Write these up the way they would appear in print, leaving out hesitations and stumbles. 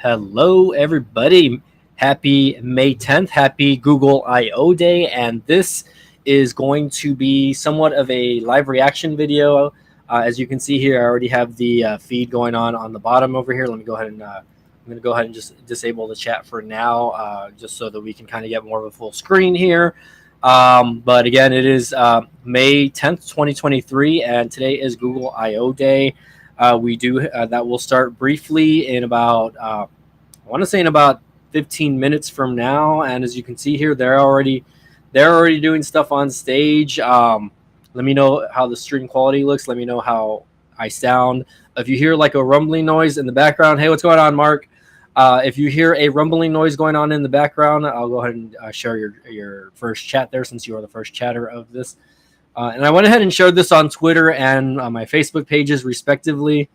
Hello, everybody. Happy May 10th. Happy Google I/O Day. And this is going to be somewhat of a live reaction video. As you can see here, I already have the feed going on the bottom over here. Let me go ahead and I'm going to go ahead and just disable the chat for now, just so that we can kind of get more of a full screen here. But again, it is May 10th, 2023, and today is Google I/O Day. That will start briefly in about I want to say in about 15 minutes from now. And as you can see here, they're already doing stuff on stage. Let me know how the stream quality looks. Let me know how I sound. If you hear like a rumbling noise in the background, hey, what's going on, Mark? If you hear a rumbling noise going on in the background, I'll go ahead and share your first chat there, since you are the first chatter of this. And I went ahead and shared this on Twitter and on my Facebook pages, respectively.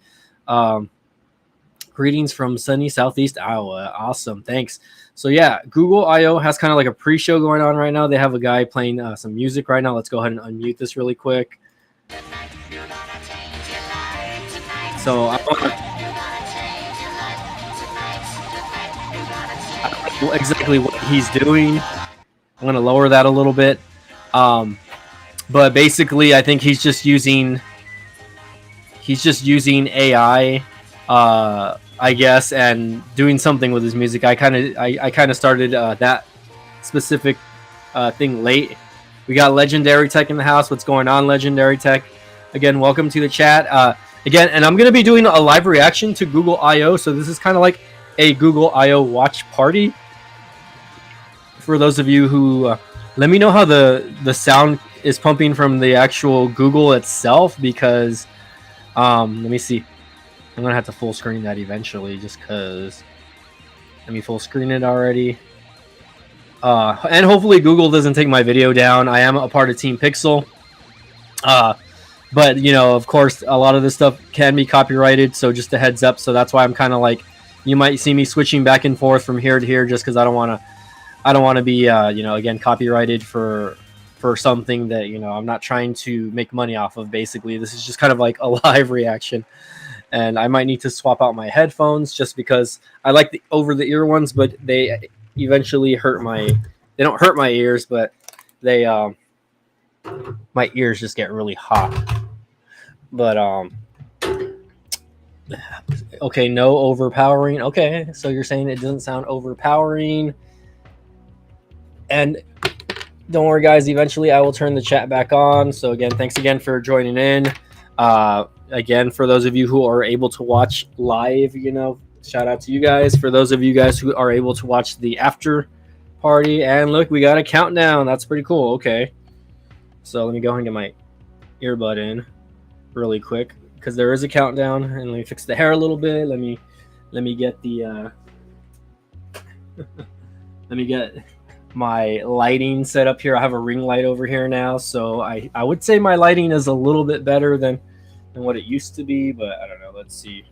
Greetings from sunny Southeast Iowa. Awesome. Thanks. So, yeah, Google I/O has kind of like a pre-show going on right now. They have a guy playing some music right now. Let's go ahead and unmute this really quick. So, I don't know exactly what he's doing. I'm going to lower that a little bit. But basically, I think he's just using AI, I guess, and doing something with his music. I kind of started that specific thing late. We got Legendary Tech in the house. What's going on, Legendary Tech? Again, welcome to the chat. Again, and I'm going to be doing a live reaction to Google I/O. So this is kind of like a Google I/O watch party. For those of you who, let me know how the sound is pumping from the actual Google itself, because let me see. I'm gonna have to full screen that eventually, just because. Let me full screen it already. And hopefully Google doesn't take my video down. I am a part of Team Pixel. But you know, of course, a lot of this stuff can be copyrighted, so just a heads up. So that's why I'm kind of like, you might see me switching back and forth from here to here, just because I don't want to be you know, again, copyrighted for something that, you know, I'm not trying to make money off of. Basically, this is just kind of like a live reaction. And I might need to swap out my headphones, just because I like the over-the-ear ones, but they eventually they don't hurt my ears, but they my ears just get really hot. But okay, no overpowering. Okay, so you're saying it doesn't sound overpowering. And don't worry, guys, eventually I will turn the chat back on. So again, thanks again for joining in. Again, for those of you who are able to watch live, you know, shout out to you guys. For those of you guys who are able to watch the after party, and look, we got a countdown. That's pretty cool. Okay, so let me go ahead and get my earbud in really quick, because there is a countdown. And let me fix the hair a little bit. Let me get the let me get my lighting set up here. I have a ring light over here now, so I would say my lighting is a little bit better than what it used to be, but I don't know. Let's see.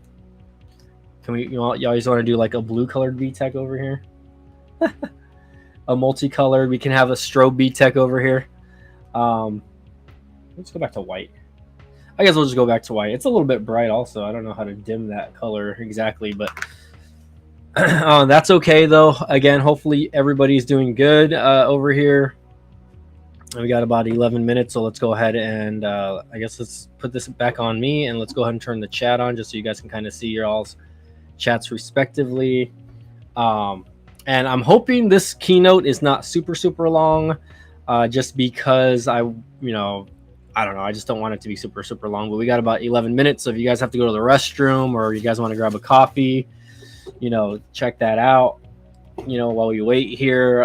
Can we, you always want to do like a blue colored VTech over here? A multicolored. We can have a strobe VTech over here. Let's go back to white. I guess we'll just go back to white. It's a little bit bright also. I don't know how to dim that color exactly, but that's okay though. Again, hopefully everybody's doing good over here. We got about 11 minutes, so let's go ahead and I guess let's put this back on me, and let's go ahead and turn the chat on, just so you guys can kind of see your all's chats respectively. And I'm hoping this keynote is not super long, just because I don't know, I just don't want it to be super long. But we got about 11 minutes, so if you guys have to go to the restroom, or you guys want to grab a coffee, you know, check that out, you know, while we wait here.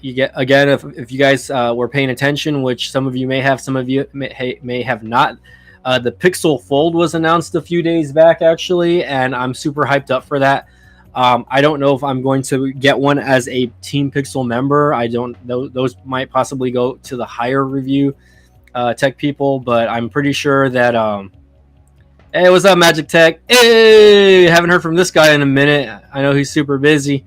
You get, again, if you guys were paying attention, which some of you may have, some of you may have not, the Pixel Fold was announced a few days back, actually, and I'm super hyped up for that. I don't know if I'm going to get one as a Team Pixel member. I don't know. Those might possibly go to the higher review tech people, but I'm pretty sure that hey, what's up, Magic Tech? Hey, haven't heard from this guy in a minute. I know he's super busy.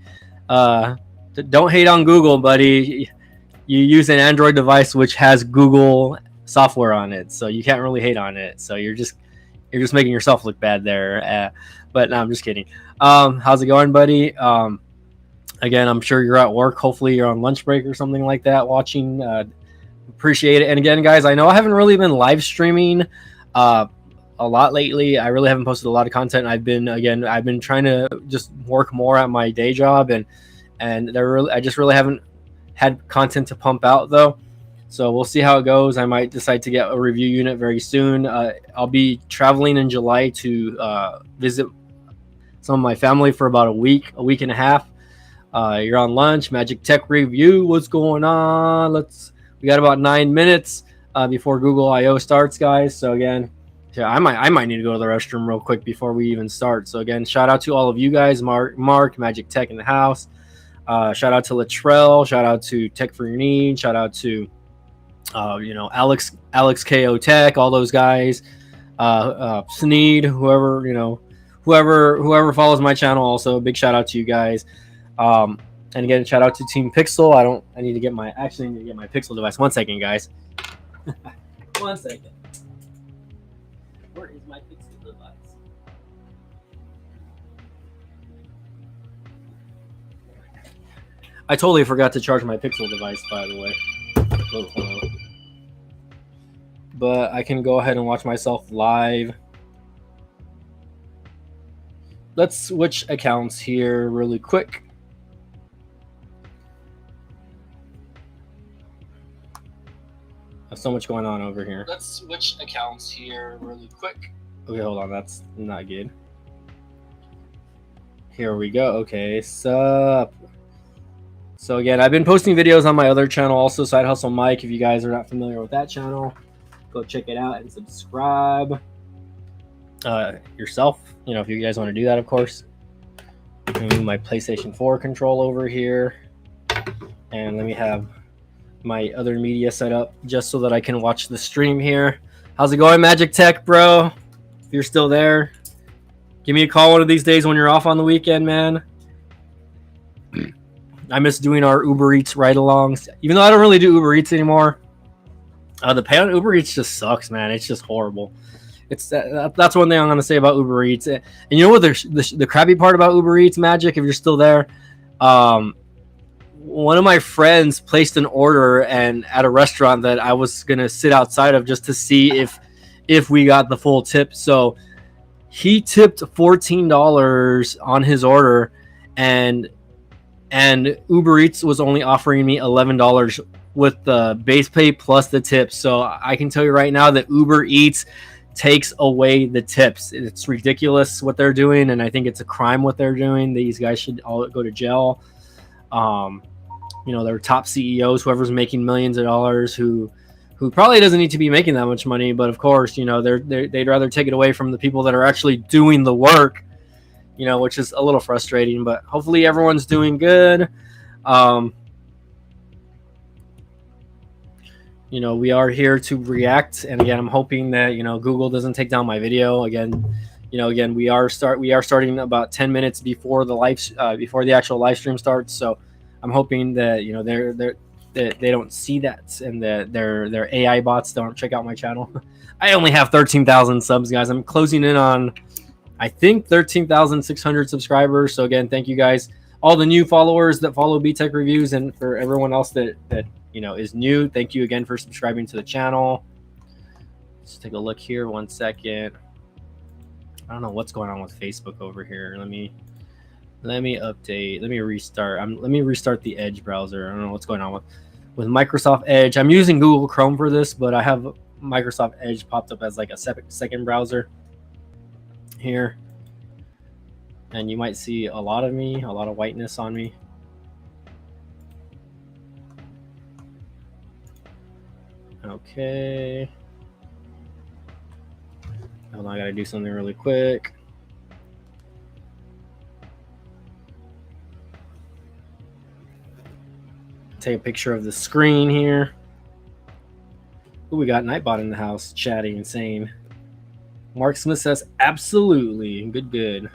Don't hate on Google, buddy. You use an Android device which has Google software on it, so you can't really hate on it. So you're You're just making yourself look bad there. But no, I'm just kidding. How's it going, buddy? Again, I'm sure you're at work. Hopefully, you're on lunch break or something like that, watching. Appreciate it. And again, guys, I know I haven't really been live streaming a lot lately. I really haven't posted a lot of content. I've been trying to just work more at my day job, and I just really haven't had content to pump out though. So we'll see how it goes. I might decide to get a review unit very soon. I'll be traveling in July to visit some of my family for about a week and a half. You're on lunch. Magic Tech Review. What's going on? We got about 9 minutes before Google I/O starts, guys. So again, yeah, I might need to go to the restroom real quick before we even start. So again, shout out to all of you guys. Mark, Magic Tech in the house. Shout out to Latrell. Shout out to Tech for Your Need. Shout out to Alex KO Tech, all those guys, Sneed, whoever follows my channel. Also, big shout out to you guys. And again, shout out to Team Pixel. I need to get my Pixel device. 1 second, guys. 1 second. Where is my Pixel device? I totally forgot to charge my Pixel device, by the way. But I can go ahead and watch myself live. Let's switch accounts here really quick. There's so much going on over here. Let's switch accounts here really quick. Okay, hold on. That's not good. Here we go. Okay, sup. So again, I've been posting videos on my other channel also, Side Hustle Mike. If you guys are not familiar with that channel, go check it out and subscribe yourself. If you guys want to do that, of course. Move my PlayStation 4 control over here, and let me have my other media set up just so that I can watch the stream here. How's it going, Magic Tech, bro? If you're still there, give me a call one of these days when you're off on the weekend, man. I miss doing our Uber Eats ride-alongs. Even though I don't really do Uber Eats anymore, the pay on Uber Eats just sucks, man. It's just horrible. That's one thing I'm going to say about Uber Eats. And you know what the crappy part about Uber Eats, Magic, if you're still there? One of my friends placed an order and at a restaurant that I was going to sit outside of just to see if we got the full tip. So he tipped $14 on his order, and Uber Eats was only offering me $11 with the base pay plus the tips. So I can tell you right now that Uber Eats takes away the tips. It's ridiculous what they're doing, and I think it's a crime what they're doing. These guys should all go to jail. Their top CEOs, whoever's making millions of dollars, who probably doesn't need to be making that much money, but of course, they'd rather take it away from the people that are actually doing the work. Which is a little frustrating, but hopefully everyone's doing good. We are here to react, and again, I'm hoping that Google doesn't take down my video again. We are starting about 10 minutes before the actual live stream starts, so I'm hoping that they don't see that, and that their AI bots don't check out my channel. I only have 13,000 subs, guys. I'm closing in on, I think, 13,600 subscribers. So again, thank you guys, all the new followers that follow B-Tech Reviews, and for everyone else that is new, thank you again for subscribing to the channel. Let's take a look here. 1 second. I don't know what's going on with Facebook over here. Let me update. Let me restart. Let me restart the Edge browser. I don't know what's going on with Microsoft Edge. I'm using Google Chrome for this, but I have Microsoft Edge popped up as like a second browser here, and you might see a lot of whiteness on me. Okay, hold on, I gotta do something really quick. Take a picture of the screen here. Ooh, we got Nightbot in the house chatting insane. Mark Smith says absolutely. Good.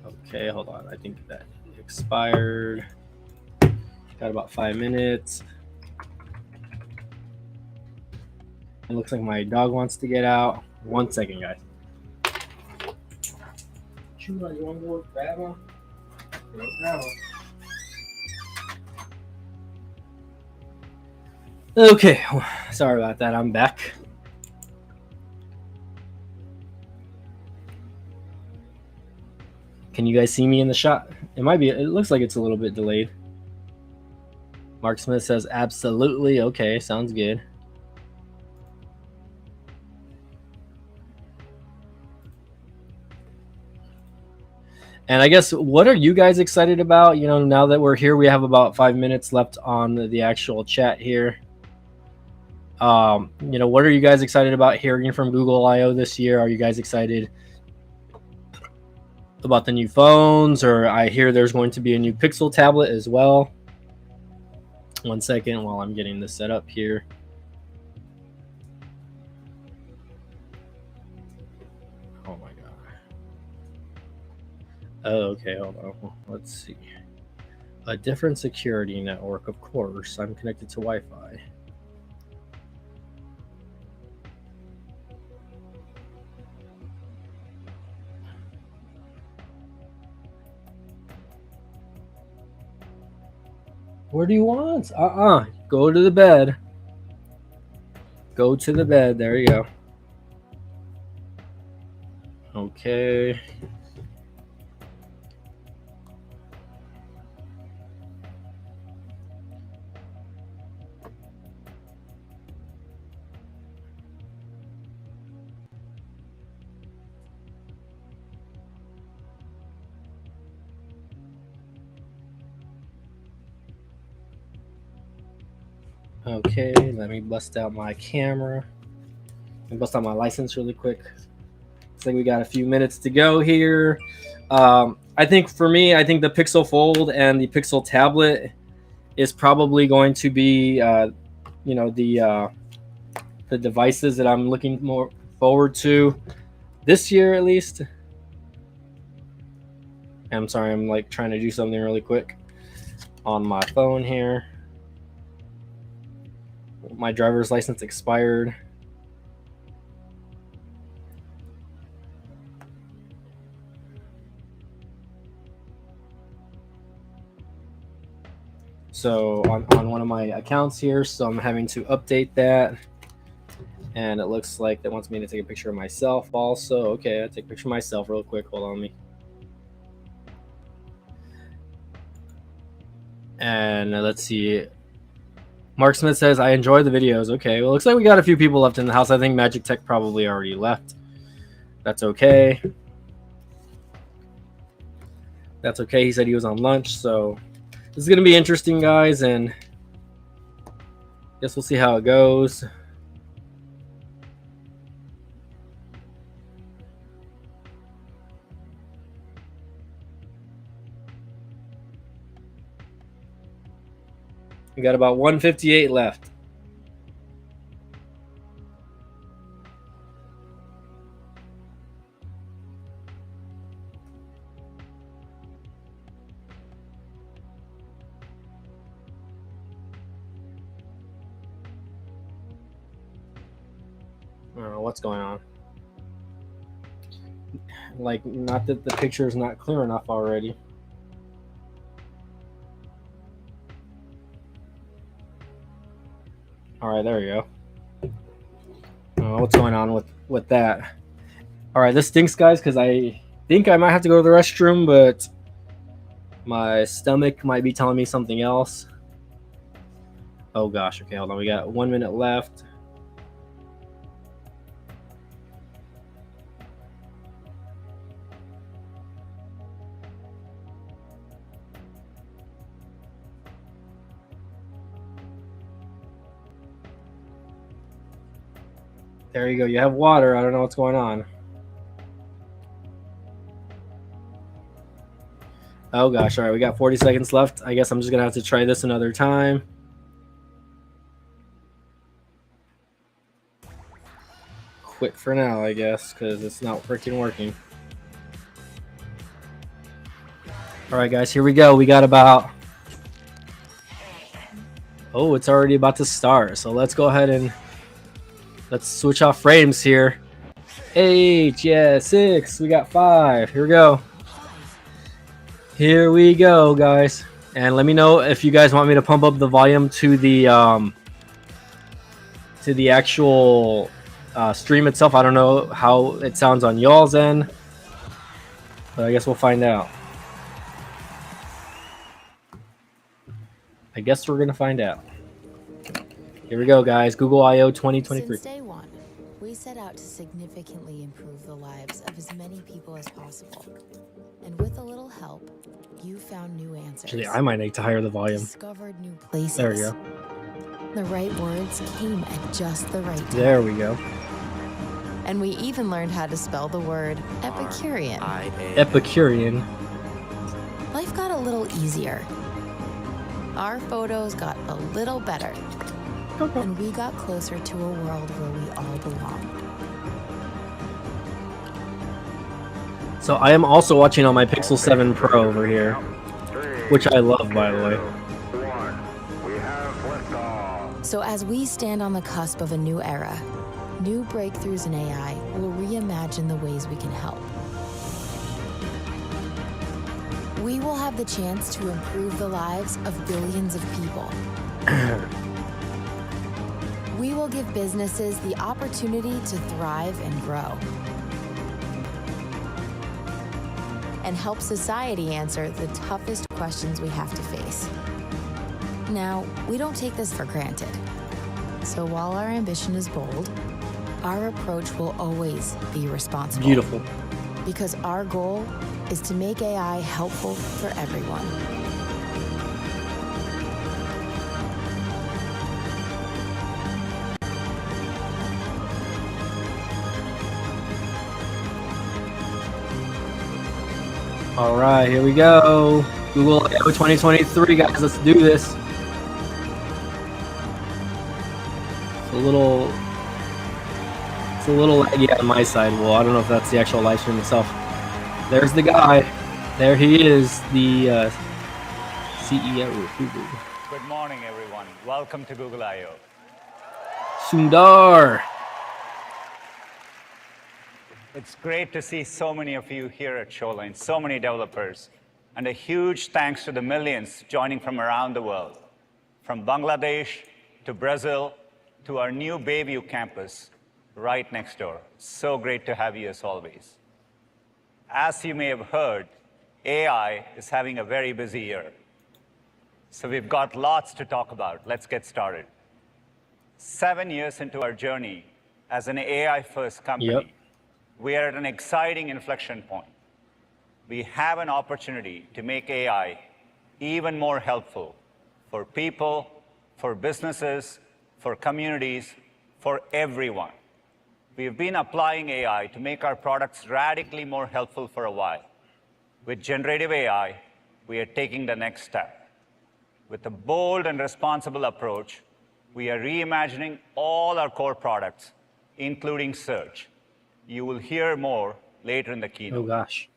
Okay, hold on. I think that expired. Got about 5 minutes. It looks like my dog wants to get out. 1 second, guys. Chula, you want to go grab one? Go grab one. Okay, sorry about that. I'm back. Can you guys see me in the shot? It might be. It looks like it's a little bit delayed. Mark Smith says absolutely. Okay, sounds good. And I guess, what are you guys excited about? You know, now that we're here, we have about 5 minutes left on the actual chat here. You know, what are you guys excited about hearing from Google I/O this year? Are you guys excited about the new phones? Or I hear there's going to be a new Pixel tablet as well. 1 second while I'm getting this set up here. Oh my god. Oh, okay, hold on. Let's see. A different security network, of course. I'm connected to Wi-Fi. What do you want? Go to the bed. Go to the bed. There you go. Okay. Okay, let me bust out my camera. Let me bust out my license really quick. Looks like we got a few minutes to go here. I think for me, I think the Pixel Fold and the Pixel Tablet is probably going to be, you know, the devices that I'm looking more forward to this year, at least. I'm sorry, I'm like trying to do something really quick on my phone here. My driver's license expired. So on one of my accounts here, so I'm having to update that. And it looks like that wants me to take a picture of myself also. Okay, I'll take a picture of myself real quick. Hold on me. And let's see. Mark Smith says, I enjoy the videos. Okay, well, looks like we got a few people left in the house. I think Magic Tech probably already left. That's okay. That's okay. He said he was on lunch, so this is going to be interesting, guys, and guess we'll see how it goes. We got about 158 left. I don't know what's going on. Like, not that the picture is not clear enough already. All right, there you go. What's going on with that? All right, this stinks, guys, because I think I might have to go to the restroom, but my stomach might be telling me something else. Oh gosh, okay, hold on. We got 1 minute left. There you go. You have water. I don't know what's going on. Oh gosh, all right, we got 40 seconds left. I guess I'm just gonna have to try this another time. Quit for now, I guess, because it's not freaking working. All right, guys, here we go. We got about... Oh, it's already about to start. So let's go ahead and Let's switch off frames here. 8, yeah, 6. We got 5. Here we go. Here we go, guys. And let me know if you guys want me to pump up the volume to the actual stream itself. I don't know how it sounds on y'all's end, but I guess we'll find out. I guess we're gonna find out. Here we go, guys. Google I/O 2023. Since day one, we set out to significantly improve the lives of as many people as possible. And with a little help, you found new answers. Actually, I might need to higher the volume. Discovered new places. There we go. The right words came at just the right time. There we go. And we even learned how to spell the word Epicurean. Epicurean. Life got a little easier. Our photos got a little better. And we got closer to a world where we all belong. So I am also watching on my Pixel 7 Pro over here, which I love, by the way. So as we stand on the cusp of a new era, new breakthroughs in AI will reimagine the ways we can help. We will have the chance to improve the lives of billions of people. We will give businesses the opportunity to thrive and grow. And help society answer the toughest questions we have to face. Now, we don't take this for granted. So while our ambition is bold, our approach will always be responsible. Beautiful. Because our goal is to make AI helpful for everyone. All right, here we go. Google I/O 2023, guys. Let's do this. It's a little laggy on my side. Well, I don't know if that's the actual live stream itself. There's the guy. There he is, the CEO of Google. Good morning, everyone. Welcome to Google I/O. Sundar. It's great to see so many of you here at Shoreline, so many developers, and a huge thanks to the millions joining from around the world, from Bangladesh to Brazil to our new Bayview campus right next door. So great to have you as always. As you may have heard, AI is having a very busy year. So we've got lots to talk about. Let's get started. 7 years into our journey as an AI-first company, Yep. we are at an exciting inflection point. We have an opportunity to make AI even more helpful for people, for businesses, for communities, for everyone. We've been applying AI to make our products radically more helpful for a while. With generative AI, we are taking the next step. With a bold and responsible approach, we are reimagining all our core products, including search. You will hear more later in the keynote. Oh gosh.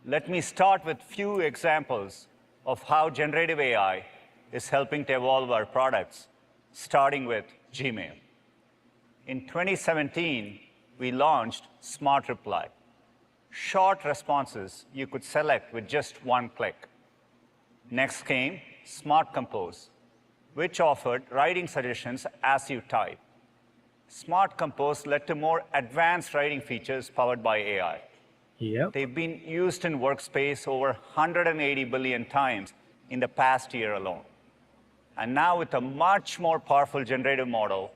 Let me start with few examples of how generative AI is helping to evolve our products, starting with Gmail. In 2017, we launched Smart Reply. Short responses you could select with just one click. Next came Smart Compose, which offered writing suggestions as you type. Smart Compose led to more advanced writing features powered by AI. Yep. They've been used in Workspace over 180 billion times in the past year alone. And now with a much more powerful generative model,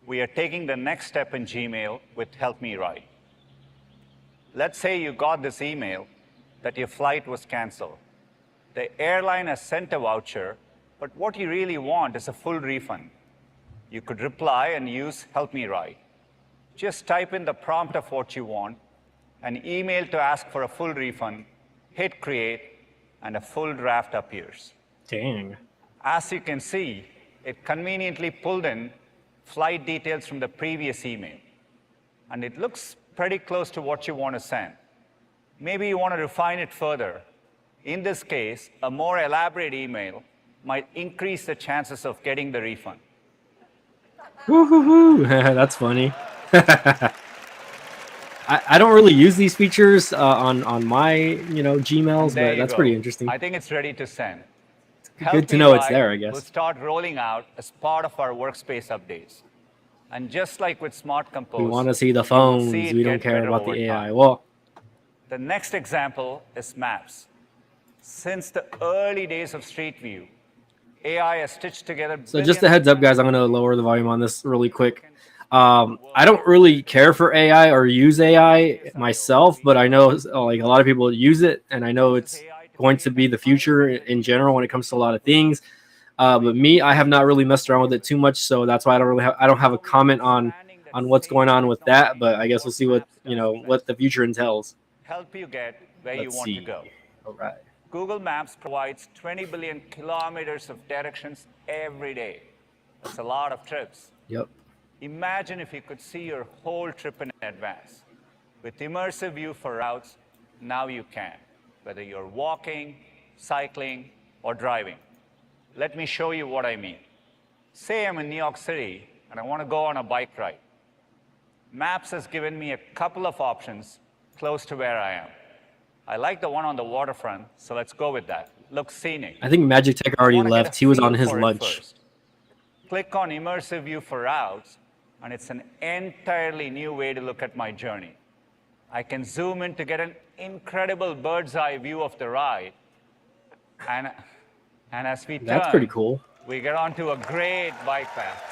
we are taking the next step in Gmail with Help Me Write. Let's say you got this email that your flight was canceled. The airline has sent a voucher, but what you really want is a full refund. You could reply and use Help Me Write. Just type in the prompt of what you want, an email to ask for a full refund, hit create, and a full draft appears. Dang. As you can see, it conveniently pulled in flight details from the previous email. And it looks pretty close to what you want to send. Maybe you want to refine it further. In this case, a more elaborate email might increase the chances of getting the refund. Woo-hoo-hoo. That's funny. I don't really use these features on my And Gmails, there but you that's pretty go. interesting. I think it's ready to send. Good Help to Me know it's Ride there, I will guess. start rolling out as part of our workspace updates. And just like with Smart We Compose, want to see the you will see phones. it We don't get care better about over the AI. time. Well, The next example is Maps. Since the early days of Street View, AI has stitched together so just a billions heads up, guys. I'm gonna lower the volume on this really quick. I don't really care for AI or use AI myself, but I know like a lot of people use it, and I know it's going to be the future in general when it comes to a lot of things. But me, I have not really messed around with it too much, so that's why I don't have a comment on what's going on with that. But I guess we'll see what what the future entails. help you get where you Let's want to see. go. All right. Google Maps provides 20 billion kilometers of directions every day. That's a lot of trips. Yep. Imagine if you could see your whole trip in advance. With immersive view for routes, now you can, whether you're walking, cycling, or driving. Let me show you what I mean. Say I'm in New York City and I want to go on a bike ride. Maps has given me a couple of options close to where I am. I like the one on the waterfront, so let's go with that. Looks scenic. I think Magic Tech I already wanna get a left. He was on feel his for it lunch. first. Click on Immersive View for routes, and it's an entirely new way to look at my journey. I can zoom in to get an incredible bird's eye view of the ride. And as we turn, That's pretty cool. we get onto a great bike path.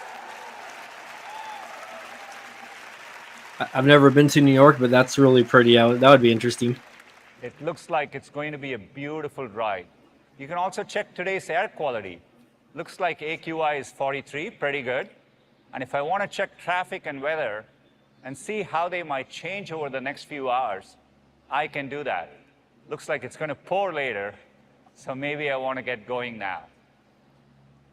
I've never been to New York, but that's really pretty. That would be interesting. It looks like it's going to be a beautiful ride. You can also check today's air quality. Looks like AQI is 43, pretty good. And if I want to check traffic and weather and see how they might change over the next few hours, I can do that. Looks like it's going to pour later, so maybe I want to get going now.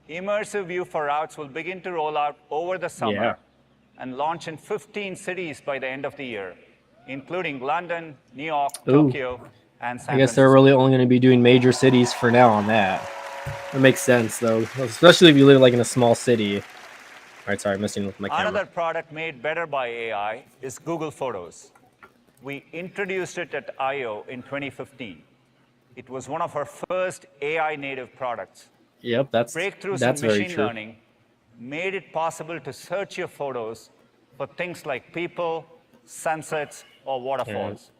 Immersive View for routes will begin to roll out over the summer and launch in 15 cities by the end of the year, including London, New York, Tokyo, and San I guess they're Francisco. really only going to be doing major cities for now on that. That makes sense, though, especially if you live like in a small city. All right, sorry, I'm messing with my camera. Another product made better by AI is Google Photos. We introduced it at I/O in 2015. It was one of our first AI-native products. Yep, that's Breakthroughs in very machine true. learning made it possible to search your photos for things like people, sunsets, or waterfalls.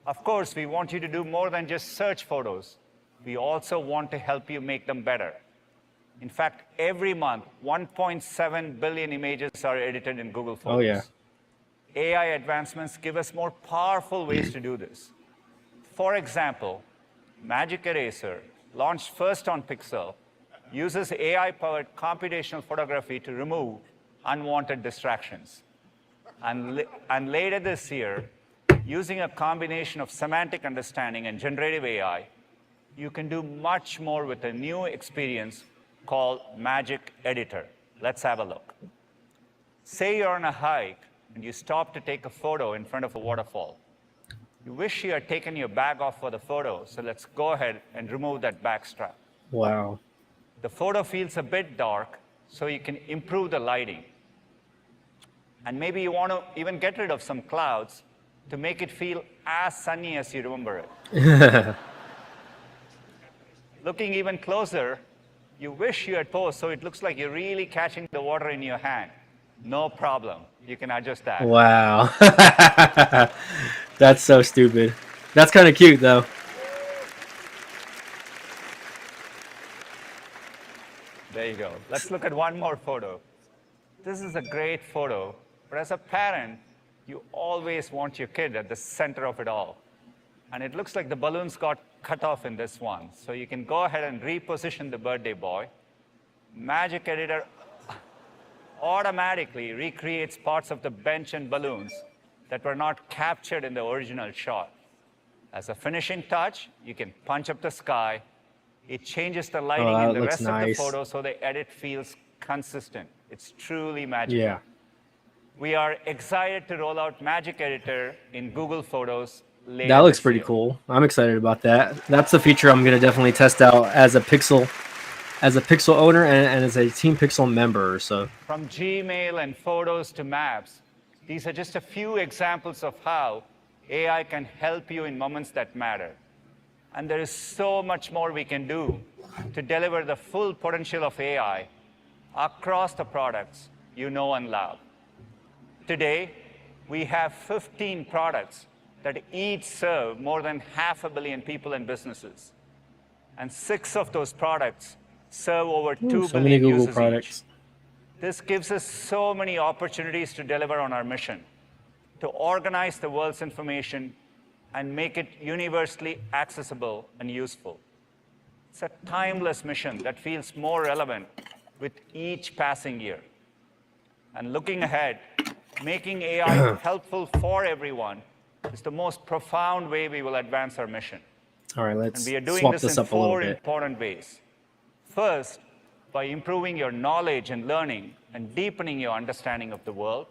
Of course, we want you to do more than just search photos. We also want to help you make them better. In fact, every month, 1.7 billion images are edited in Google Photos. Oh, yeah. AI advancements give us more powerful ways to do this. For example, Magic Eraser, launched first on Pixel, uses AI-powered computational photography to remove unwanted distractions. And later this year, using a combination of semantic understanding and generative AI, you can do much more with a new experience called Magic Editor. Let's have a look. Say you're on a hike and you stop to take a photo in front of a waterfall. You wish you had taken your bag off for the photo, so let's go ahead and remove that bag strap. Wow. The photo feels a bit dark, so you can improve the lighting. And maybe you want to even get rid of some clouds to make it feel as sunny as you remember it. Looking even closer, you wish you had posed so it looks like you're really catching the water in your hand. No problem. You can adjust that. Wow. That's so stupid. That's kind of cute, though. There you go. Let's look at one more photo. This is a great photo, but as a parent, you always want your kid at the center of it all. And it looks like the balloons got cut off in this one. So you can go ahead and reposition the birthday boy. Magic Editor automatically recreates parts of the bench and balloons that were not captured in the original shot. As a finishing touch, you can punch up the sky. It changes the lighting in the rest of the photo so the edit feels consistent. It's truly magical. Yeah. We are excited to roll out Magic Editor in Google Photos later. That looks this pretty year. cool. I'm excited about that. That's a feature I'm going to definitely test out as a Pixel as a Pixel owner and as a Team Pixel member. So From Gmail and photos to maps, these are just a few examples of how AI can help you in moments that matter. And there is so much more we can do to deliver the full potential of AI across the products you know and love. Today, we have 15 products that each serve more than 500 million people and businesses. And 6 of those products serve over 2 so many billion Google users products. each. This gives us so many opportunities to deliver on our mission, to organize the world's information and make it universally accessible and useful. It's a timeless mission that feels more relevant with each passing year. And looking ahead, making AI helpful for everyone is the most profound way we will advance our mission. All right, And let's we are doing swap this this in up a little 4 bit. important ways. First, by improving your knowledge and learning and deepening your understanding of the world.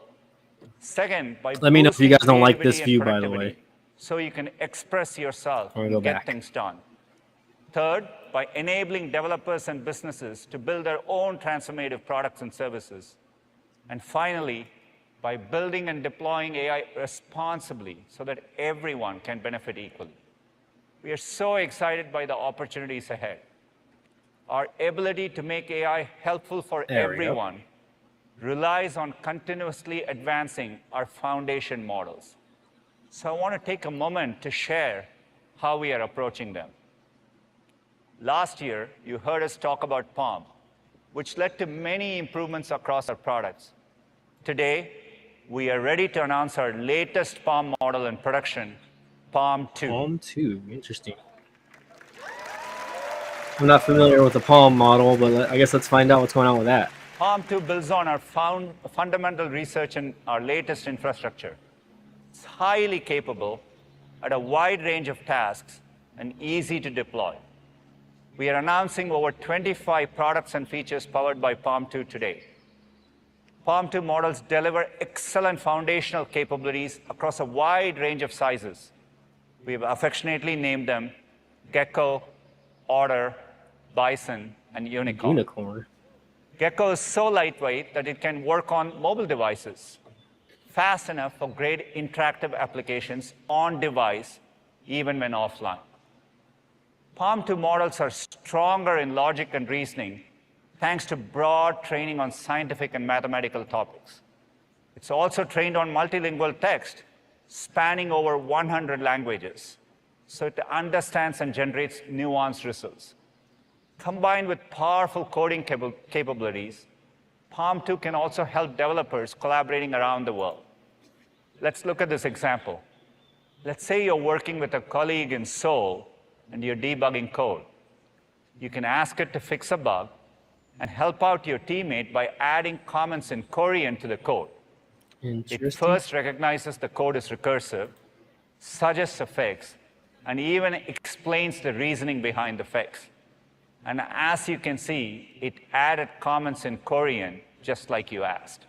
Second, by Let me know if you boosting guys don't like this creativity and view, by the productivity, way. so you can express yourself I'm gonna and go get back. things done. Third, by enabling developers and businesses to build their own transformative products and services. And finally, by building and deploying AI responsibly so that everyone can benefit equally. We are so excited by the opportunities ahead. Our ability to make AI helpful for There we go. everyone relies on continuously advancing our foundation models. So I want to take a moment to share how we are approaching them. Last year, you heard us talk about PaLM, which led to many improvements across our products. Today, we are ready to announce our latest PaLM model in production, PaLM 2. Palm 2, interesting. I'm not familiar with the Palm model, but I guess let's find out what's going on with that. PaLM 2 builds on our fundamental research and our latest infrastructure. It's highly capable at a wide range of tasks and easy to deploy. We are announcing over 25 products and features powered by PaLM 2 today. PaLM 2 models deliver excellent foundational capabilities across a wide range of sizes. We've affectionately named them Gecko, Otter, Bison, and Unicorn. Unicorn. Gecko is so lightweight that it can work on mobile devices, fast enough for great interactive applications on device, even when offline. PaLM 2 models are stronger in logic and reasoning, thanks to broad training on scientific and mathematical topics. It's also trained on multilingual text, spanning over 100 languages, so it understands and generates nuanced results. Combined with powerful coding capabilities, PaLM 2 can also help developers collaborating around the world. Let's look at this example. Let's say you're working with a colleague in Seoul and you're debugging code. You can ask it to fix a bug and help out your teammate by adding comments in Korean to the code. It Interesting. first recognizes the code is recursive, suggests a fix, and even explains the reasoning behind the fix. And as you can see, it added comments in Korean, just like you asked.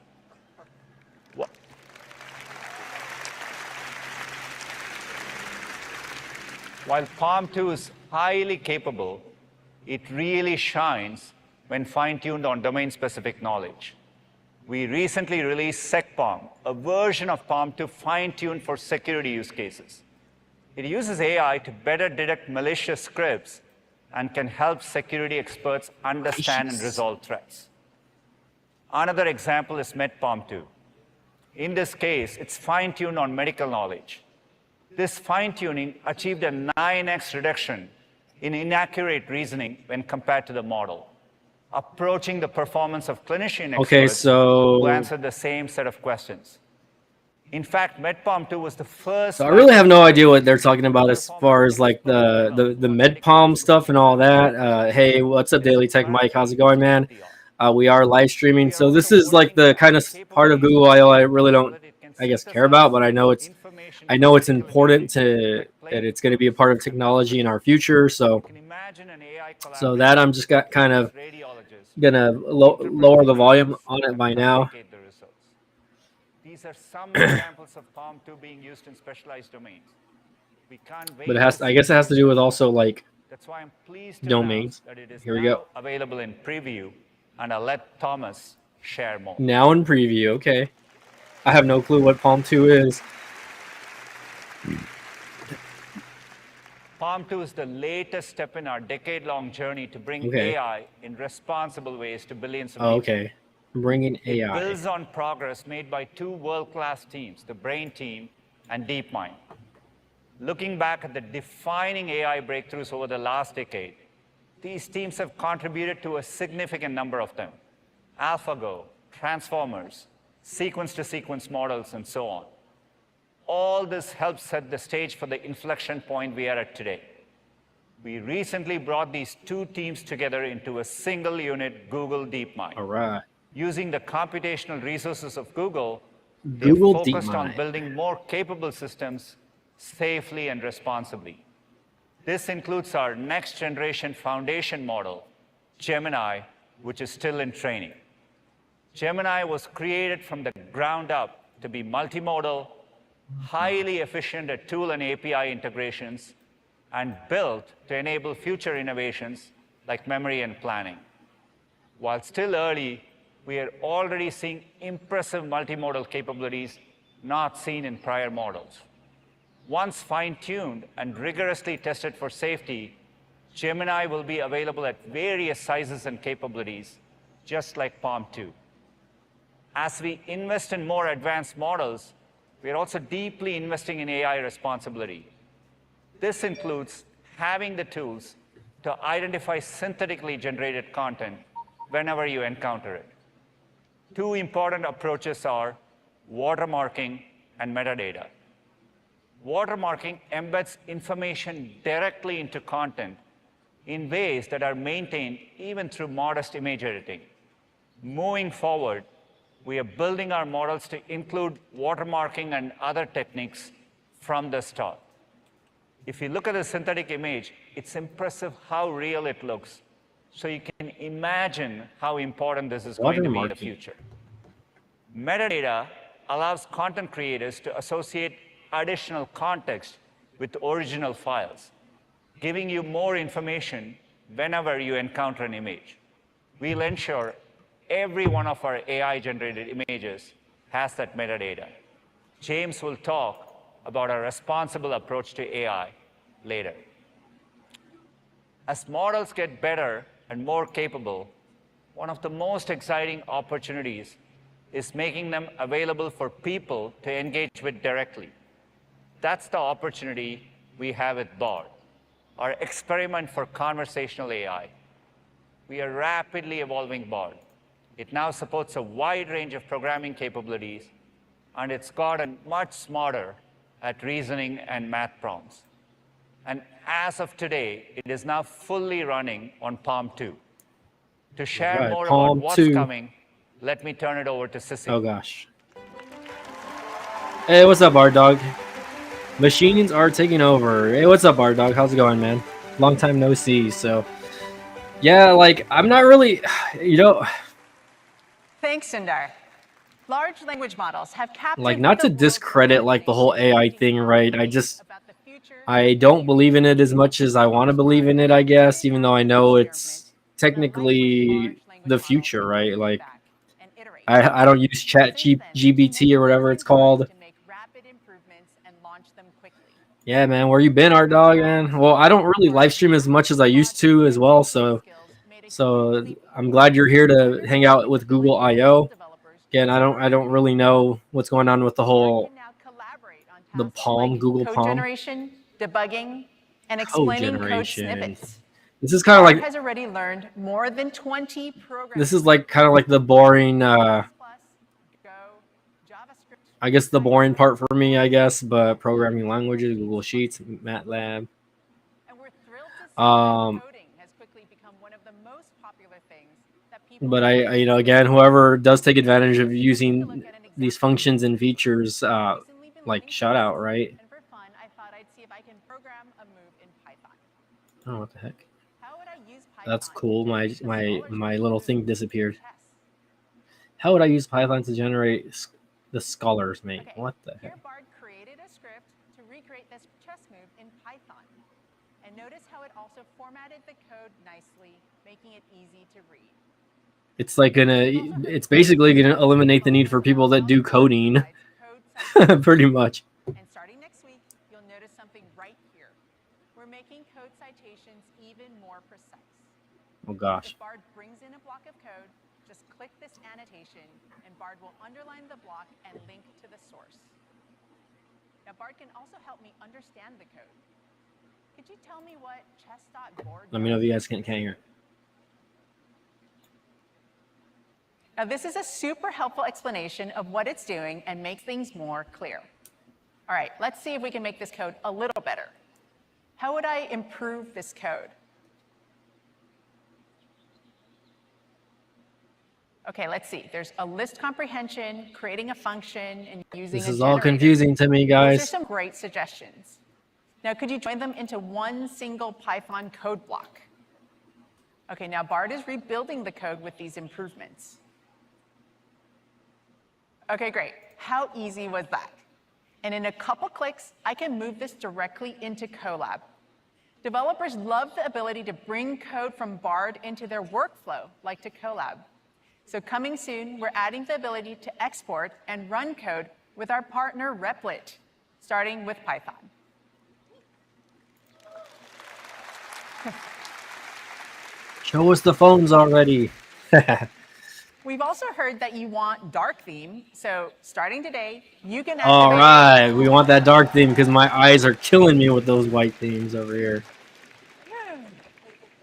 While PaLM 2 is highly capable, it really shines when fine-tuned on domain-specific knowledge. We recently released SecPaLM, a version of PaLM 2 fine-tuned for security use cases. It uses AI to better detect malicious scripts and can help security experts understand and resolve threats. Another example is MedPaLM 2. In this case, it's fine-tuned on medical knowledge. This fine-tuning achieved a 9x reduction in inaccurate reasoning when compared to the model, approaching the performance of clinician experts who answered the same set of questions. In fact, MedPaLM 2 was the first. So I really have no idea what they're talking about as far as like the MedPalm stuff and all that. Hey, what's up, Daily Tech Mike? How's it going, man? We are live streaming, so this is like the kind of part of Google I/O I really don't, I guess, care about, but I know it's important to that it's going to be a part of technology in our future. So that I'm just kind of gonna lower the volume on it by now. These are some examples of PaLM 2 being used in specialized domains. We can't wait. But I guess it has to do with also like That's why I'm pleased to domains. announce that it is Here we now go. available in preview, and I'll let Thomas share more. Now in preview. Okay. I have no clue what Palm 2 is. Palm 2 is the latest step in our decade-long journey to bring Okay. AI in responsible ways to billions of Oh, people. okay. Bringing It AI. builds on progress made by two world-class teams, the Brain team and DeepMind. Looking back at the defining AI breakthroughs over the last decade, these teams have contributed to a significant number of them. AlphaGo, transformers, sequence-to-sequence models, and so on. All this helps set the stage for the inflection point we are at today. We recently brought these two teams together into a single unit, Google DeepMind. All right. Using the computational resources of Google, Google they're focused on DeepMind. building more capable systems safely and responsibly. This includes our next generation foundation model, Gemini, which is still in training. Gemini was created from the ground up to be multimodal, highly efficient at tool and API integrations, and built to enable future innovations like memory and planning. While still early, we are already seeing impressive multimodal capabilities not seen in prior models. Once fine-tuned and rigorously tested for safety, Gemini will be available at various sizes and capabilities, just like Palm 2. As we invest in more advanced models, we are also deeply investing in AI responsibility. This includes having the tools to identify synthetically generated content whenever you encounter it. Two important approaches are watermarking and metadata. Watermarking embeds information directly into content in ways that are maintained even through modest image editing. Moving forward, we are building our models to include watermarking and other techniques from the start. If you look at the synthetic image, it's impressive how real it looks. So you can imagine how important this is going to be in the future. Metadata allows content creators to associate additional context with original files, giving you more information whenever you encounter an image. We'll ensure every one of our AI-generated images has that metadata. James will talk about our responsible approach to AI later. As models get better and more capable, one of the most exciting opportunities is making them available for people to engage with directly. That's the opportunity we have at Bard, our experiment for conversational AI. We are rapidly evolving Bard. It now supports a wide range of programming capabilities, and it's gotten much smarter at reasoning and math prompts. And as of today, it is now fully running on Palm 2. To share more about what's coming, let me turn it over to Sissy. Oh gosh. Hey, what's up, Bard Dog? Machines are taking over. Hey, what's up, Bard Dog? How's it going, man? Long time no see. So, yeah, like I'm not really, Thanks, Sundar. Large language models have captured like not to discredit like the whole AI thing, right? I don't believe in it as much as I want to believe in it, I guess, even though I know it's technically the future, right? Like I don't use ChatGPT or whatever it's called. Yeah, man, where you been, our dog, man? Well, I don't really live stream as much as I used to as well, so I'm glad you're here to hang out with Google I/O. Again, I don't really know what's going on with the whole Palm, Google Palm. Code generation, debugging, and explaining code snippets. This is kind of like has already learned more than 20 programs. This is like kind of like the boring I guess the boring part for me, I guess, but programming languages, Google Sheets, MATLAB. And we're thrilled to see that coding has quickly become one of the most popular things that people. But I again, whoever does take advantage of using these functions and features, like shout out, right? And for fun, I thought I'd see if I can program a move in Python. Oh, what the heck? How would I use Python? That's cool. My little thing disappeared. How would I use Python to generate the scholars mate? Okay. What the heck? Here Bard created a script to recreate this chess move in Python. And notice how it also formatted the code nicely, making it easy to read. It's like it's basically gonna eliminate the need for people that do coding, pretty much. And starting next week, you'll notice something right here. We're making code citations even more precise. Oh gosh. If Bard brings in a block of code, just click this annotation, and Bard will underline the block and link to the source. Now, Bard can also help me understand the code. Could you tell me what chess.board? Let me know if you guys can't hear. Now, this is a super helpful explanation of what it's doing and makes things more clear. All right, let's see if we can make this code a little better. How would I improve this code? Okay, let's see. There's a list comprehension, creating a function, and using This a is all generator. confusing to me, Those are guys. some great suggestions. Now, could you join them into one single Python code block? Okay, now Bard is rebuilding the code with these improvements. Okay, great. How easy was that? And in a couple clicks, I can move this directly into Colab. Developers love the ability to bring code from Bard into their workflow, like to Colab. So coming soon, we're adding the ability to export and run code with our partner Replit, starting with Python. Show us the phones already. We've also heard that you want dark theme, so starting today, you can activate. All right, we want that dark theme because my eyes are killing me with those white themes over here.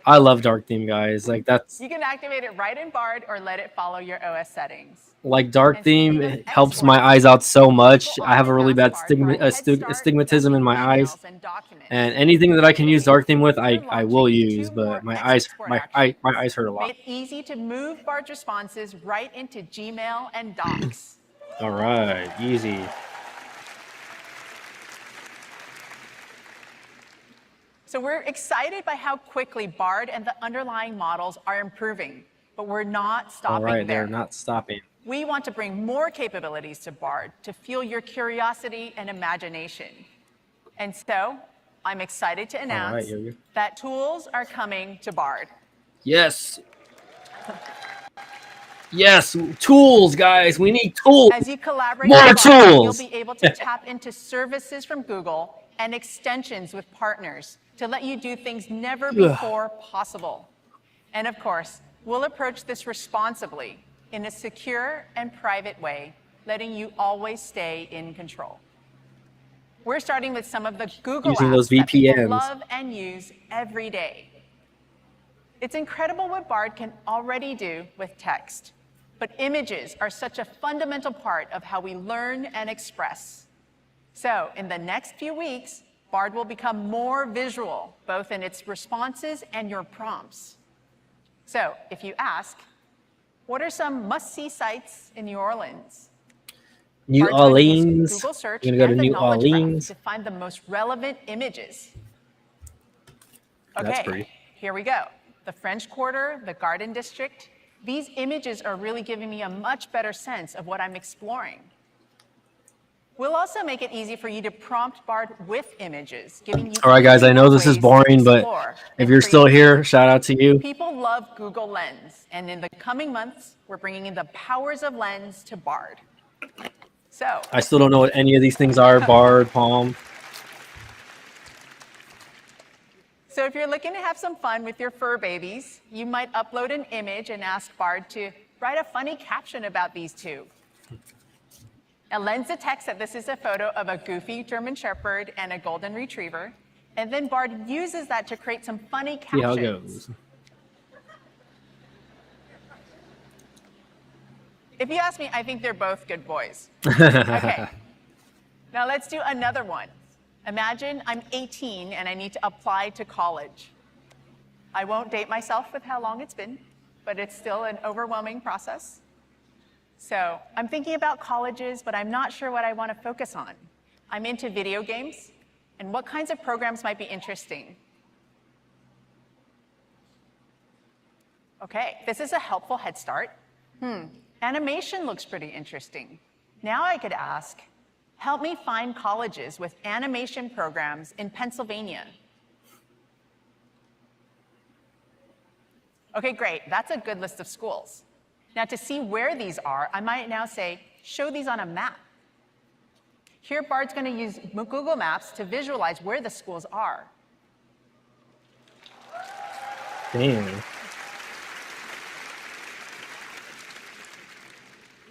I love dark theme, guys. Like that's You can activate it right in Bard or let it follow your OS settings. like dark And theme speaking of it helps exporting, my eyes out so much. people I have a often really ask bad Bard for a head start astigmatism in my sending eyes, emails and documents. and anything that I can use dark theme with, I We're will launching use. 2 more But my export actions. eyes hurt a lot. Make it easy to move Bard's responses right into Gmail and Docs. All right, easy. So we're excited by how quickly Bard and the underlying models are improving, but we're not All stopping right, there. they're not stopping. We want to bring more capabilities to Bard to fuel your curiosity and imagination. And so I'm excited to announce here we go. that tools are coming to Bard. Yes. Yes, tools, guys. We need tools. As you collaborate More with Bard, tools! you'll be able to tap into services from Google and extensions with partners to let you do things never before possible. And of course, we'll approach this responsibly in a secure and private way, letting you always stay in control. We're starting with some of the Google Using apps those that people VPNs. love and use every day. It's incredible what Bard can already do with text, but images are such a fundamental part of how we learn and express. So in the next few weeks, Bard will become more visual, both in its responses and your prompts. So if you ask, what are some must-see sites in New Orleans? New Bard's going to use Orleans. Google search We're gonna go to and the New knowledge graph Orleans. to find the most relevant images. That's Okay, pretty. here we go. The French Quarter, the Garden District. These images are really giving me a much better sense of what I'm exploring. We'll also make it easy for you to prompt Bard with images, giving you. All right, guys. I know this is ways to boring, but explore if and you're still create. here, shout out to you. People love Google Lens, and in the coming months, we're bringing in the powers of Lens to Bard. So, I still don't know what any of these things are. Bard, Palm. so if you're looking to have some fun with your fur babies, you might upload an image and ask Bard to write a funny caption about these two. Now, Lens detects that this is a photo of a goofy German Shepherd and a golden retriever, and then Bard uses that to create some funny See how captions. it goes. If you ask me, I think they're both good boys. Okay. Now let's do another one. Imagine I'm 18 and I need to apply to college. I won't date myself with how long it's been, but it's still an overwhelming process. So I'm thinking about colleges, but I'm not sure what I want to focus on. I'm into video games, and what kinds of programs might be interesting? Okay, this is a helpful head start. Animation looks pretty interesting. Now I could ask, help me find colleges with animation programs in Pennsylvania. Okay, great. That's a good list of schools. Now, to see where these are, I might now say, show these on a map. Here, Bard's going to use Google Maps to visualize where the schools are. Dang.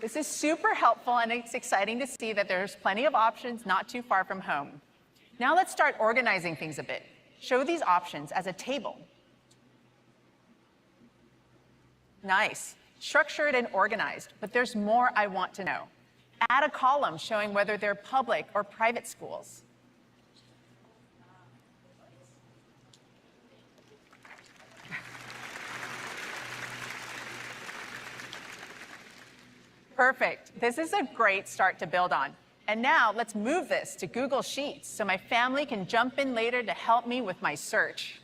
This is super helpful, and it's exciting to see that there's plenty of options not too far from home. Now let's start organizing things a bit. Show these options as a table. Nice. Structured and organized, but there's more I want to know. Add a column showing whether they're public or private schools. Perfect. This is a great start to build on. And now let's move this to Google Sheets so my family can jump in later to help me with my search.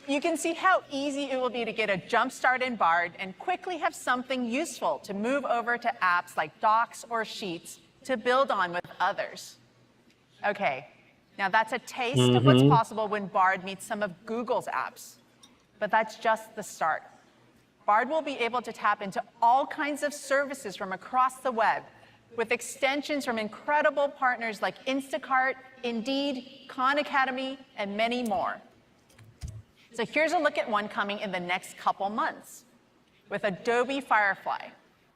You can see how easy it will be to get a jump start in Bard and quickly have something useful to move over to apps like Docs or Sheets to build on with others. Okay, now that's a taste of what's possible when Bard meets some of Google's apps. But that's just the start. Bard will be able to tap into all kinds of services from across the web with extensions from incredible partners like Instacart, Indeed, Khan Academy, and many more. So here's a look at one coming in the next couple months. With Adobe Firefly,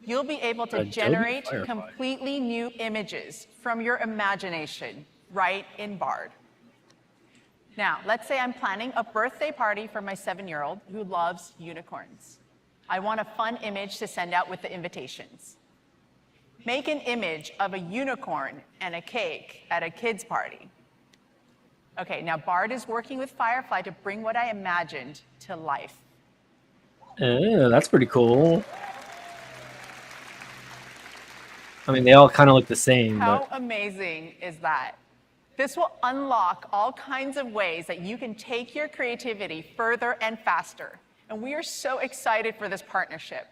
you'll be able to generate completely new images from your imagination right in Bard. Now, let's say I'm planning a birthday party for my 7-year-old who loves unicorns. I want a fun image to send out with the invitations. Make an image of a unicorn and a cake at a kid's party. Okay, now Bard is working with Firefly to bring what I imagined to life. That's pretty cool. I mean, they all kind of look the same. How amazing is that? This will unlock all kinds of ways that you can take your creativity further and faster. And we are so excited for this partnership.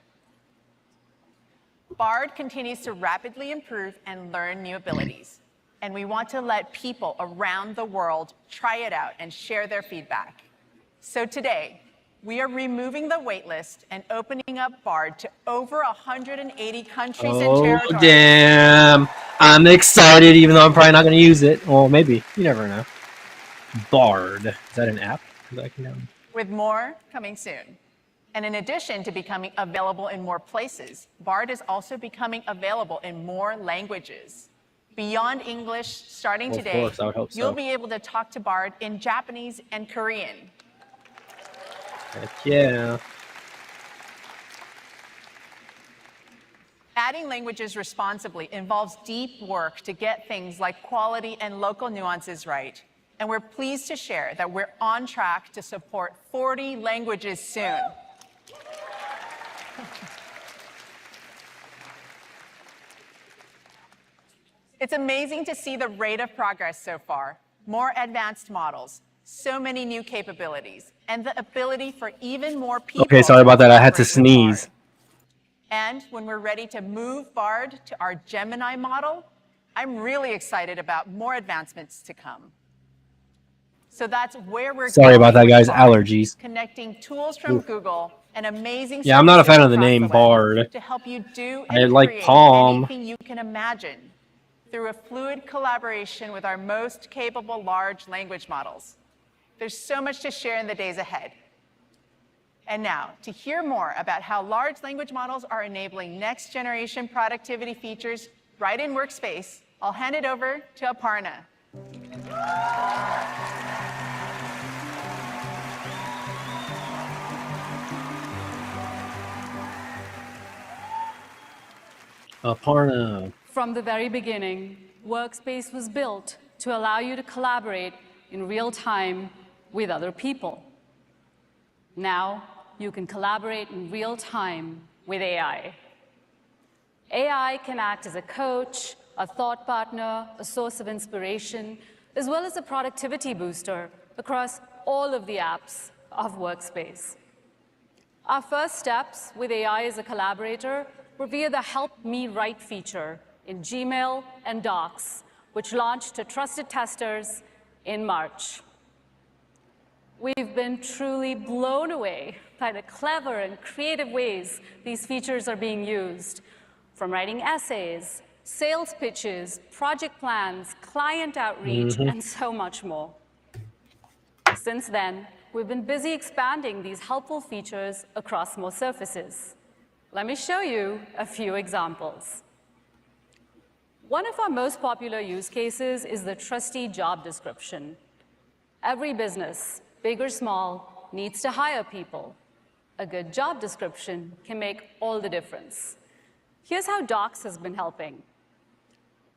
Bard continues to rapidly improve and learn new abilities. And we want to let people around the world try it out and share their feedback. So today, we are removing the waitlist and opening up Bard to over 180 countries and territories. Oh, damn. I'm excited, even though I'm probably not going to use it. Well, maybe. You never know. Bard. Is that an app that I can download? With more coming soon. And in addition to becoming available in more places, Bard is also becoming available in more languages. Beyond English, starting today, of course, I would hope so. You'll be able to talk to Bard in Japanese and Korean. Heck yeah. Adding languages responsibly involves deep work to get things like quality and local nuances right. And we're pleased to share that we're on track to support 40 languages soon. It's amazing to see the rate of progress so far. More advanced models, so many new capabilities, and the ability for even more people. Okay, sorry about that. I had to sneeze. And when we're ready to move Bard to our Gemini model, I'm really excited about more advancements to come. So that's where we're Sorry about that, going guys. with Bard, Allergies. connecting tools from Google and amazing. Yeah, I'm not a fan of the services name across the web Bard. to help you do I and like create Palm. anything you can imagine through a fluid collaboration with our most capable large language models. There's so much to share in the days ahead. And now, to hear more about how large language models are enabling next generation productivity features right in Workspace, I'll hand it over to Aparna. Aparna. From the very beginning, Workspace was built to allow you to collaborate in real time with other people. Now, you can collaborate in real time with AI. AI can act as a coach, a thought partner, a source of inspiration, as well as a productivity booster across all of the apps of Workspace. Our first steps with AI as a collaborator were via the Help Me Write feature in Gmail and Docs, which launched to trusted testers in March. We've been truly blown away by the clever and creative ways these features are being used, from writing essays, sales pitches, project plans, client outreach, and so much more. Since then, we've been busy expanding these helpful features across more surfaces. Let me show you a few examples. One of our most popular use cases is the trusty job description. Every business, big or small, needs to hire people. A good job description can make all the difference. Here's how Docs has been helping.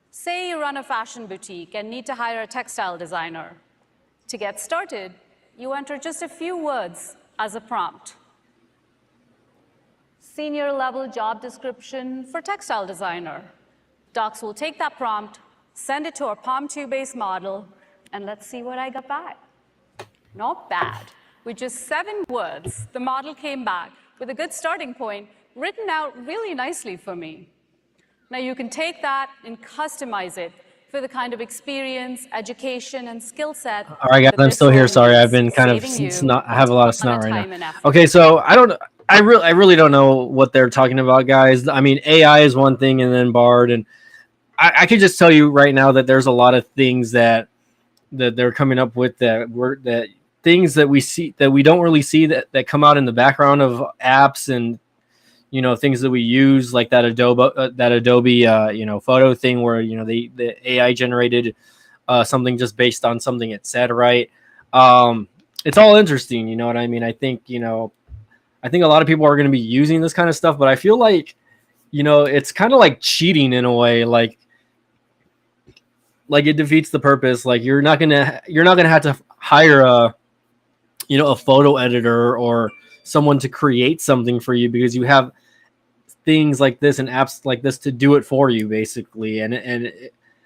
Say you run a fashion boutique and need to hire a textile designer. To get started, you enter just a few words as a prompt. Senior level job description for textile designer. Docs will take that prompt, send it to our PaLM 2-based model, and let's see what I got back. Not bad. With just 7 words, the model came back with a good starting point, written out really nicely for me. Now you can take that and customize it for the kind of experience, education, and skill set. All right, guys, I'm still here. Sorry, I've been kind of snot. I have a lot of snot right now. Okay, so I really don't know what they're talking about, guys. I mean, AI is one thing, and then Bard, and I could just tell you right now that there's a lot of things that they're coming up with that things that we see that we don't really see that come out in the background of apps and things that we use, like that Adobe photo thing where the AI generated something just based on something it said, right? It's all interesting, you know what I mean? I think a lot of people are going to be using this kind of stuff, but I feel like it's kind of like cheating in a way, like it defeats the purpose. Like you're not gonna have to hire a photo editor or someone to create something for you, because you have things like this and apps like this to do it for you, basically. And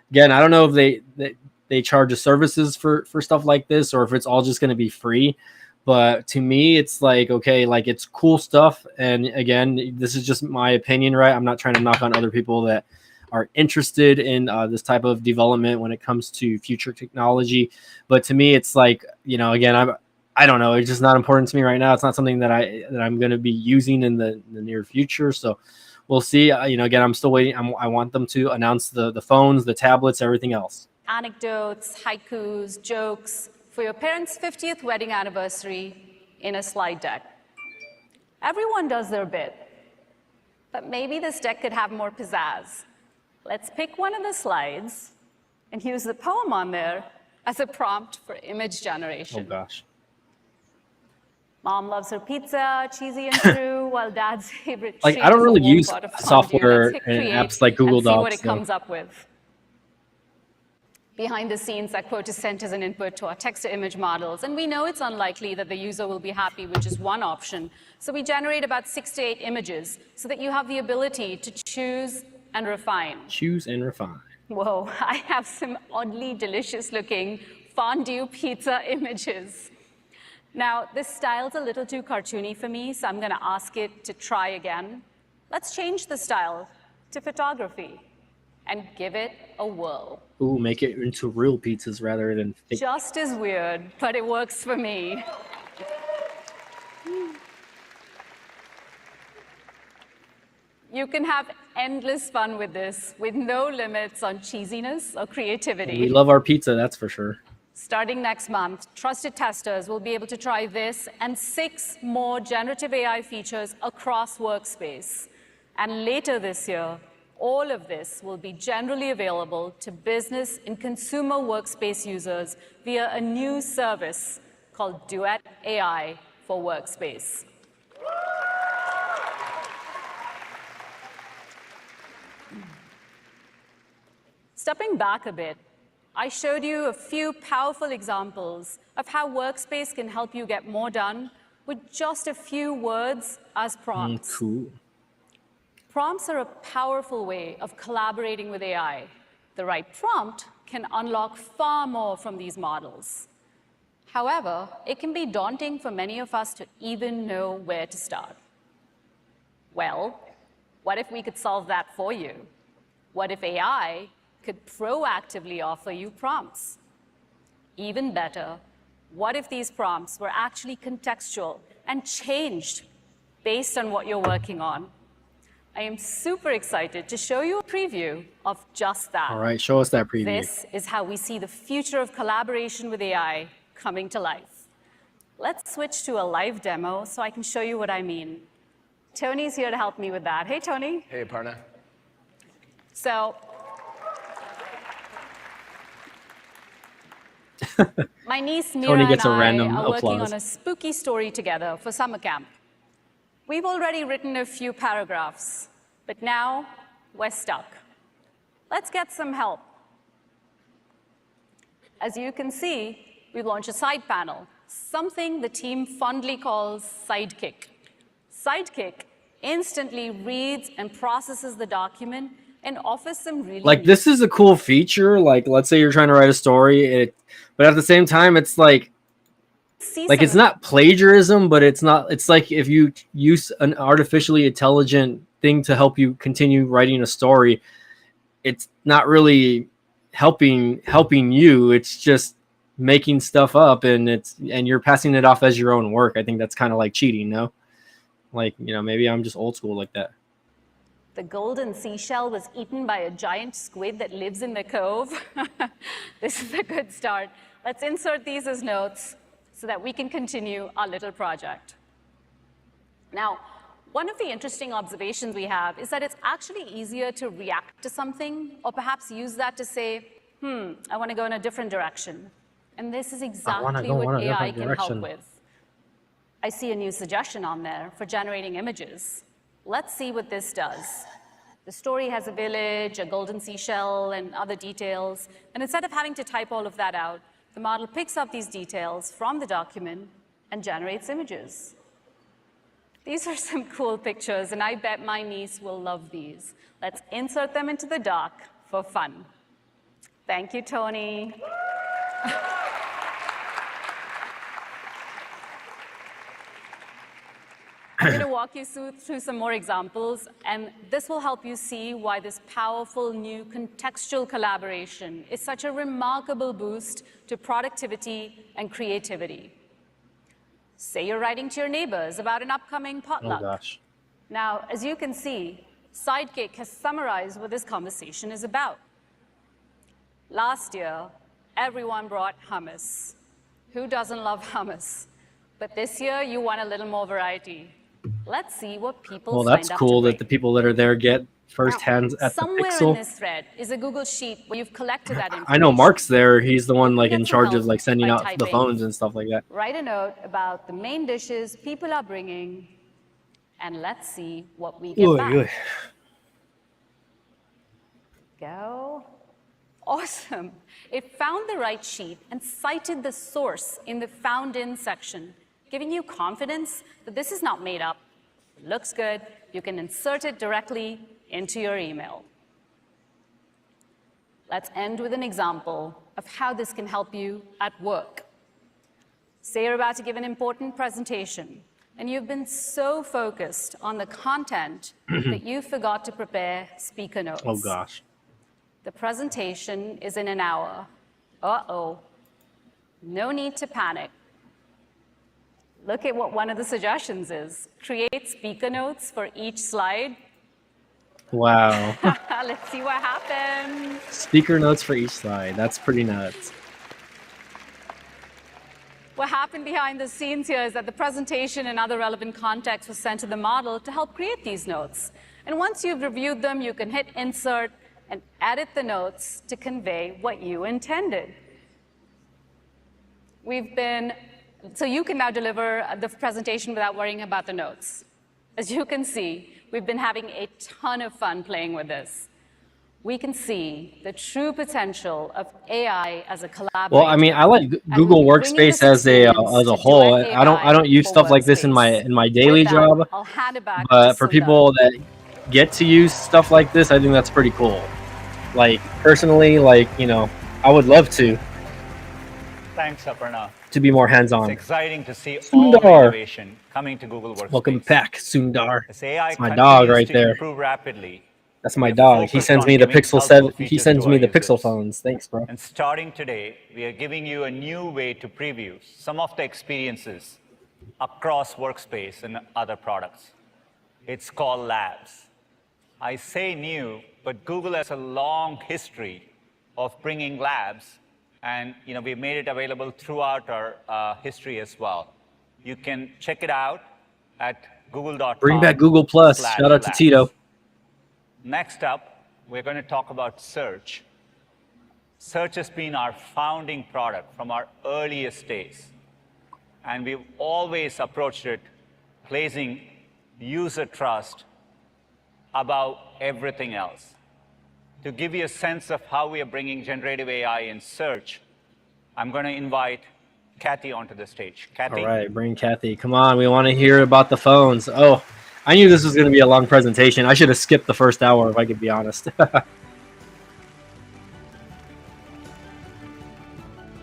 again, I don't know if they charge a services for stuff like this, or if it's all just going to be free. But to me, it's like, okay, like it's cool stuff. And again, this is just my opinion, right? I'm not trying to knock on other people that are interested in this type of development when it comes to future technology. But to me, it's like, again, I don't know. It's just not important to me right now. It's not something that I'm going to be using in the near future. So we'll see. Again, I'm still waiting. I want them to announce the phones, the tablets, everything else. Anecdotes, haikus, jokes for your parents' 50th wedding anniversary in a slide deck. Everyone does their bit, but maybe this deck could have more pizzazz. Let's pick one of the slides and use the poem on there as a prompt for image generation. Oh gosh. Mom loves her pizza, cheesy and true, while dad's favorite treat I don't really is a warm use pot of fondue. software Let's hit and create apps like Google and see Docs. what it comes up with. Behind the scenes, that quote is sent as an input to our text-to-image models, and we know it's unlikely that the user will be happy with just one option. So we generate about 6 to 8 images so that you have the ability to choose and refine. Choose and refine. Whoa, I have some oddly delicious-looking fondue pizza images. Now, this style's a little too cartoony for me, so I'm going to ask it to try again. Let's change the style to photography and give it a whirl. Ooh, make it into real pizzas rather than fake. Just as weird, but it works for me. You can have endless fun with this, with no limits on cheesiness or creativity. We love our pizza, that's for sure. Starting next month, trusted testers will be able to try this and 6 more generative AI features across Workspace. And later this year, all of this will be generally available to business and consumer Workspace users via a new service called Duet AI for Workspace. Stepping back a bit, I showed you a few powerful examples of how Workspace can help you get more done with just a few words as prompts. Cool. Prompts are a powerful way of collaborating with AI. The right prompt can unlock far more from these models. However, it can be daunting for many of us to even know where to start. Well, what if we could solve that for you? What if AI could proactively offer you prompts. Even better, what if these prompts were actually contextual and changed based on what you're working on? I am super excited to show you a preview of just that. All right, show us that preview. This is how we see the future of collaboration with AI coming to life. Let's switch to a live demo so I can show you what I mean. Tony's here to help me with that. Hey, Tony. Hey, Aparna. So, my niece Mira Tony gets and a random I are working applause. on a spooky story together for summer camp. We've already written a few paragraphs, but now we're stuck. Let's get some help. As you can see, we've launched a side panel, something the team fondly calls Sidekick. Sidekick instantly reads and processes the document and offers some really Like, this is a cool feature. Like, let's say you're trying to write a story, but at the same time, it's like it's not plagiarism, but it's not. It's like if you use an artificially intelligent thing to help you continue writing a story, it's not really helping you. It's just making stuff up, and you're passing it off as your own work. I think that's kind of like cheating, no? Like, maybe I'm just old school like that. The golden seashell was eaten by a giant squid that lives in the cove. This is a good start. Let's insert these as notes so that we can continue our little project. Now, one of the interesting observations we have is that it's actually easier to react to something, or perhaps use that to say, I want to go in a different direction. And this is exactly what AI can help with. I see a new suggestion on there for generating images. Let's see what this does. The story has a village, a golden seashell, and other details. And instead of having to type all of that out, the model picks up these details from the document and generates images. These are some cool pictures, and I bet my niece will love these. Let's insert them into the doc for fun. Thank you, Tony. I'm going to walk you through some more examples, and this will help you see why this powerful new contextual collaboration is such a remarkable boost to productivity and creativity. Say you're writing to your neighbors about an upcoming potluck. Oh, gosh. Now, as you can see, Sidekick has summarized what this conversation is about. Last year, everyone brought hummus. Who doesn't love hummus? But this year, you want a little more variety. Let's see what people Well, that's cool that the people that are there get first hands at the somewhere pixel. in this thread is a Google Sheet where you've collected that information. I know Mark's there. He's the one like Get in some charge help of like sending by out the typing. phones and stuff like that. Write a note about the main dishes people are bringing, and let's see what we get back. Go. Awesome. It found the right sheet and cited the source in the Found In section, giving you confidence that this is not made up. It looks good. You can insert it directly into your email. Let's end with an example of how this can help you at work. Say you're about to give an important presentation, and you've been so focused on the content that you forgot to prepare speaker notes. Oh gosh. The presentation is in an hour. Uh-oh. No need to panic. Look at what one of the suggestions is. Create speaker notes for each slide. Wow. Let's see what happens. Speaker notes for each slide. That's pretty nuts. What happened behind the scenes here is that the presentation and other relevant context was sent to the model to help create these notes. And once you've reviewed them, you can hit Insert and edit the notes to convey what you intended. So you can now deliver the presentation without worrying about the notes. As you can see, we've been having a ton of fun playing with this. We can see the true potential of AI as a collaborator. Well, I mean, I like Google Workspace as a whole. I don't use stuff like this in my daily job. I'll hand it back But to for Sundar. people that get to use stuff like this, I think that's pretty cool. Like personally, I would love to Thanks, Aparna. be more It's hands-on. exciting to see all the Sundar. innovation coming to Google Workspace. Welcome back, Sundar. As AI It's my dog continues right to there. improve rapidly, That's my We're dog. He focused sends on me the giving Pixel helpful 7. He features sends to me our the Pixel users. phones. Thanks, bro. And starting today, we are giving you a new way to preview some of the experiences across Workspace and other products. It's called Labs. I say new, but Google has a long history of bringing Labs, and we've made it available throughout our history as well. You can check it out at google.com. Bring back Google Plus. Shout out to /labs. Tito. Next up, we're going to talk about search. Search has been our founding product from our earliest days. And we've always approached it placing user trust above everything else. To give you a sense of how we are bringing generative AI in search, I'm going to invite Kathy onto the stage. Kathy? All right, bring Kathy. Come on, we want to hear about the phones. Oh, I knew this was going to be a long presentation. I should have skipped the first hour if I could be honest.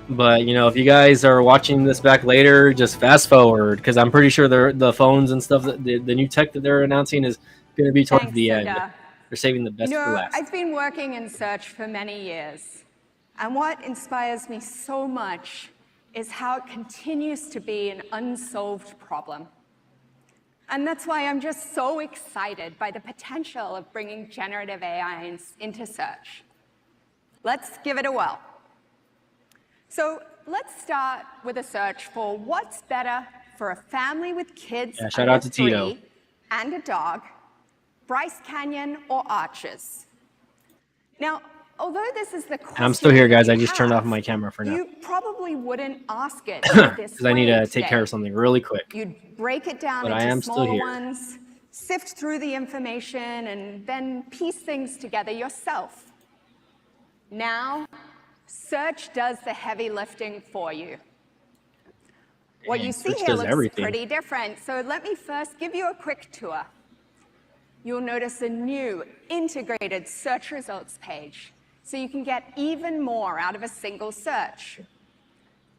But, if you guys are watching this back later, just fast forward, because I'm pretty sure the phones and stuff, the new tech that they're announcing is going to be towards Thanks, the end. Sundar. They're saving the best for last. I've been working in search for many years, and what inspires me so much is how it continues to be an unsolved problem. And that's why I'm just so excited by the potential of bringing generative AI into search. Let's give it a whirl. So let's start with a search for what's better for a family with kids shout out to under 3 Tito. and a dog, Bryce Canyon or Arches. Now, although this is the question I'm still here, guys. I you just turned off have, my camera for now you probably wouldn't ask it this because I need to way take today. care of something really quick. You'd break it down But I into am still smaller here. ones, sift through the information, and then piece things together yourself. Now, search does the heavy lifting for you. What you see Search here does looks everything. pretty different, so let me first give you a quick tour. You'll notice a new integrated search results page, so you can get even more out of a single search.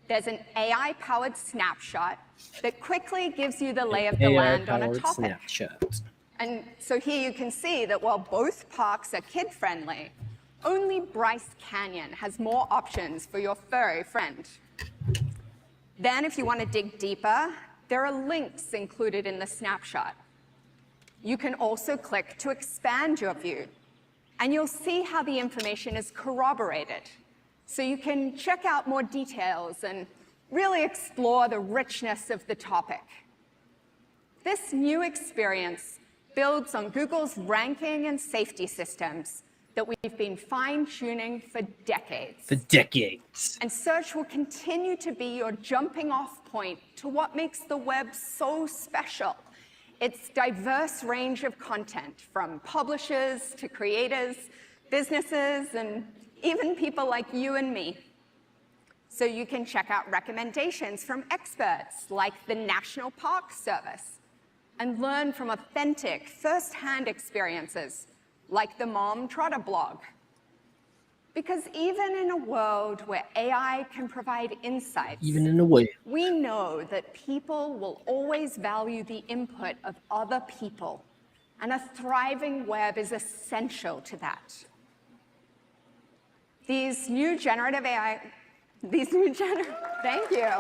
There's an AI-powered snapshot that quickly gives you the lay of the land on a AI-powered topic. Snapshot. And so here you can see that while both parks are kid-friendly, only Bryce Canyon has more options for your furry friend. Then, if you want to dig deeper, there are links included in the snapshot. You can also click to expand your view, and you'll see how the information is corroborated. So you can check out more details and really explore the richness of the topic. This new experience builds on Google's ranking and safety systems that we've been fine-tuning for decades. For decades. And search will continue to be your jumping-off point to what makes the web so special. Its diverse range of content, from publishers to creators, businesses, and even people like you and me. So you can check out recommendations from experts like the National Park Service and learn from authentic, first-hand experiences like the Mom Trotter blog. Because even in a world where AI can provide insights, Even in a way. we know that people will always value the input of other people, and a thriving web is essential to that. These new generative AI, thank you.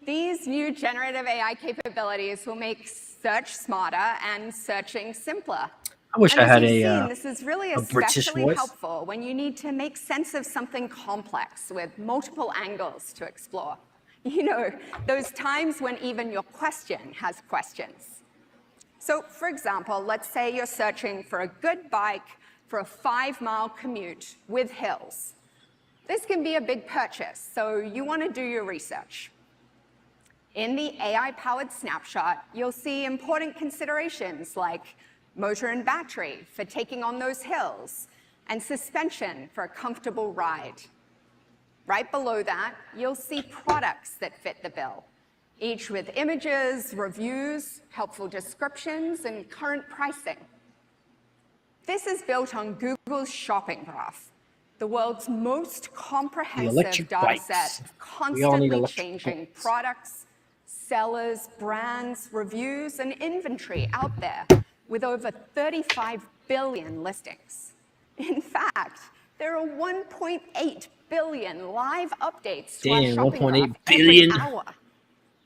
These new generative AI capabilities will make search smarter and searching simpler. I wish And I as had you've seen, this is really a British especially voice. helpful when you need to make sense of something complex with multiple angles to explore. Those times when even your question has questions. So, for example, let's say you're searching for a good bike for a 5-mile commute with hills. This can be a big purchase, so you want to do your research. In the AI-powered snapshot, you'll see important considerations like motor and battery for taking on those hills, and suspension for a comfortable ride. Right below that, you'll see products that fit the bill, each with images, reviews, helpful descriptions, and current pricing. This is built on Google's shopping graph, the world's most comprehensive electric data bikes. set of We all need constantly electric changing bikes. products, sellers, brands, reviews, and inventory out there with over 35 billion listings. In fact, there are 1.8 billion live updates to our Damn, shopping 1.8 graph every billion. hour.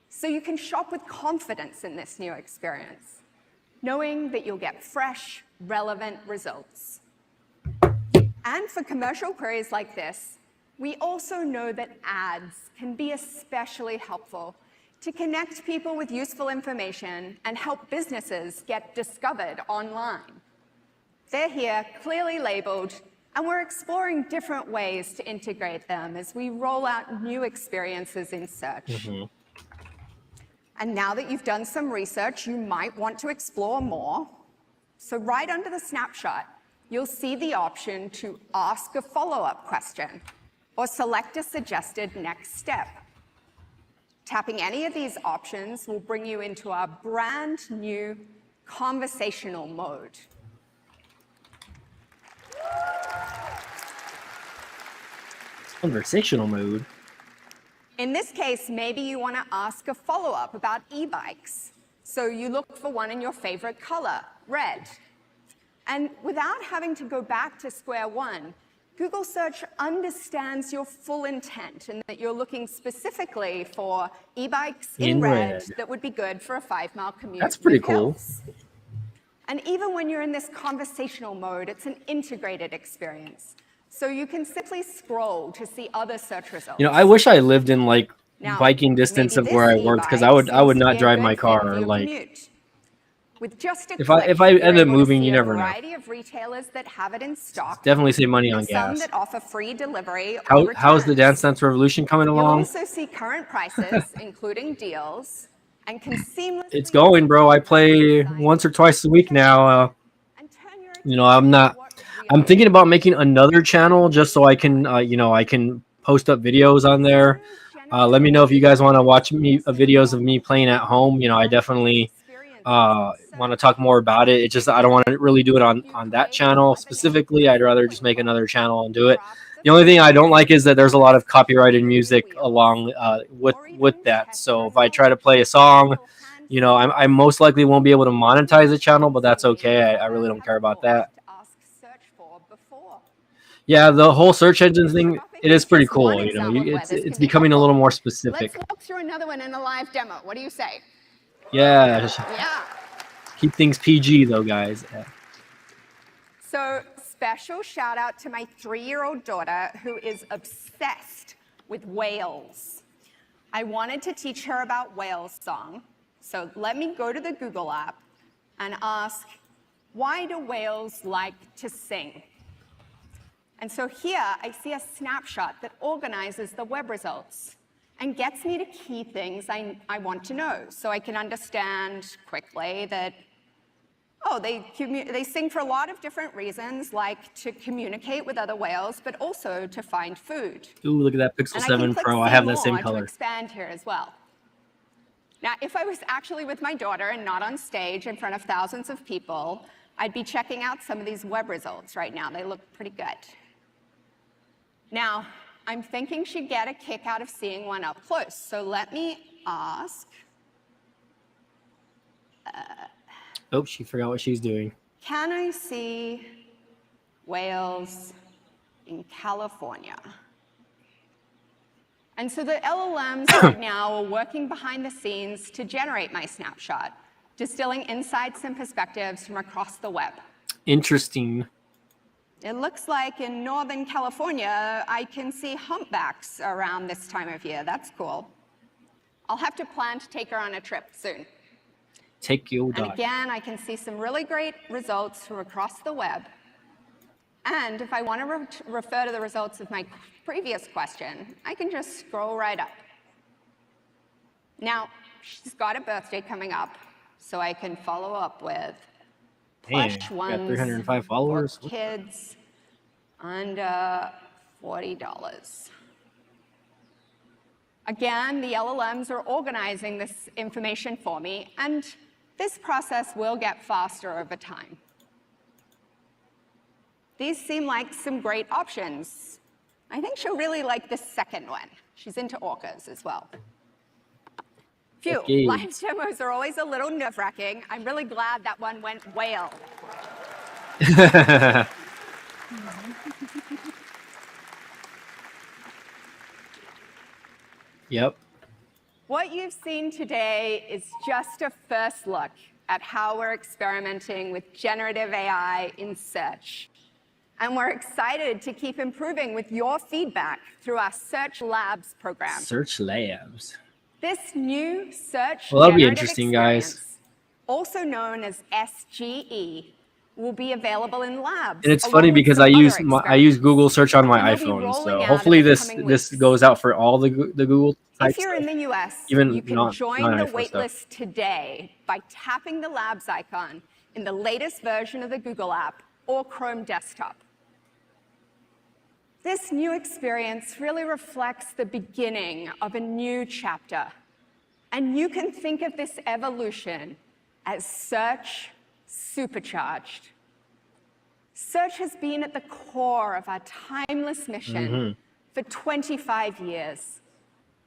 So you can shop with confidence in this new experience, knowing that you'll get fresh, relevant results. And for commercial queries like this, we also know that ads can be especially helpful to connect people with useful information and help businesses get discovered online. They're here, clearly labeled, and we're exploring different ways to integrate them as we roll out new experiences in search. And now that you've done some research, you might want to explore more. So right under the snapshot, you'll see the option to ask a follow-up question or select a suggested next step. Tapping any of these options will bring you into our brand new conversational mode. Conversational mode. In this case, maybe you want to ask a follow-up about e-bikes. So you look for one in your favorite color, red. And without having to go back to square one, Google Search understands your full intent and that you're looking specifically for e-bikes in red that would be good for a 5-mile commute. That's pretty with cool. hills. And even when you're in this conversational mode, it's an integrated experience. So you can simply scroll to see other search results. You know, I wish I lived in like Now, biking distance maybe of where I this worked, because e-bike I would seems to not be a drive good my fit car. for your Like, commute. With just a if I click, end you're up able to moving, see you a never know. variety of retailers that have it in stock. Definitely save money on and some gas. that offer free delivery or How's the Dance returns. Dance Revolution coming You'll along? also see current prices, including deals, and can seamlessly It's going, bro. I play once or twice a week now. and turn your You know, I'm thinking about making another channel just so I can, you know, I can post up videos on there. Let me know if you guys want to watch me videos of me playing at home. You know, I definitely want to talk more about it. It's just I don't want to really do it on that channel specifically. I'd rather just make another channel and do it. The only thing I don't like is that there's a lot of copyrighted music along with that. So if I try to play a song, you know, I most likely won't be able to monetize the channel, but that's okay. I really don't care about that. Yeah, the whole search engine thing, it is pretty cool. You know, it's becoming a little more specific. Let's walk through another one in a live demo. What do you say? Yeah. Yeah. Keep things PG though, guys. Yeah. So special shout out to my 3-year-old daughter who is obsessed with whales. I wanted to teach her about whale song. So let me go to the Google app and ask, why do whales like to sing? And so here I see a snapshot that organizes the web results and gets me to key things I want to know. So I can understand quickly that, oh, they sing for a lot of different reasons, like to communicate with other whales, but also to find food. Ooh, look at that Pixel And 7 click Pro. I see have that same more color. to expand here as well. Now, if I was actually with my daughter and not on stage in front of thousands of people, I'd be checking out some of these web results right now. They look pretty good. Now, I'm thinking she'd get a kick out of seeing one up close. So let me ask. Oh, she forgot what she's doing. Can I see whales in California? And so the LLMs right now are working behind the scenes to generate my snapshot, distilling insights and perspectives from across the web. Interesting. It looks like in Northern California, I can see humpbacks around this time of year. That's cool. I'll have to plan to take her on a trip soon. Take your dog. And again, I can see some really great results from across the web. And if I want to refer to the results of my previous question, I can just scroll right up. Now, she's got a birthday coming up, so I can follow up with plush ones got 305 followers. for kids under $40. Again, the LLMs are organizing this information for me, and this process will get faster over time. These seem like some great options. I think she'll really like the second one. She's into orcas as well. Phew, Okay. live demos are always a little nerve-wracking. I'm really glad that one went whale. Yep. What you've seen today is just a first look at how we're experimenting with generative AI in search. And we're excited to keep improving with your feedback through our Search Labs program. Search Labs. This new search Well, that'll be generative interesting, guys. experience, also known as SGE, will be available in labs. And it's along funny with because some I other use experiments. Google search on my And they'll be iPhone, rolling so out hopefully in the this coming this weeks. goes out for all the Google type If you're in stuff. the US, Even you can not- join not the iPhone stuff. waitlist today by tapping the Labs icon in the latest version of the Google app or Chrome desktop. This new experience really reflects the beginning of a new chapter. And you can think of this evolution as search supercharged. Search has been at the core of our timeless mission for 25 years.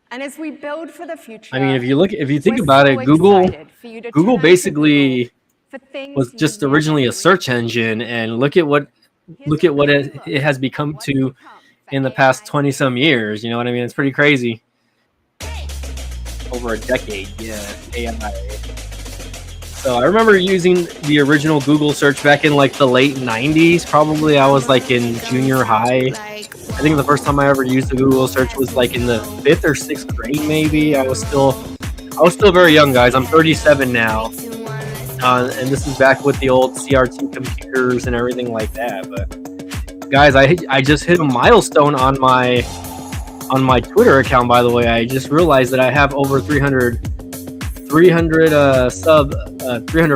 And as we build for the future, I mean, if you think we're about so it, Google excited for you to turn to basically Google for things was you just never originally a dreamed search of. engine, and look at what Here's a it, preview look it has at become what's to come for in the AI past in 20 some years. You know what I mean? It's pretty crazy. Over a decade, yeah. AI. So I remember using the original Google search back in like the late 90s. Probably I was like in junior high. I think the first time I ever used the Google search was like in the 5th or 6th grade, maybe. I was still very young, guys. I'm 37 now, and this is back with the old CRT computers and everything like that. But guys, I just hit a milestone on my Twitter account. By the way, I just realized that I have over 300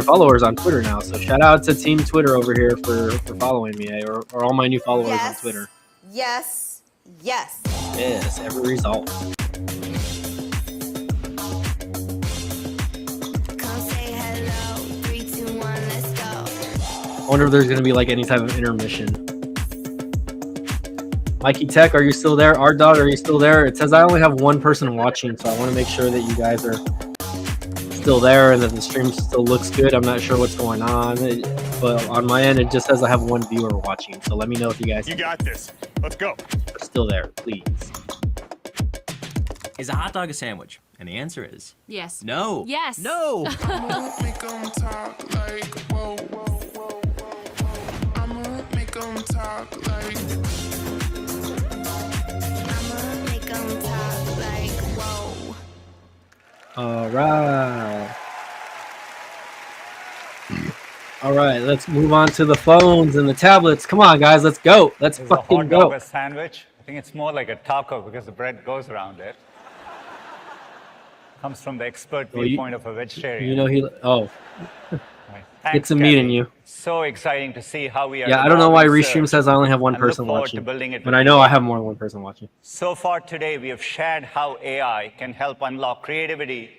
followers on Twitter now. So shout out to Team Twitter over here for following me, or all my new followers on Twitter. Yes. Yes. Yes, every result. Come say hello. 3, 2, 1, let's go. I wonder if there's going to be like any type of intermission. Mikey Tech, are you still there? Art Dog, are you still there? It says I only have one person watching, so I want to make sure that you guys are still there and that the stream still looks good. I'm not sure what's going on, but on my end, it just says I have one viewer watching. So let me know if you guys You got this. Let's go. are still there, please. Is a hot dog a sandwich? And the answer is Yes. no. Yes. No. Make 'em talk like whoa, whoa, whoa, whoa. I'ma make 'em talk like. I'ma make 'em talk like whoa. All right. All right, let's move on to the phones and the tablets. Come on, guys, let's go. Let's Is a fucking hot dog go. a sandwich? I think it's more like a taco because the bread goes around it. Comes from the expert Well, viewpoint of a vegetarian. You know he. Oh, Right. get Thanks, some meat in Kathy. you. So exciting to see how we are. Yeah, I don't know why evolving Restream search says I only have one and look person forward watching. to building it But with I know you. I have more than one person watching. So far today, we have shared how AI can help unlock creativity,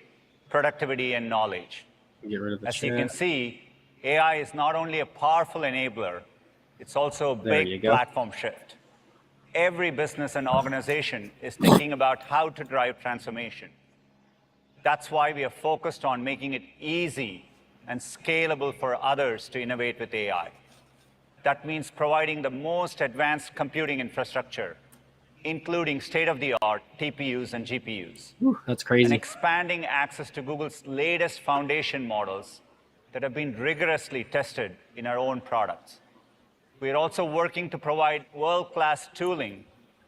productivity, and knowledge. Get rid of the As chat. you can see, AI is not only a powerful enabler, it's also a There you big go. platform shift. Every business and organization is thinking about how to drive transformation. That's why we are focused on making it easy and scalable for others to innovate with AI. That means providing the most advanced computing infrastructure, including state-of-the-art TPUs and GPUs. Whew, that's And crazy. expanding access to Google's latest foundation models that have been rigorously tested in our own products. We are also working to provide world-class tooling.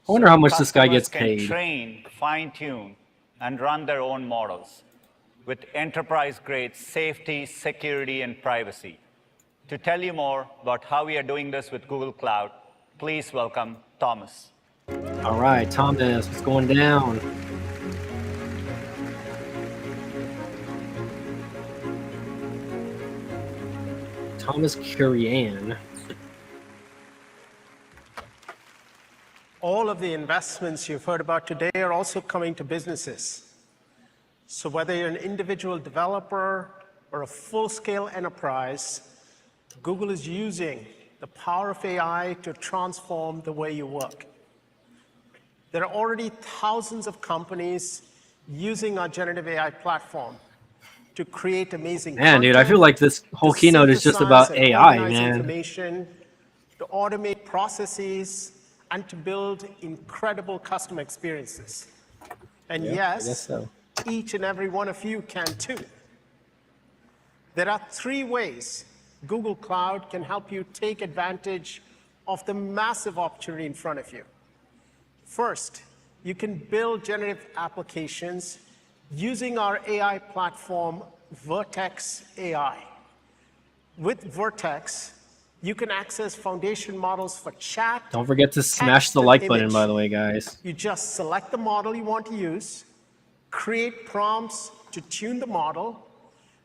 I wonder how much this guy customers gets can paid. train, fine-tune, and run their own models with enterprise-grade safety, security, and privacy. To tell you more about how we are doing this with Google Cloud, please welcome Thomas. All right, Thomas, what's going down? Thomas Kurian. All of the investments you've heard about today are also coming to businesses. So whether you're an individual developer or a full-scale enterprise, Google is using the power of AI to transform the way you work. There are already thousands of companies using our generative AI platform to create amazing Man, dude, I content, feel like this whole to keynote is just synthesize about and AI, organize man. information, to automate processes, and to build incredible customer experiences. And Yeah, I yes, guess so. each and every one of you can too. There are 3 ways Google Cloud can help you take advantage of the massive opportunity in front of you. First, you can build generative applications using our AI platform, Vertex AI. With Vertex, you can access foundation models for chat. Don't forget to smash text, the and like button, image. by the way, guys. You just select the model you want to use, create prompts to tune the model,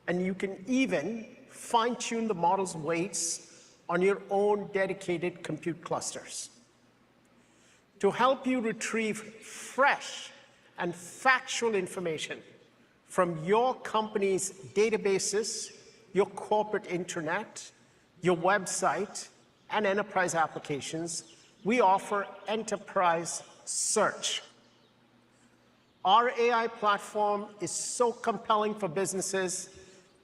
and you can even fine-tune the model's weights on your own dedicated compute clusters. To help you retrieve fresh and factual information from your company's databases, your corporate internet, your website, and enterprise applications, we offer Enterprise Search. Our AI platform is so compelling for businesses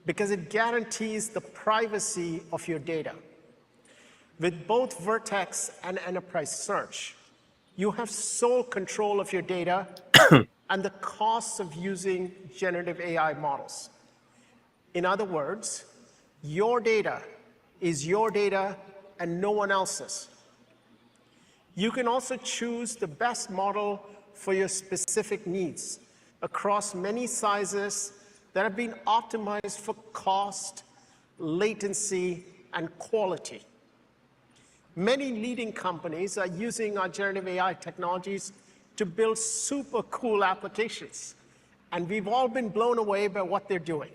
because it guarantees the privacy of your data. With both Vertex and Enterprise Search, you have sole control of your data and the costs of using generative AI models. In other words, your data is your data and no one else's. You can also choose the best model for your specific needs across many sizes that have been optimized for cost, latency, and quality. Many leading companies are using our generative AI technologies to build super cool applications, and we've all been blown away by what they're doing.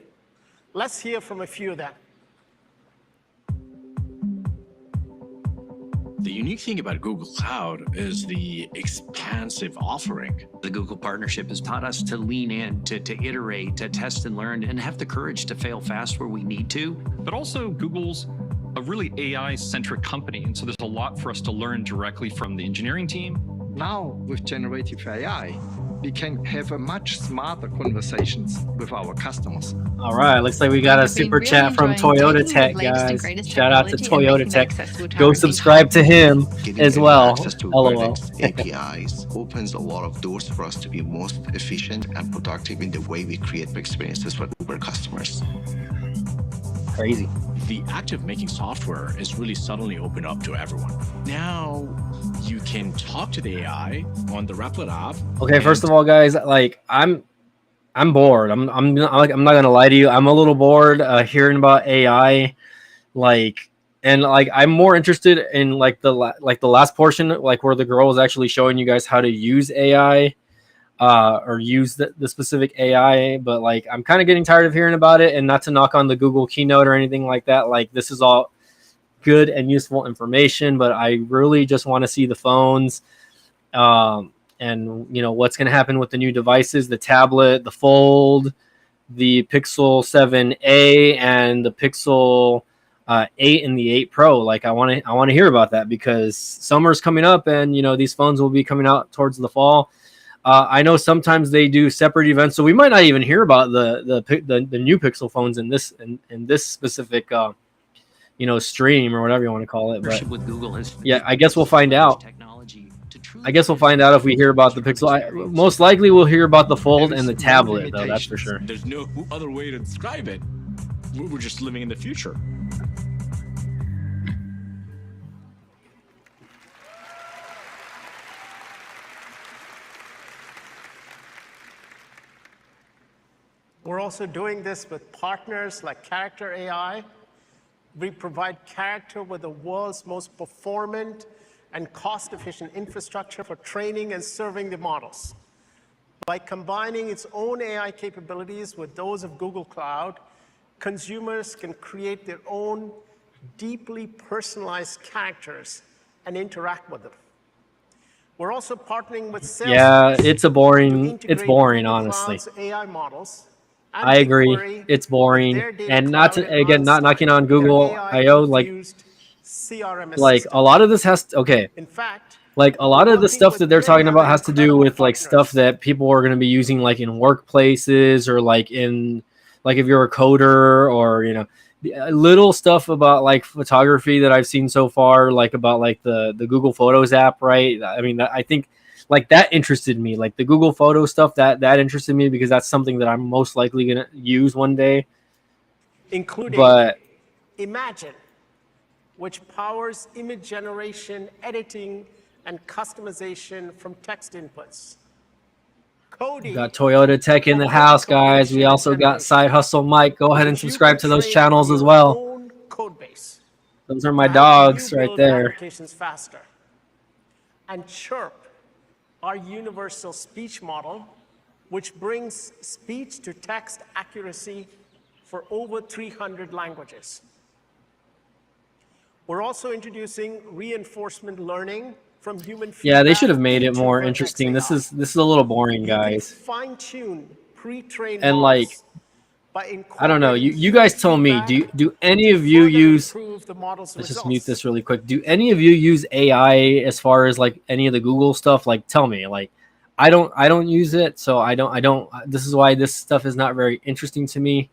Let's hear from a few of them. The unique thing about Google Cloud is the expansive offering. The Google partnership has taught us to lean in, to iterate, to test and learn, and have the courage to fail fast where we need to. But also, Google's a really AI-centric company, and so there's a lot for us to learn directly from the engineering team. Now, with generative AI, we can have a much smarter conversations with our customers. All right, looks like we got a super chat from Toyota Tech, guys. Shout out to Toyota Tech. Go subscribe to him as well. Access to LOL. Vertex APIs opens a lot of doors for us to be most efficient and productive in the way we create experiences for Uber customers. Crazy. The act of making software is really suddenly opened up to everyone. Now you can talk to the AI on the Replit app. Okay, first of all, guys, like I'm bored. I'm not gonna lie to you. I'm a little bored hearing about AI, and I'm more interested in the last portion, like where the girl was actually showing you guys how to use AI, or use the specific AI. But I'm kind of getting tired of hearing about it. And not to knock on the Google keynote or anything like that. This is all good and useful information, but I really just want to see the phones, and what's going to happen with the new devices, the tablet, the Fold, the Pixel 7a, and the Pixel 8 and the 8 Pro. I want to hear about that because summer's coming up, and these phones will be coming out towards the fall. I know sometimes they do separate events, so we might not even hear about the new Pixel phones in this specific stream or whatever you want to call it. But With Google has yeah, I guess we'll find out. I guess we'll find out if we hear about the Pixel. Most likely we'll hear about the Fold and the tablet, though, that's for sure. There's no other way to describe it. We're just living in the future. We're also doing this with partners like Character AI. We provide Character with the world's most performant and cost-efficient infrastructure for training and serving the models. By combining its own AI capabilities with those of Google Cloud, consumers can create their own deeply personalized characters and interact with them. We're also partnering with Salesforce. Yeah, it's boring, honestly. AI models. I agree. It's boring, and not knocking on Google I/O. A lot of this has to, okay. In fact, Like a lot of the stuff that they're talking about has to do with like stuff that people are going to be using like in workplaces or like if you're a coder or, you know, little stuff about like photography that I've seen so far, like about like the Google Photos app, right? I mean, I think like that interested me, like the Google Photo stuff that interested me because that's something that I'm most likely going to use one day. Including but Imagine, which powers image generation, editing, and customization from text inputs. Cody, got Toyota Tech in the house, guys. We also got Side Hustle Mike. Go ahead and subscribe to those channels as well. Code base. Those are my dogs right there. Applications faster. And Chirp, our universal speech model, which brings speech to text accuracy for over 300 languages. We're also introducing reinforcement learning from human feedback. Yeah, they should have made it more interesting. This is a little boring, guys. Fine-tune pre-trained and like, I don't know. You guys tell me. Do any of you use? Let's just mute this really quick. Do any of you use AI as far as like any of the Google stuff? Like, tell me. Like, I don't use it, so I don't. This is why this stuff is not very interesting to me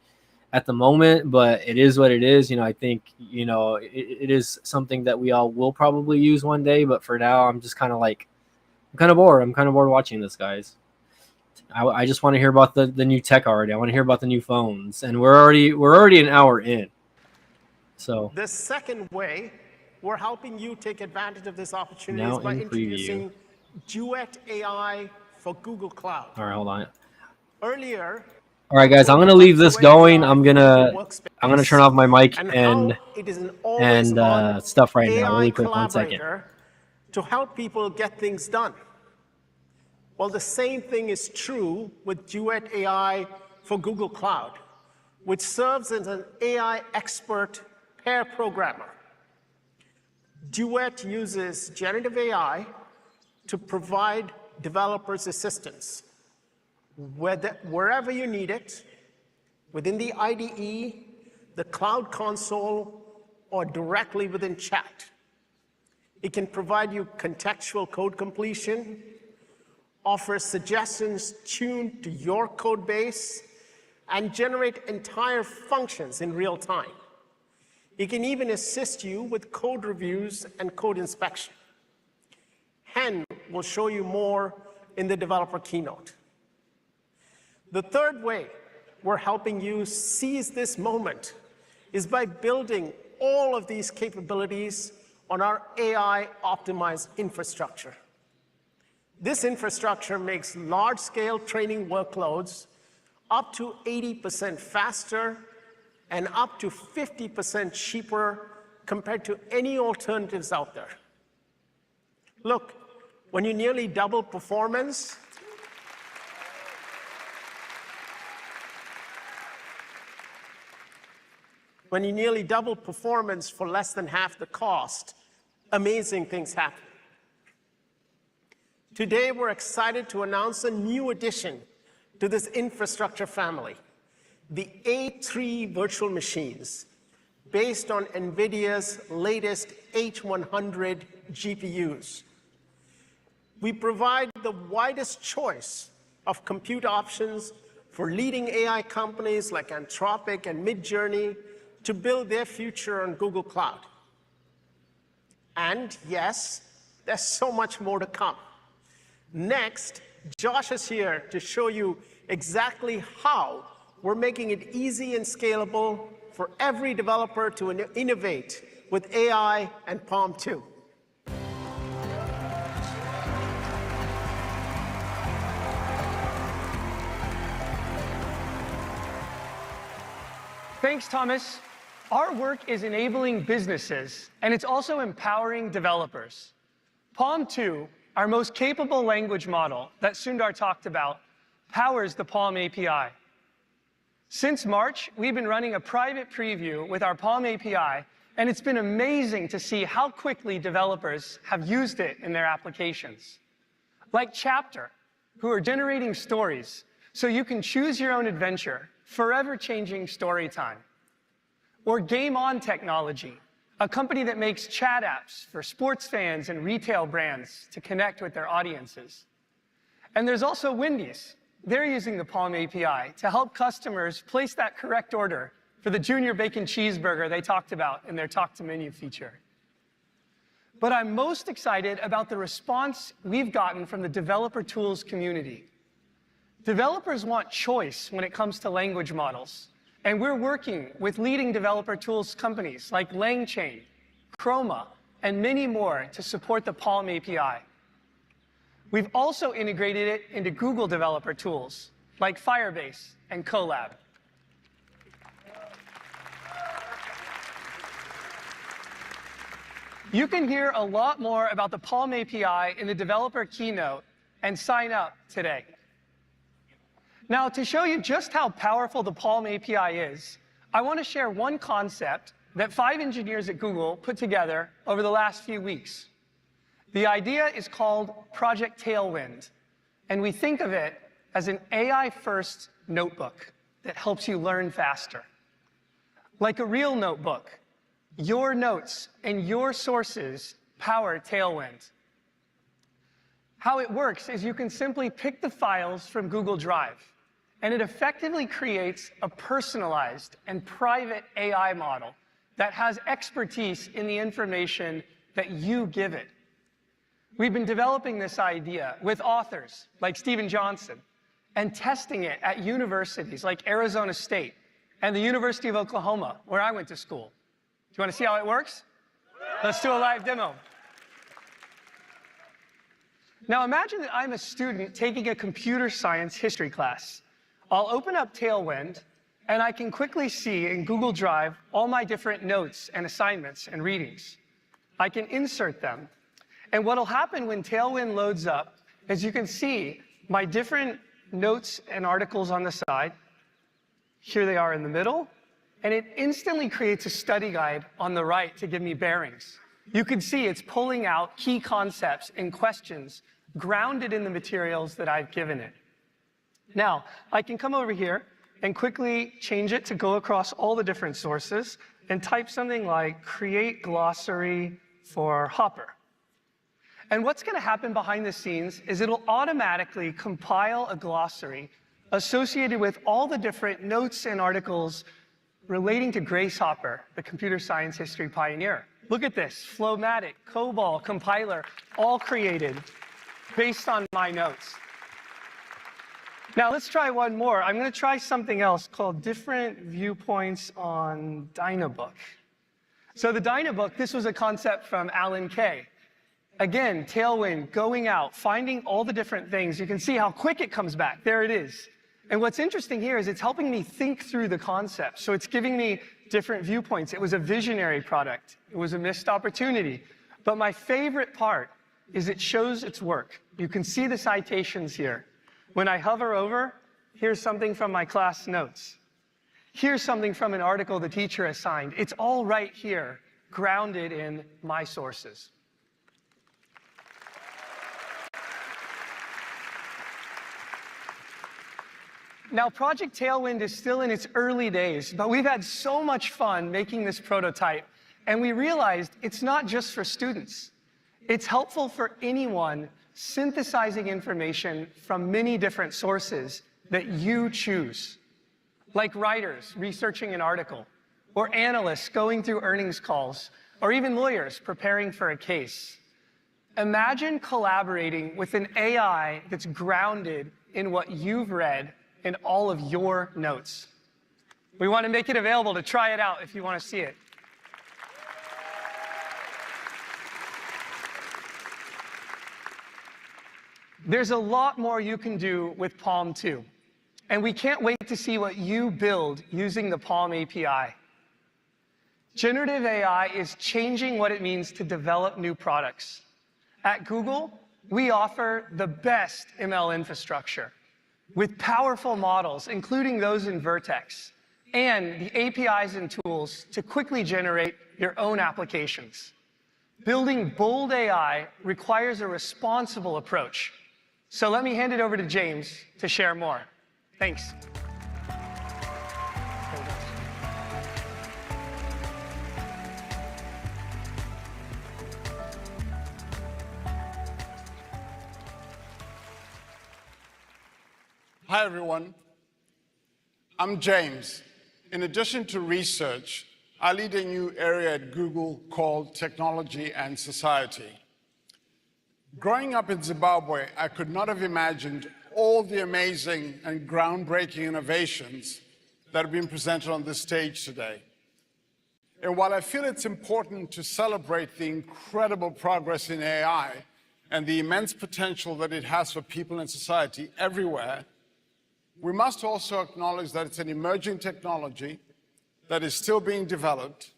at the moment, but it is what it is. You know, I think, you know, it is something that we all will probably use one day, but for now, I'm just kind of like, I'm kind of bored watching this, guys. I just want to hear about the new tech already. I want to hear about the new phones, and we're already an hour in. So the second way we're helping you take advantage of this opportunity now is by in introducing Duet AI for Google Cloud. All right, hold on. Earlier, all right, guys, I'm gonna leave this going. I'm gonna turn off my mic and stuff right now, really quick. 1 second. To help people get things done. Well, the same thing is true with Duet AI for Google Cloud, which serves as an AI expert pair programmer. Duet uses generative AI to provide developers assistance wherever you need it, within the IDE, the Cloud Console, or directly within chat. It can provide you contextual code completion, offer suggestions tuned to your code base, and generate entire functions in real time. It can even assist you with code reviews and code inspection. Hen will show you more in the developer keynote. The third way we're helping you seize this moment is by building all of these capabilities on our AI-optimized infrastructure. This infrastructure makes large-scale training workloads up to 80% faster and up to 50% cheaper compared to any alternatives out there. Look, when you nearly double performance, for less than half the cost, amazing things happen. Today, we're excited to announce a new addition to this infrastructure family, the A3 virtual machines, based on NVIDIA's latest H100 GPUs. We provide the widest choice of compute options for leading AI companies like Anthropic and Midjourney to build their future on Google Cloud. And yes, there's so much more to come. Next, Josh is here to show you exactly how we're making it easy and scalable for every developer to innovate with AI and PaLM 2. Thanks, Thomas. Our work is enabling businesses, and it's also empowering developers. PaLM 2, our most capable language model that Sundar talked about, powers the PaLM API. Since March, we've been running a private preview with our PaLM API, and it's been amazing to see how quickly developers have used it in their applications. Like Chapter, who are generating stories so you can choose your own adventure, forever changing story time. Or Game On Technology, a company that makes chat apps for sports fans and retail brands to connect with their audiences. And there's also Wendy's. They're using the Palm API to help customers place that correct order for the Junior Bacon Cheeseburger they talked about in their Talk to Menu feature. But I'm most excited about the response we've gotten from the developer tools community. Developers want choice when it comes to language models, and we're working with leading developer tools companies like LangChain, Chroma, and many more to support the Palm API. We've also integrated it into Google developer tools like Firebase and Colab. You can hear a lot more about the Palm API in the developer keynote and sign up today. Now, to show you just how powerful the Palm API is, I want to share one concept that 5 engineers at Google put together over the last few weeks. The idea is called Project Tailwind, and we think of it as an AI-first notebook that helps you learn faster. Like a real notebook, your notes and your sources power Tailwind. How it works is you can simply pick the files from Google Drive, and it effectively creates a personalized and private AI model that has expertise in the information that you give it. We've been developing this idea with authors like Steven Johnson and testing it at universities like Arizona State and the University of Oklahoma, where I went to school. Do you want to see how it works? Let's do a live demo. Now imagine that I'm a student taking a computer science history class. I'll open up Tailwind, and I can quickly see in Google Drive all my different notes and assignments and readings. I can insert them. And what'll happen when Tailwind loads up is you can see my different notes and articles on the side. Here they are in the middle. And it instantly creates a study guide on the right to give me bearings. You can see it's pulling out key concepts and questions grounded in the materials that I've given it. Now, I can come over here and quickly change it to go across all the different sources and type something like create glossary for Hopper. And what's going to happen behind the scenes is it'll automatically compile a glossary associated with all the different notes and articles relating to Grace Hopper, the computer science history pioneer. Look at this, Flowmatic, COBOL, compiler, all created based on my notes. Now let's try one more. I'm going to try something else called different viewpoints on Dynabook. So the Dynabook, this was a concept from Alan Kay. Again, Tailwind, going out, finding all the different things. You can see how quick it comes back. There it is. And what's interesting here is it's helping me think through the concept. So it's giving me different viewpoints. It was a visionary product. It was a missed opportunity. But my favorite part is it shows its work. You can see the citations here. When I hover over, here's something from my class notes. Here's something from an article the teacher assigned. It's all right here, grounded in my sources. Now, Project Tailwind is still in its early days, but we've had so much fun making this prototype, and we realized it's not just for students. It's helpful for anyone synthesizing information from many different sources that you choose, like writers researching an article, or analysts going through earnings calls, or even lawyers preparing for a case. Imagine collaborating with an AI that's grounded in what you've read in all of your notes. We want to make it available to try it out if you want to see it. There's a lot more you can do with Palm 2, and we can't wait to see what you build using the Palm API. Generative AI is changing what it means to develop new products. At Google, we offer the best ML infrastructure with powerful models, including those in Vertex, and the APIs and tools to quickly generate your own applications. Building bold AI requires a responsible approach. So let me hand it over to James to share more. Thanks. Hi, everyone. I'm James. In addition to research, I lead a new area at Google called Technology and Society. Growing up in Zimbabwe, I could not have imagined all the amazing and groundbreaking innovations that have been presented on this stage today. And while I feel it's important to celebrate the incredible progress in AI and the immense potential that it has for people and society everywhere, we must also acknowledge that it's an emerging technology that is still being developed,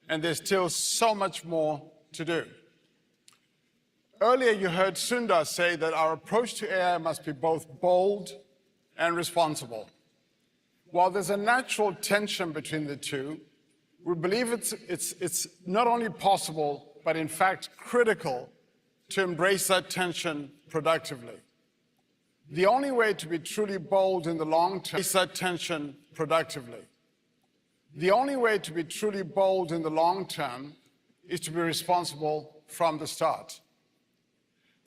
and there's still so much more to do. Earlier, you heard Sundar say that our approach to AI must be both bold and responsible. While there's a natural tension between the two, we believe it's not only possible, but in fact critical to embrace that tension productively. The only way to be truly bold in the long term is that tension productively. The only way to be truly bold in the long term is to be responsible from the start.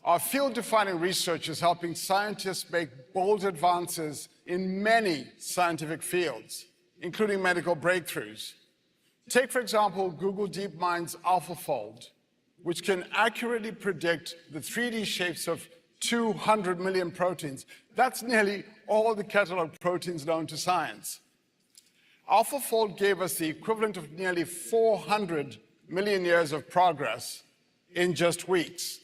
Our field-defining research is helping scientists make bold advances in many scientific fields, including medical breakthroughs. Take, for example, Google DeepMind's AlphaFold, which can accurately predict the 3D shapes of 200 million proteins. That's nearly all the catalog proteins known to science. AlphaFold gave us the equivalent of nearly 400 million years of progress in just weeks.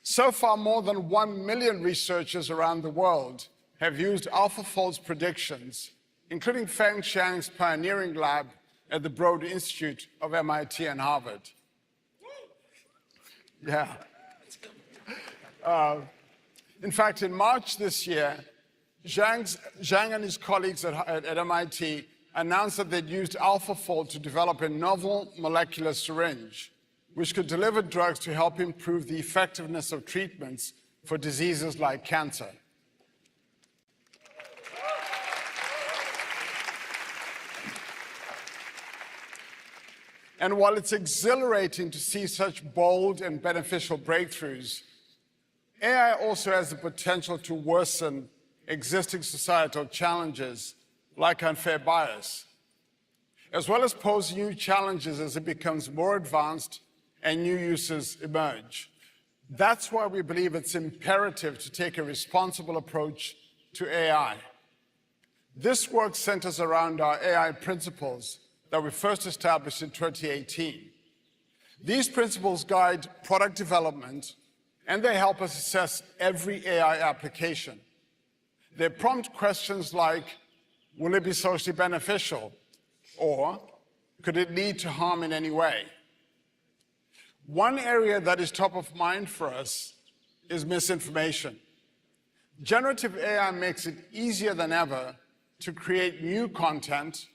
So far, more than 1 million researchers around the world have used AlphaFold's predictions, including Feng Xiang's pioneering lab at the Broad Institute of MIT and Harvard. Yeah. In fact, in March this year, Zhang and his colleagues at MIT announced that they'd used AlphaFold to develop a novel molecular syringe, which could deliver drugs to help improve the effectiveness of treatments for diseases like cancer. And while it's exhilarating to see such bold and beneficial breakthroughs, AI also has the potential to worsen existing societal challenges like unfair bias, as well as pose new challenges as it becomes more advanced and new uses emerge. That's why we believe it's imperative to take a responsible approach to AI. This work centers around our AI principles that we first established in 2018. These principles guide product development, and they help us assess every AI application. They prompt questions like, will it be socially beneficial? Or could it lead to harm in any way? One area that is top of mind for us is misinformation. Generative AI makes it easier than ever to create new content,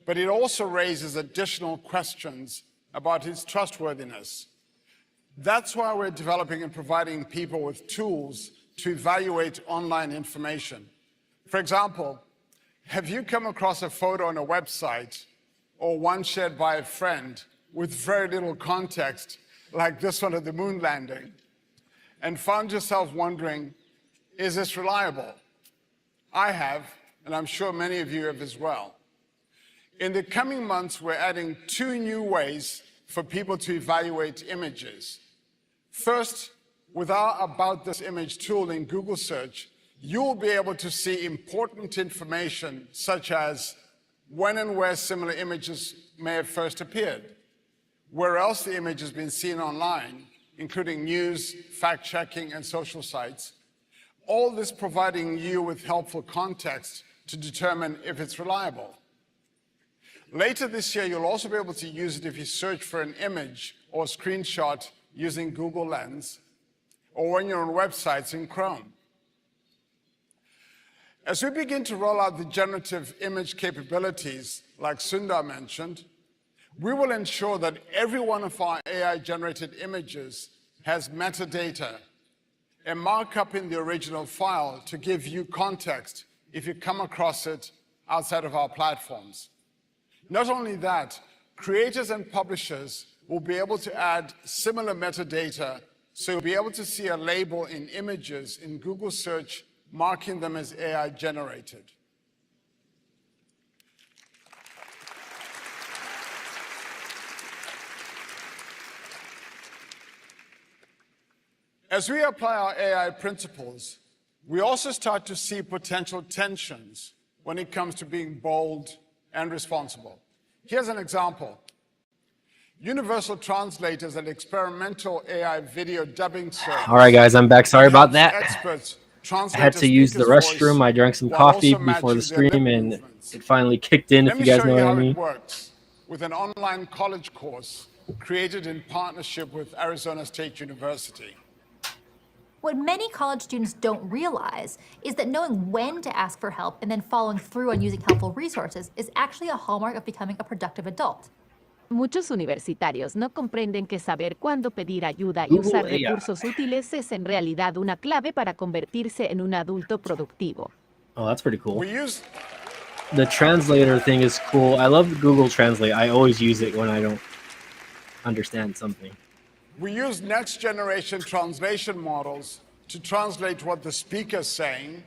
but it also raises additional questions about its trustworthiness. That's why we're developing and providing people with tools to evaluate online information. For example, have you come across a photo on a website or one shared by a friend with very little context, like this one of the moon landing, and found yourself wondering, is this reliable? I have, and I'm sure many of you have as well. In the coming months, we're adding 2 new ways for people to evaluate images. First, with our About This Image tool in Google Search, you'll be able to see important information such as when and where similar images may have first appeared, where else the image has been seen online, including news, fact-checking, and social sites, all this providing you with helpful context to determine if it's reliable. Later this year, you'll also be able to use it if you search for an image or screenshot using Google Lens, or when you're on websites in Chrome. As we begin to roll out the generative image capabilities, like Sundar mentioned, we will ensure that every one of our AI-generated images has metadata, a markup in the original file to give you context if you come across it outside of our platforms. Not only that, creators and publishers will be able to add similar metadata, so you'll be able to see a label in images in Google search marking them as AI generated. As we apply our AI principles, we also start to see potential tensions when it comes to being bold and responsible. Here's an example. Universal Translate is an experimental AI video dubbing service. All right, guys, I'm back. Sorry about that. Experts I had to use the restroom. I drank some coffee before the stream, and it finally kicked in, if you guys know what I mean. Let me show you how it works with an online college course created in partnership with Arizona State University. What many college students don't realize is that knowing when to ask for help and then following through on using helpful resources is actually a hallmark of becoming a productive adult. Muchos universitarios no comprenden que saber cuándo pedir ayuda y usar recursos útiles es en realidad una clave para convertirse en un adulto productivo. Oh, that's pretty cool. The translator thing is cool. I love Google Translate. I always use it when I don't understand something. We use next generation translation models to translate what the speaker is saying,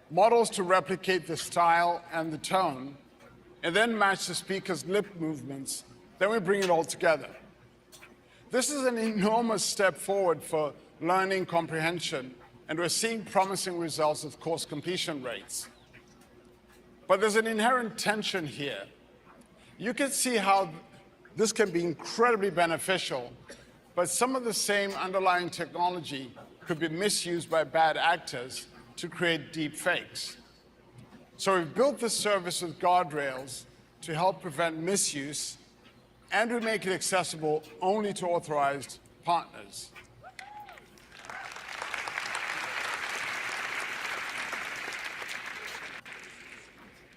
models to replicate the style and the tone, and then match the speaker's lip movements. Then we bring it all together. This is an enormous step forward for learning comprehension, and we're seeing promising results with course completion rates. But there's an inherent tension here. You can see how this can be incredibly beneficial, but some of the same underlying technology could be misused by bad actors to create deep fakes. So we've built this service with guardrails to help prevent misuse, and we make it accessible only to authorized partners.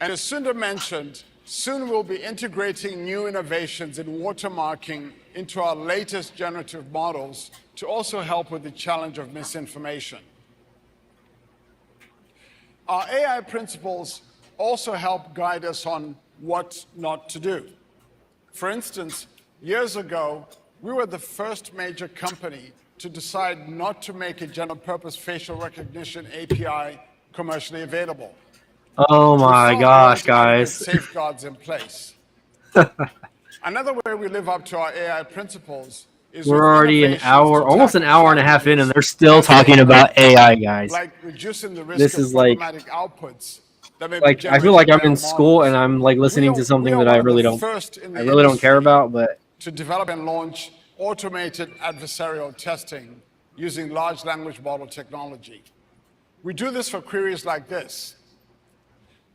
And as Sundar mentioned, soon we'll be integrating new innovations in watermarking into our latest generative models to also help with the challenge of misinformation. Our AI principles also help guide us on what not to do. For instance, years ago, we were the first major company to decide not to make a general-purpose facial recognition API commercially available. Oh my gosh, guys. Safeguards in place. Another way we live up to our AI principles is we're already an hour, almost an hour and a half in, and they're still talking about AI, guys. Like reducing the risk this is like outputs like I feel like I'm in school and I'm like listening to something that I really don't care about, but to develop and launch automated adversarial testing using large language model technology. We do this for queries like this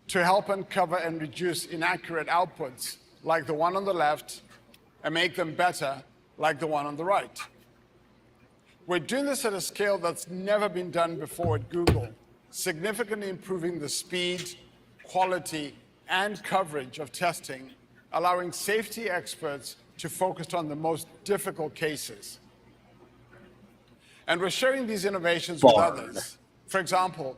to help uncover and reduce inaccurate outputs like the one on the left and make them better like the one on the right. We're doing this at a scale that's never been done before at Google, significantly improving the speed, quality, and coverage of testing, allowing safety experts to focus on the most difficult cases. And we're sharing these innovations with others. For example,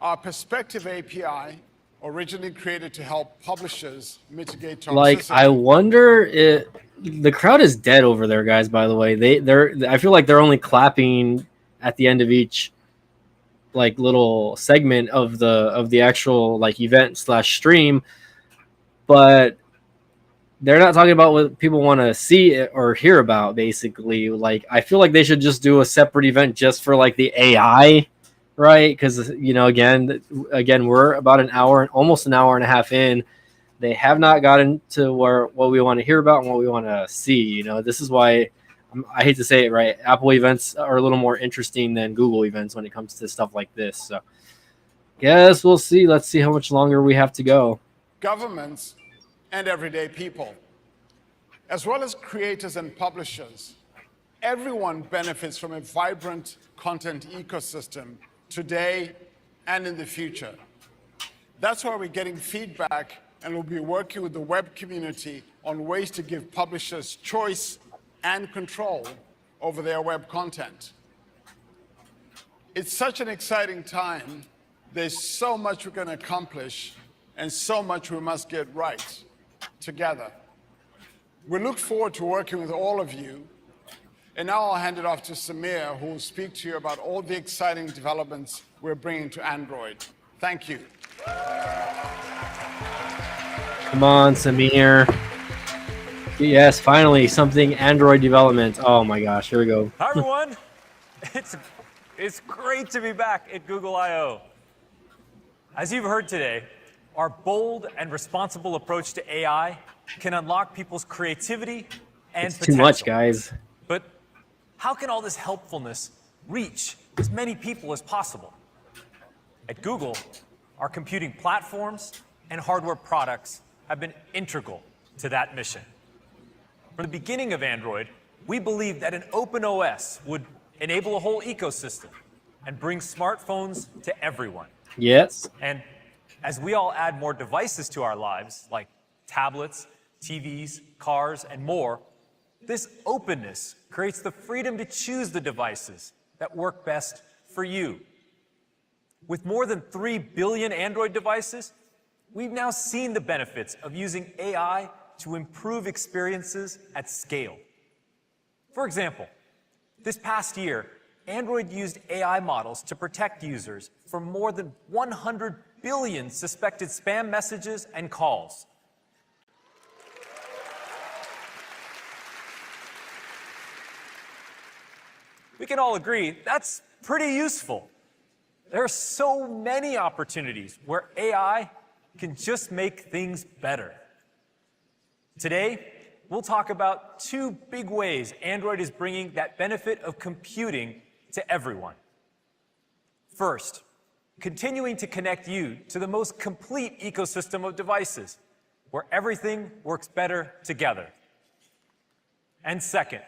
our Perspective API, originally created to help publishers mitigate toxicity. Like, I wonder if the crowd is dead over there, guys, by the way. I feel like they're only clapping at the end of each like little segment of the actual like event / stream, but they're not talking about what people want to see or hear about, basically. Like, I feel like they should just do a separate event just for like the AI, right? Because, you know, again, we're about an hour, almost an hour and a half in. They have not gotten to what we want to hear about and what we want to see. You know, this is why I hate to say it, right? Apple events are a little more interesting than Google events when it comes to stuff like this. So, guess we'll see. Let's see how much longer we have to go. Governments and everyday people, as well as creators and publishers, everyone benefits from a vibrant content ecosystem today and in the future. That's why we're getting feedback, and we'll be working with the web community on ways to give publishers choice and control over their web content. It's such an exciting time. There's so much we're going to accomplish and so much we must get right together. We look forward to working with all of you. And now I'll hand it off to Samir, who will speak to you about all the exciting developments we're bringing to Android. Thank you. Come on, Samir. Yes, finally, something Android development. Oh my gosh, here we go. Hi, everyone. It's great to be back at Google I/O. As you've heard today, our bold and responsible approach to AI can unlock people's creativity and It's potential. too much, guys. But how can all this helpfulness reach as many people as possible? At Google, our computing platforms and hardware products have been integral to that mission. From the beginning of Android, we believed that an open OS would enable a whole ecosystem and bring smartphones to everyone. Yes. And as we all add more devices to our lives, like tablets, TVs, cars, and more, this openness creates the freedom to choose the devices that work best for you. With more than 3 billion Android devices, we've now seen the benefits of using AI to improve experiences at scale. For example, this past year, Android used AI models to protect users from more than 100 billion suspected spam messages and calls. We can all agree that's pretty useful. There are so many opportunities where AI can just make things better. Today, we'll talk about 2 big ways Android is bringing that benefit of computing to everyone. First, continuing to connect you to the most complete ecosystem of devices, where everything works better together. And second,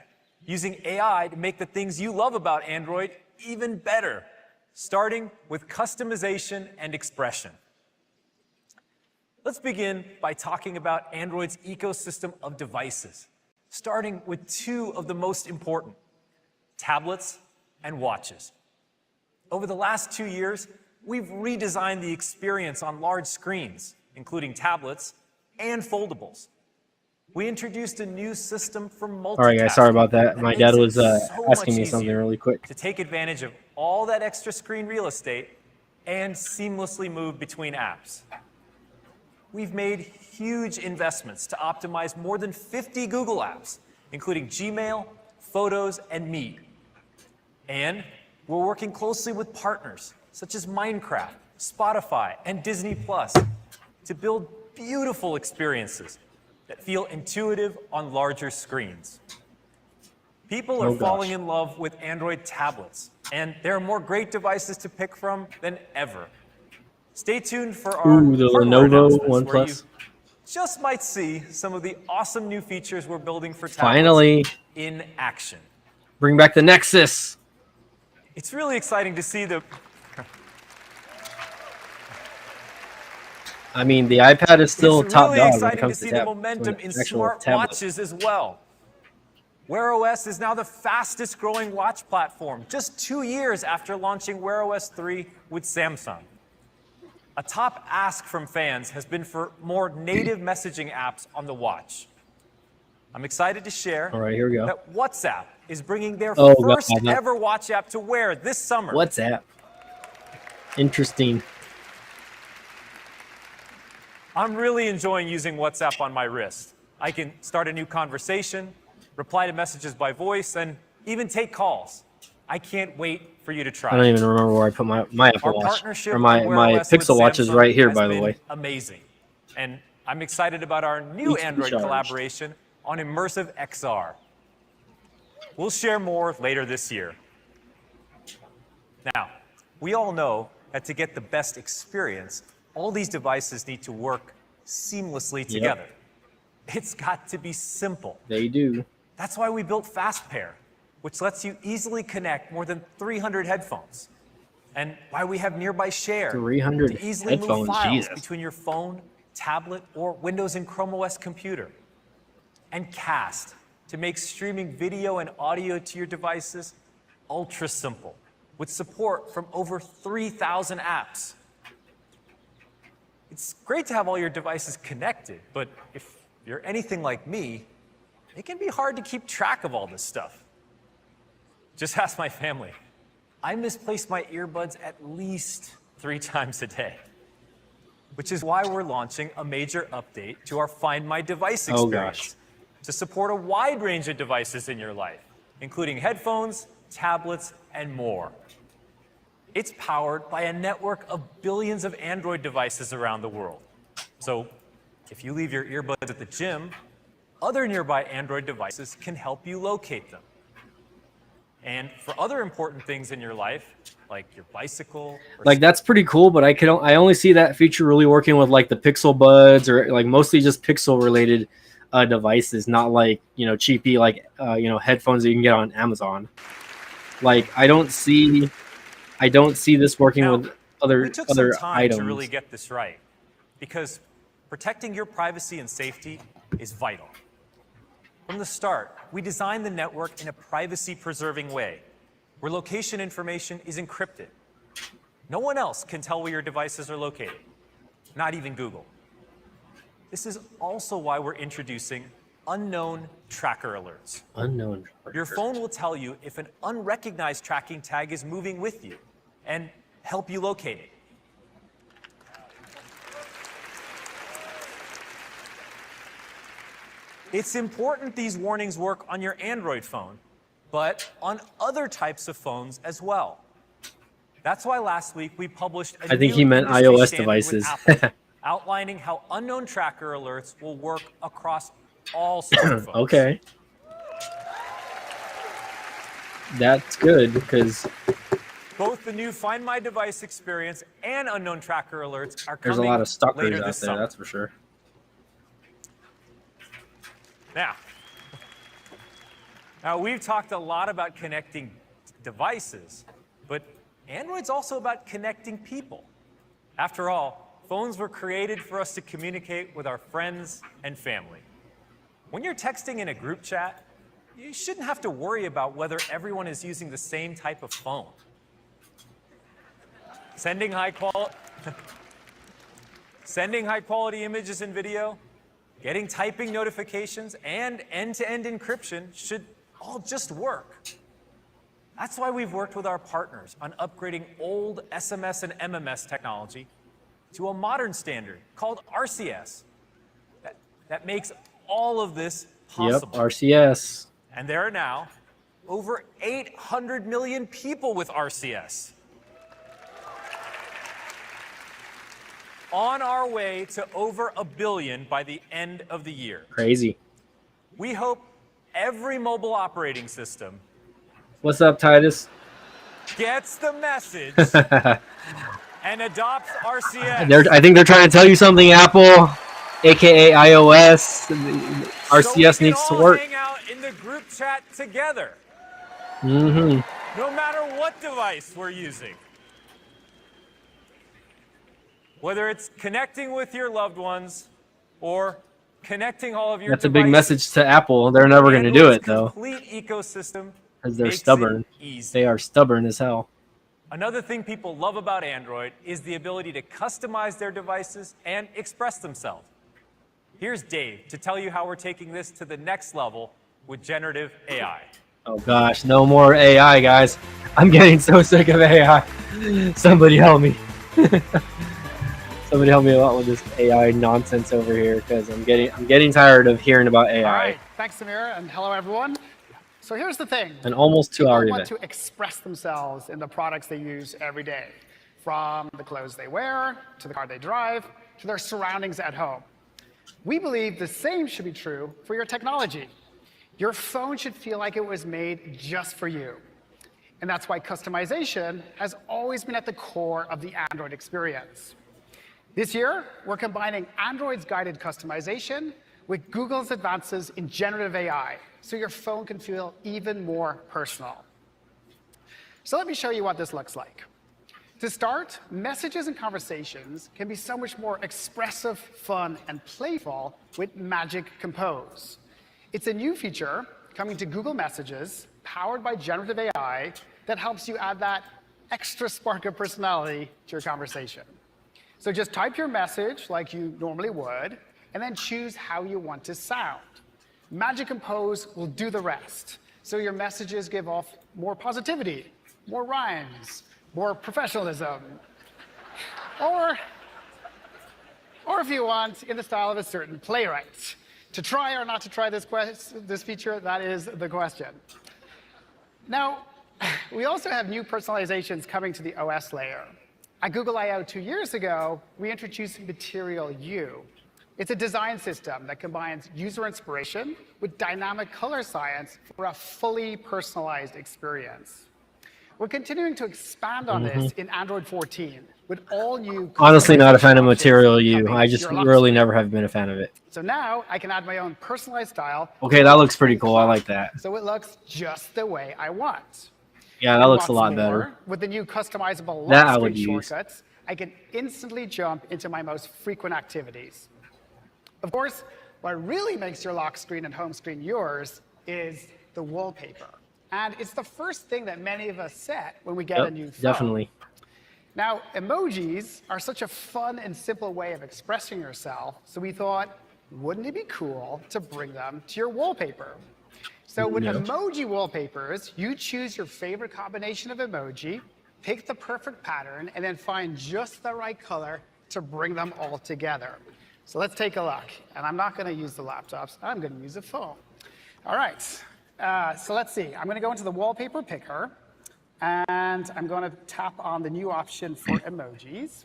using AI to make the things you love about Android even better, starting with customization and expression. Let's begin by talking about Android's ecosystem of devices, starting with 2 of the most important, tablets and watches. Over the last 2 years, we've redesigned the experience on large screens, including tablets and foldables. We introduced a new system for multitasking. All right, guys, sorry about that. My dad was so asking much me something easier really quick. to take advantage of all that extra screen real estate and seamlessly move between apps. We've made huge investments to optimize more than 50 Google apps, including Gmail, Photos, and Meet. And we're working closely with partners such as Minecraft, Spotify, and Disney Plus to build beautiful experiences that feel intuitive on larger screens. People are falling in love with Android tablets, and there are more great devices to pick from than ever. Stay tuned for our the hardware Lenovo announcements One where you Plus. just might see some of the awesome new features we're building for tablets Finally. in action. Bring back the Nexus. It's really exciting to see the I mean, the iPad is still It's top really dog when it exciting to comes to see the momentum in actual smart tablet. watches as well. Wear OS is now the fastest growing watch platform, just 2 years after launching Wear OS 3 with Samsung. A top ask from fans has been for more native messaging apps on the watch. I'm excited to share All right, here we go. that WhatsApp is bringing their Oh, God, first no. ever watch app to Wear this summer. WhatsApp. Interesting. I'm really enjoying using WhatsApp on my wrist. I can start a new conversation, reply to messages by voice, and even take calls. I can't wait for you to try. I don't even remember where I put my Apple Our Watch. partnership Or my on Wear OS with Pixel Watch is Samsung right here, has by the been way. Amazing. And I'm excited about our new Each Android charged. collaboration on Immersive XR. We'll share more later this year. Now, we all know that to get the best experience, all these devices need to work seamlessly together. It's got to be simple. They do. That's why we built FastPair, which lets you easily connect more than 300 headphones. And why we have Nearby Share 300 to easily headphones, move files Jesus. between your phone, tablet, or Windows and Chrome OS computer. And Cast to make streaming video and audio to your devices ultra simple, with support from over 3,000 apps. It's great to have all your devices connected, but if you're anything like me, it can be hard to keep track of all this stuff. Just ask my family. I misplace my earbuds at least 3 times a day, which is why we're launching a major update to our Find My Device experience to support a wide range of devices in your life, including headphones, tablets, and more. It's powered by a network of billions of Android devices around the world. So if you leave your earbuds at the gym, other nearby Android devices can help you locate them. And for other important things in your life, like your bicycle. Like, that's pretty cool, but I only see that feature really working with like the Pixel Buds or like mostly just Pixel related devices, not like, you know, cheapy like headphones that you can get on Amazon. Like, I don't see this working with other We took some time items. to really get this right, because protecting your privacy and safety is vital. From the start, we designed the network in a privacy-preserving way, where location information is encrypted. No one else can tell where your devices are located, not even Google. This is also why we're introducing unknown tracker alerts. Unknown. Your phone will tell you if an unrecognized tracking tag is moving with you and help you locate it. It's important these warnings work on your Android phone, but on other types of phones as well. That's why last week we published a I think new he meant industry iOS standard with devices. Apple, outlining how unknown tracker alerts will work across all smartphones. Okay. That's good because Both the new Find My Device experience and unknown tracker alerts are there's a coming lot of stalkers later out there, this summer. that's for sure. Now, we've talked a lot about connecting devices, but Android's also about connecting people. After all, phones were created for us to communicate with our friends and family. When you're texting in a group chat, you shouldn't have to worry about whether everyone is using the same type of phone. Sending high quality images and video, getting typing notifications, and end-to-end encryption should all just work. That's why we've worked with our partners on upgrading old SMS and MMS technology to a modern standard called RCS that makes all of this possible. Yep, RCS. And there are now over 800 million people with RCS. On our way to over 1 billion by the end of the year. Crazy. We hope every mobile operating system What's up, Titus? gets the message and adopts RCS. I think they're trying to tell you something, Apple, aka iOS. RCS needs to work. Hang out in the group chat together, Mm-hmm. no matter what device we're using. Whether it's connecting with your loved ones or connecting all of your That's a big devices, message to Apple. They're never going to do it, though, complete ecosystem because they're makes it stubborn. easy. They are stubborn as hell. Another thing people love about Android is the ability to customize their devices and express themselves. Here's Dave to tell you how we're taking this to the next level with generative AI. Oh gosh, no more AI, guys. I'm getting so sick of AI. Somebody help me. Somebody help me out with this AI nonsense over here, because I'm getting tired of hearing about AI. All right, thanks, Samir, and hello, everyone. So here's the thing. An almost 2 hour People want event. to express themselves in the products they use every day, from the clothes they wear, to the car they drive, to their surroundings at home. We believe the same should be true for your technology. Your phone should feel like it was made just for you. And that's why customization has always been at the core of the Android experience. This year, we're combining Android's guided customization with Google's advances in generative AI, so your phone can feel even more personal. So let me show you what this looks like. To start, messages and conversations can be so much more expressive, fun, and playful with Magic Compose. It's a new feature coming to Google Messages, powered by generative AI, that helps you add that extra spark of personality to your conversation. So just type your message like you normally would, and then choose how you want to sound. Magic Compose will do the rest. So your messages give off more positivity, more rhymes, more professionalism. Or if you want, in the style of a certain playwright. To try or not to try this feature, that is the question. Now, we also have new personalizations coming to the OS layer. At Google I/O 2 years ago, we introduced Material You. It's a design system that combines user inspiration with dynamic color science for a fully personalized experience. We're continuing to expand on this in Android 14 with all new. Honestly, not a fan of Material You. I just really never have been a fan of it. So now I can add my own personalized style. Okay, that looks pretty cool. I like that. So it looks just the way I want. Yeah, that looks a lot better. With the new customizable That I lock would screen use. shortcuts, I can instantly jump into my most frequent activities. Of course, what really makes your lock screen and home screen yours is the wallpaper. And it's the first thing that many of us set when we get a new phone. Definitely. Now, emojis are such a fun and simple way of expressing yourself, so we thought, wouldn't it be cool to bring them to your wallpaper? So with emoji wallpapers, you choose your favorite combination of emoji, pick the perfect pattern, and then find just the right color to bring them all together. So let's take a look. And I'm not going to use the laptops. I'm going to use a phone. All right. So let's see. I'm going to go into the wallpaper picker. And I'm going to tap on the new option for emojis.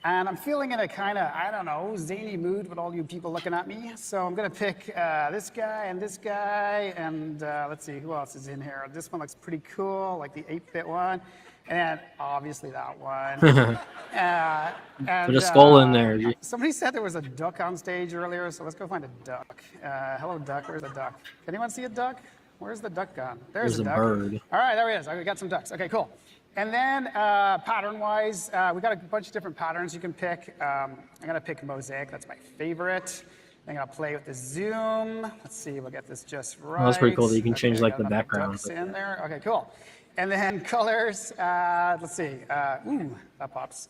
And I'm feeling in a kind of, I don't know, zany mood with all you people looking at me. So I'm going to pick this guy and this guy. And let's see, who else is in here? This one looks pretty cool, like the 8-bit one. And obviously that one. Put a skull in there. Somebody said there was a duck on stage earlier, so let's go find a duck. Hello, duck. Where's the duck? Can anyone see a duck? Where's the duck gone? There's a duck. bird. All right, there he is. We got some ducks. Okay, cool. And then pattern-wise, we got a bunch of different patterns you can pick. I'm going to pick Mosaic. That's my favorite. I'm going to play with the zoom. Let's see, we'll get this just right. Oh, that's pretty cool that you can change like the background. Ducks in there. Okay, cool. And then colors, let's see. Ooh, that pops.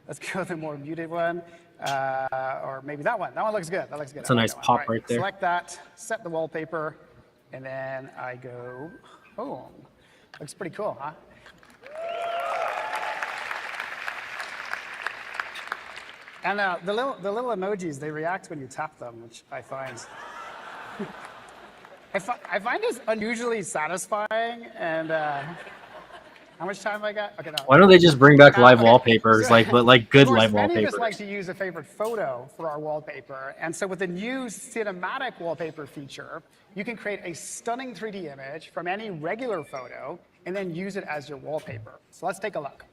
Let's go with a more muted one. Or maybe that one. That one looks good. That looks good. That's a nice pop right there. Select that, set the wallpaper, and then I go, boom. Looks pretty cool, huh? And the little emojis, they react when you tap them, which I find I find this unusually satisfying. And how much time have I got? Okay, no. Why don't they just bring back live wallpapers, but good live Many of wallpapers? us like to use a favorite photo for our wallpaper. And so with the new cinematic wallpaper feature, you can create a stunning 3D image from any regular photo and then use it as your wallpaper. So let's take a look.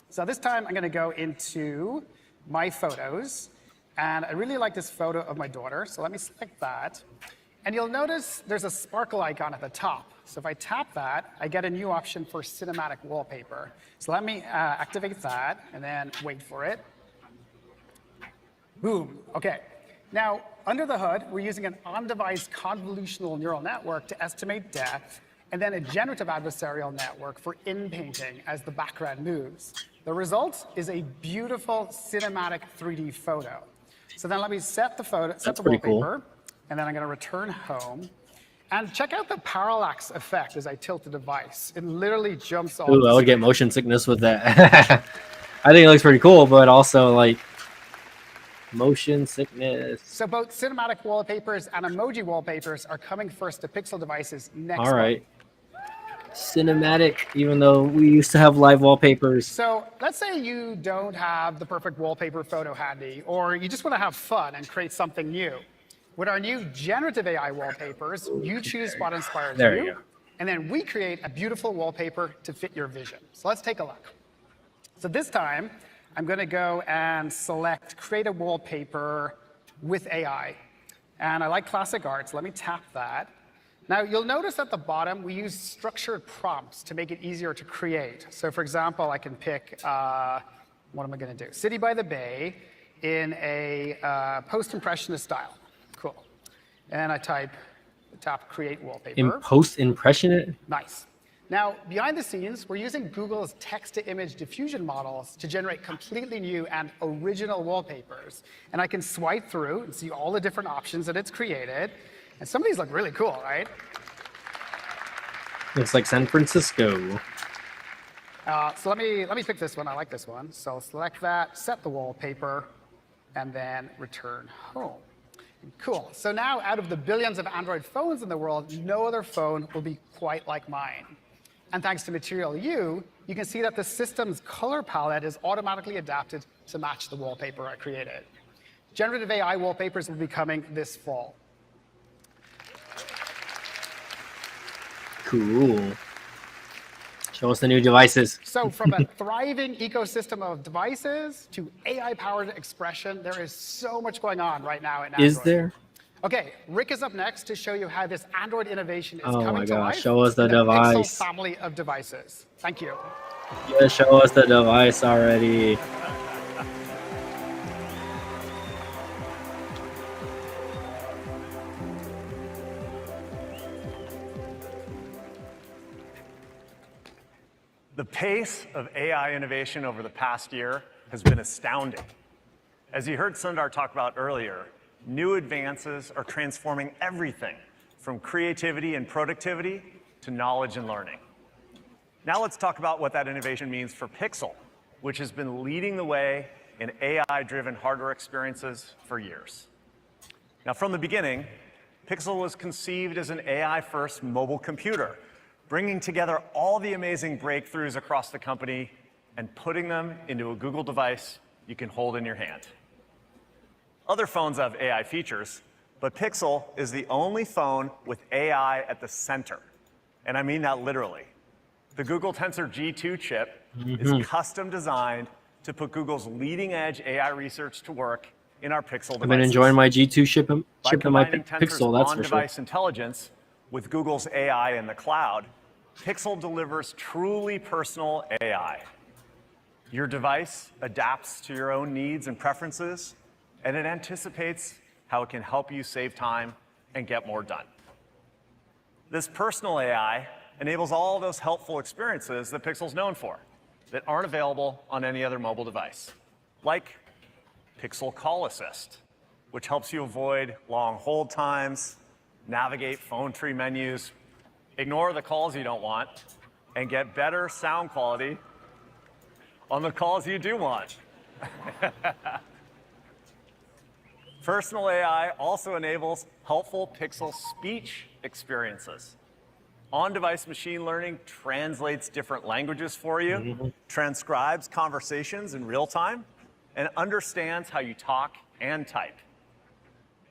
So this time I'm going to go into my photos. And I really like this photo of my daughter. So let me select that. And you'll notice there's a sparkle icon at the top. So if I tap that, I get a new option for cinematic wallpaper. So let me activate that and then wait for it. Boom. OK. Now, under the hood, we're using an on-device convolutional neural network to estimate depth, and then a generative adversarial network for in-painting as the background moves. The result is a beautiful cinematic 3D photo. So then let me set the photo, set the wallpaper. Cool. And then I'm going to return home. And check out the parallax effect as I tilt the device. It literally jumps off. Ooh, I would get motion sickness with that. I think it looks pretty cool, but also like motion sickness. So both cinematic wallpapers and emoji wallpapers are coming first to Pixel devices next All right. Cinematic, even though we used to have live wallpapers. So let's say you don't have the perfect wallpaper photo handy, or you just want to have fun and create something new. With our new generative AI wallpapers, you choose what inspires you, and then we create a beautiful wallpaper to fit your vision. So let's take a look. So this time, I'm going to go and select Create a Wallpaper with AI. And I like classic art, so let me tap that. Now, you'll notice at the bottom, we use structured prompts to make it easier to create. So for example, I can pick, what am I going to do? City by the Bay in a post-impressionist style. Cool. And I tap Create Wallpaper. In post-impressionist? Nice. Now, behind the scenes, we're using Google's text-to-image diffusion models to generate completely new and original wallpapers. And I can swipe through and see all the different options that it's created. And some of these look really cool, right? Looks like San Francisco. So let me pick this one. I like this one. So select that, set the wallpaper, and then return home. Cool. So now, out of the billions of Android phones in the world, no other phone will be quite like mine. And thanks to Material U, you can see that the system's color palette is automatically adapted to match the wallpaper I created. Generative AI wallpapers will be coming this fall. Cool. Show us the new devices. So from a thriving ecosystem of devices to AI-powered expression, there is so much going on right now in Android. Is there? Okay, Rick is up next to show you how this Android innovation is Oh coming my to gosh, life show us the in the Pixel device. family of devices. Thank you. Yeah, show us the device already. The pace of AI innovation over the past year has been astounding. As you heard Sundar talk about earlier, new advances are transforming everything from creativity and productivity to knowledge and learning. Now let's talk about what that innovation means for Pixel, which has been leading the way in AI-driven hardware experiences for years. Now, from the beginning, Pixel was conceived as an AI-first mobile computer, bringing together all the amazing breakthroughs across the company and putting them into a Google device you can hold in your hand. Other phones have AI features, but Pixel is the only phone with AI at the center. And I mean that literally. The Google Tensor G2 chip is custom designed to put Google's leading-edge AI research to work in our Pixel devices. I've been enjoying my G2 chip in my Combining Pixel, Tensor's that's for sure. on-device intelligence with Google's AI in the cloud, Pixel delivers truly personal AI. Your device adapts to your own needs and preferences, and it anticipates how it can help you save time and get more done. This personal AI enables all those helpful experiences that Pixel's known for that aren't available on any other mobile device, like Pixel Call Assist, which helps you avoid long hold times, navigate phone tree menus, ignore the calls you don't want, and get better sound quality on the calls you do want. Personal AI also enables helpful Pixel speech experiences. On-device machine learning translates different languages for you, transcribes conversations in real time, and understands how you talk and type.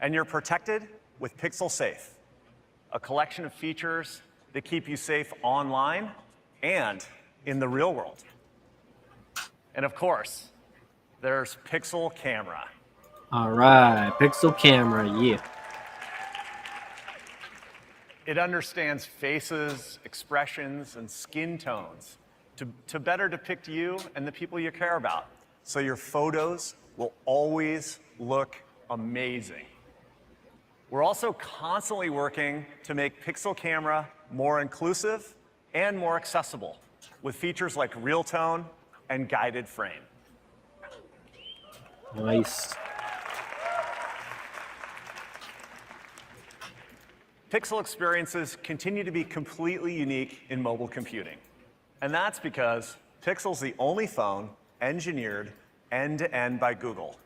And you're protected with Pixel Safe, a collection of features that keep you safe online and in the real world. And of course, there's Pixel Camera. All right, Pixel Camera, yeah. It understands faces, expressions, and skin tones to better depict you and the people you care about, so your photos will always look amazing. We're also constantly working to make Pixel Camera more inclusive and more accessible with features like Real Tone and Guided Frame. Nice. Pixel experiences continue to be completely unique in mobile computing. And that's because Pixel's the only phone engineered end-to-end by Google,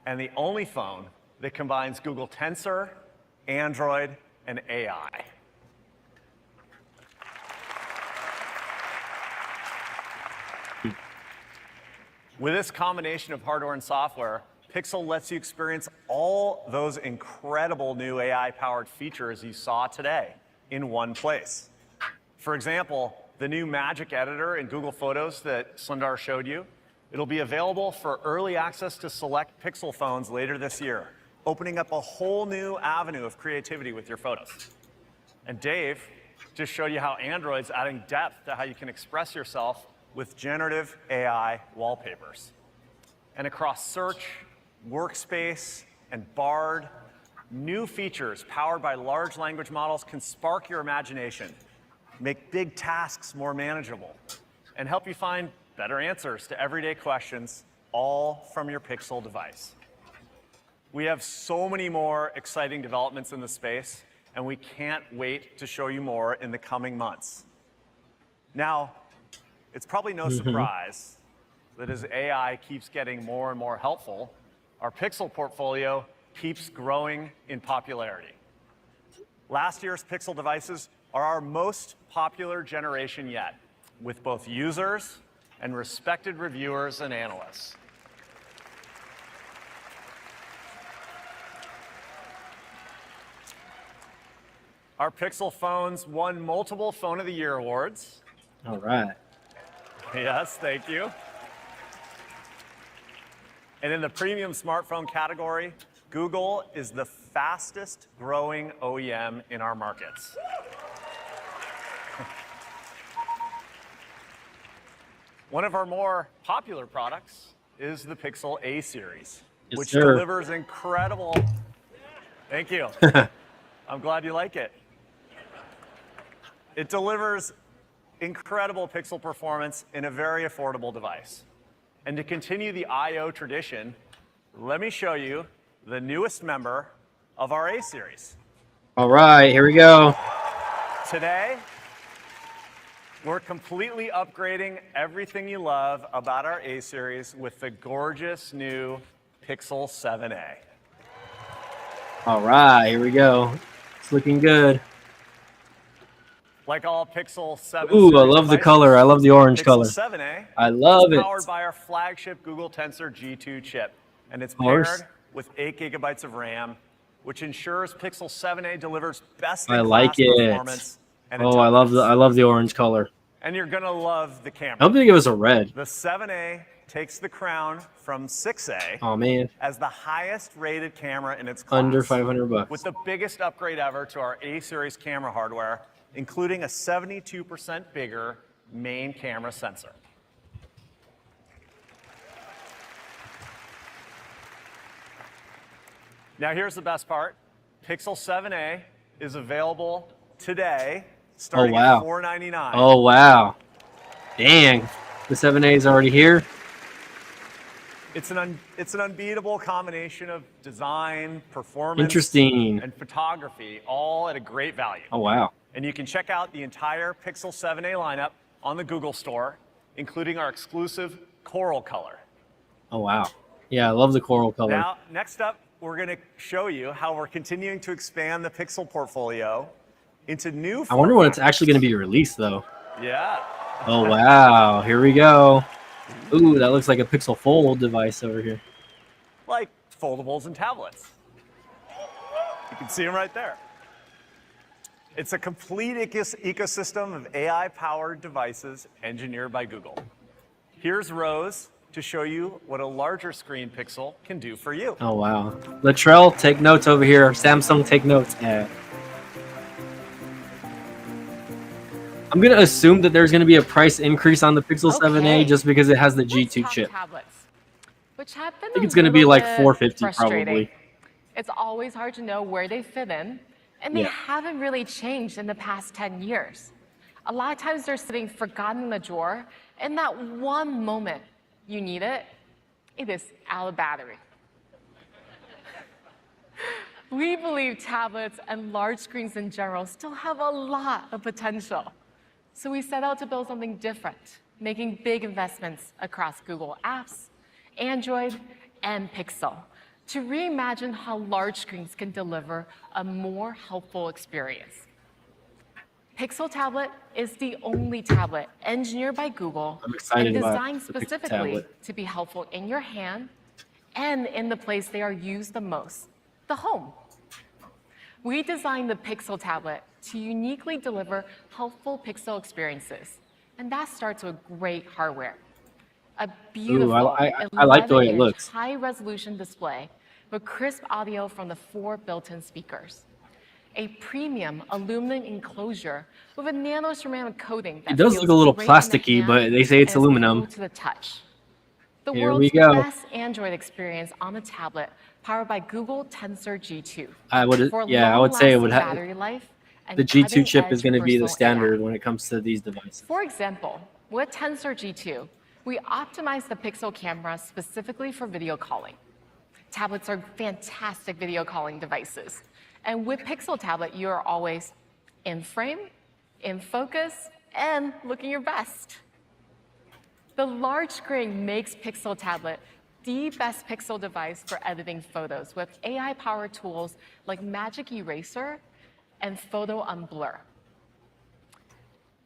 and the only phone that combines Google Tensor, Android, and AI. With this combination of hardware and software, Pixel lets you experience all those incredible new AI-powered features you saw today in one place. For example, the new Magic Editor in Google Photos that Sundar showed you, it'll be available for early access to select Pixel phones later this year, opening up a whole new avenue of creativity with your photos. And Dave just showed you how Android's adding depth to how you can express yourself with generative AI wallpapers. And across Search, Workspace, and Bard, new features powered by large language models can spark your imagination, make big tasks more manageable, and help you find better answers to everyday questions, all from your Pixel device. We have so many more exciting developments in the space, and we can't wait to show you more in the coming months. Now, it's probably no surprise that as AI keeps getting more and more helpful, our Pixel portfolio keeps growing in popularity. Last year's Pixel devices are our most popular generation yet, with both users and respected reviewers and analysts. Our Pixel phones won multiple Phone of the Year awards. All right. Yes, thank you. And in the premium smartphone category, Google is the fastest growing OEM in our markets. One of our more popular products is the Pixel A series, Yes, which sir. delivers incredible. Thank you. I'm glad you like it. It delivers incredible pixel performance in a very affordable device. And to continue the I/O tradition, let me show you the newest member of our A series. All right, here we go. Today, we're completely upgrading everything you love about our A series with the gorgeous new Pixel 7a. All right, here we go. It's looking good. Like all Pixel 7 Ooh, I series love the devices, color. I love the orange Pixel color. 7a I love is it. powered by our flagship Google Tensor G2 chip, and it's course. paired with 8 gigabytes of RAM, which ensures Pixel 7a delivers best I in like class it. performance. And Oh, I love the orange color. And you're gonna love the camera. I hope they give us a red. The 7a takes the crown from 6a Oh man, as the highest rated camera in its class. under $500. With the biggest upgrade ever to our A series camera hardware, including a 72% bigger main camera sensor. Now here's the best part. Pixel 7a is available today, starting wow. at $499. Oh wow, dang, the 7a is already here. It's an unbeatable combination of design, performance, Interesting. and photography, all at a great value. Oh wow. And you can check out the entire Pixel 7a lineup on the Google Store, including our exclusive coral color. Oh wow. Yeah, I love the coral color. Now, next up, we're going to show you how we're continuing to expand the Pixel portfolio into new. I wonder when it's actually going to be released though. Yeah. Oh wow, here we go. Ooh, that looks like a Pixel Fold device over here. Like foldables and tablets. You can see them right there. It's a complete ecosystem of AI-powered devices engineered by Google. Here's Rose to show you what a larger screen Pixel can do for you. Oh wow. Latrell, take notes over here. Samsung, take notes. Yeah. I'm gonna assume that there's gonna be a price increase on the Pixel 7a just because it has the G2 chip. Tablets, which have been I think it's gonna be like $450 probably. It's always hard to know where they fit in, and they Yeah. haven't really changed in the past 10 years. A lot of times they're sitting forgotten in the drawer, and that one moment you need it, it is out of battery. We believe tablets and large screens in general still have a lot of potential. So we set out to build something different, making big investments across Google Apps, Android, and Pixel to reimagine how large screens can deliver a more helpful experience. Pixel Tablet is the only tablet engineered by Google I'm excited and about designed the Pixel specifically tablet. to be helpful in your hand and in the place they are used the most, the home. We designed the Pixel Tablet to uniquely deliver helpful Pixel experiences, and that starts with great hardware. A beautiful I like the way it 11-inch looks. high-resolution display with crisp audio from the 4 built-in speakers. A premium aluminum enclosure with a nano-ceramic coating that It does feels look a little great in the plasticky, hand but they say it's and is aluminum. cool to the touch. The Here world's we go. best Android experience on a tablet powered by Google Tensor G2. I would For I would say it would long-lasting have battery life and the G2 chip is cutting-edge going to be the personal standard when it comes to these devices. For example, with Tensor G2, we optimized the Pixel camera specifically for video calling. Tablets are fantastic video calling devices. And with Pixel Tablet, you are always in frame, in focus, and looking your best. The large screen makes Pixel Tablet the best Pixel device for editing photos with AI-powered tools like Magic Eraser and Photo Unblur.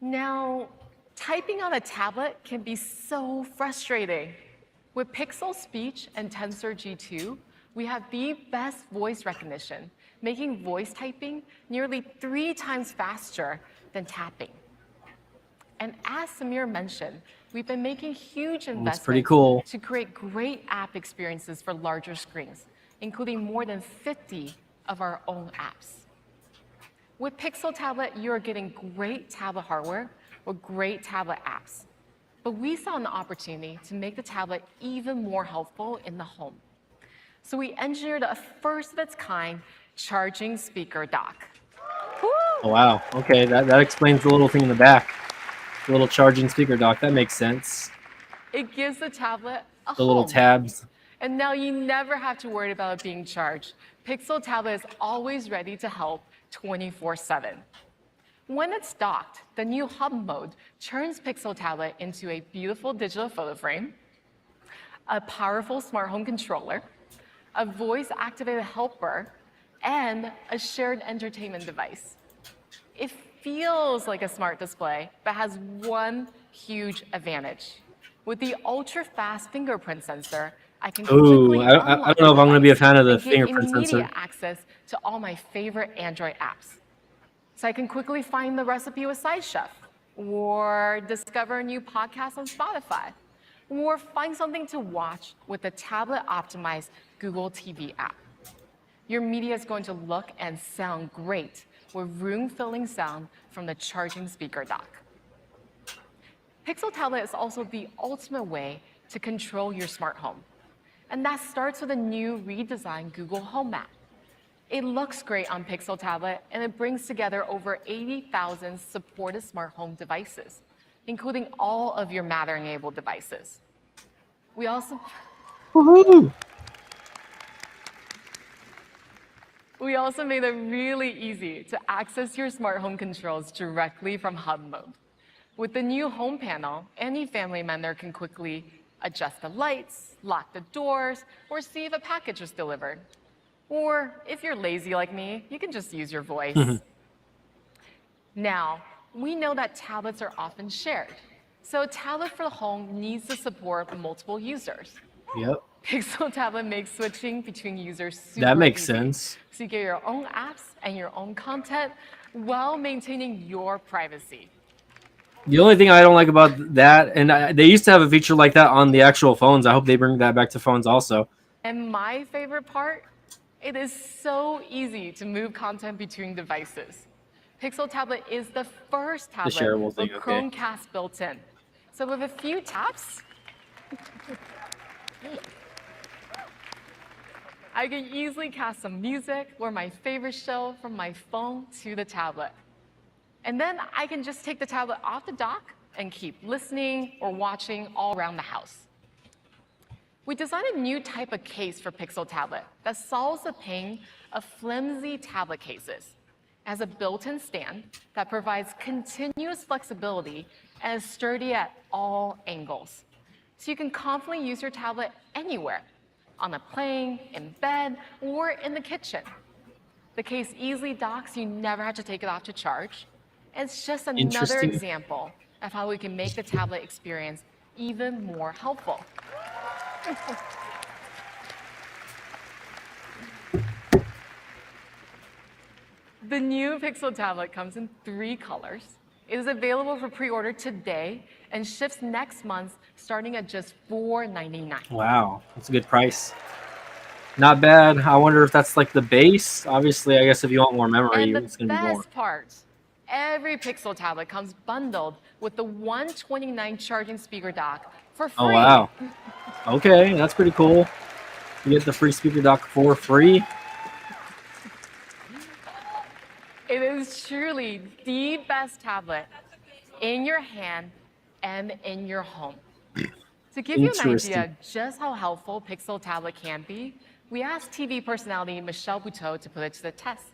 Now, typing on a tablet can be so frustrating. With Pixel Speech and Tensor G2, we have the best voice recognition, making voice typing nearly 3 times faster than tapping. And as Samir mentioned, we've been making huge investments pretty cool. to create great app experiences for larger screens, including more than 50 of our own apps. With Pixel Tablet, you're getting great tablet hardware with great tablet apps. But we saw an opportunity to make the tablet even more helpful in the home. So we engineered a first of its kind charging speaker dock. Oh, wow. Okay, that explains the little thing in the back. The little charging speaker dock. That makes sense. It gives the tablet a The little home. tabs. And now you never have to worry about it being charged. Pixel Tablet is always ready to help 24/7. When it's docked, the new hub mode turns Pixel Tablet into a beautiful digital photo frame, a powerful smart home controller, a voice-activated helper, and a shared entertainment device. It feels like a smart display, but has one huge advantage. With the ultra-fast fingerprint sensor, I can Ooh, quickly I don't know if I'm going to be a fan of the fingerprint immediate sensor. access to all my favorite Android apps. So I can quickly find the recipe with SciChef, or discover a new podcast on Spotify, or find something to watch with the tablet-optimized Google TV app. Your media is going to look and sound great with room-filling sound from the charging speaker dock. Pixel Tablet is also the ultimate way to control your smart home. And that starts with a new redesigned Google Home app. It looks great on Pixel Tablet, and it brings together over 80,000 supported smart home devices, including all of your Matter-enabled devices. We also made it really easy to access your smart home controls directly from hub mode. With the new home panel, any family member can quickly adjust the lights, lock the doors, or see if a package was delivered. Or if you're lazy like me, you can just use your voice. Now, we know that tablets are often shared. So a tablet for the home needs to support multiple users. Yep. Pixel Tablet makes switching between users super That makes easy. sense. So you get your own apps and your own content while maintaining your privacy. The only thing I don't like about that, and they used to have a feature like that on the actual phones. I hope they bring that back to phones also. And my favorite part, it is so easy to move content between devices. Pixel Tablet is the first tablet shareable with thing, okay. Chromecast built in. So with a few taps, I can easily cast some music or my favorite show from my phone to the tablet. And then I can just take the tablet off the dock and keep listening or watching all around the house. We designed a new type of case for Pixel Tablet that solves the pain of flimsy tablet cases. It has a built-in stand that provides continuous flexibility and is sturdy at all angles. So you can confidently use your tablet anywhere, on a plane, in bed, or in the kitchen. The case easily docks, you never have to take it off to charge. It's just another Interesting. example of how we can make the tablet experience even more helpful. The new Pixel Tablet comes in 3 colors. It is available for pre-order today and ships next month, starting at just $4.99. Wow, that's a good price. Not bad. I wonder if that's like the base. Obviously, I guess if you want more memory, And the it's going to be more. best part, every Pixel Tablet comes bundled with the 129 charging speaker dock for free. Oh, wow. Okay, that's pretty cool. You get the free speaker dock for free. It is truly the best tablet in your hand and in your home. To give you an Interesting. idea just how helpful Pixel Tablet can be, We asked TV personality Michelle Buteau to put it to the test.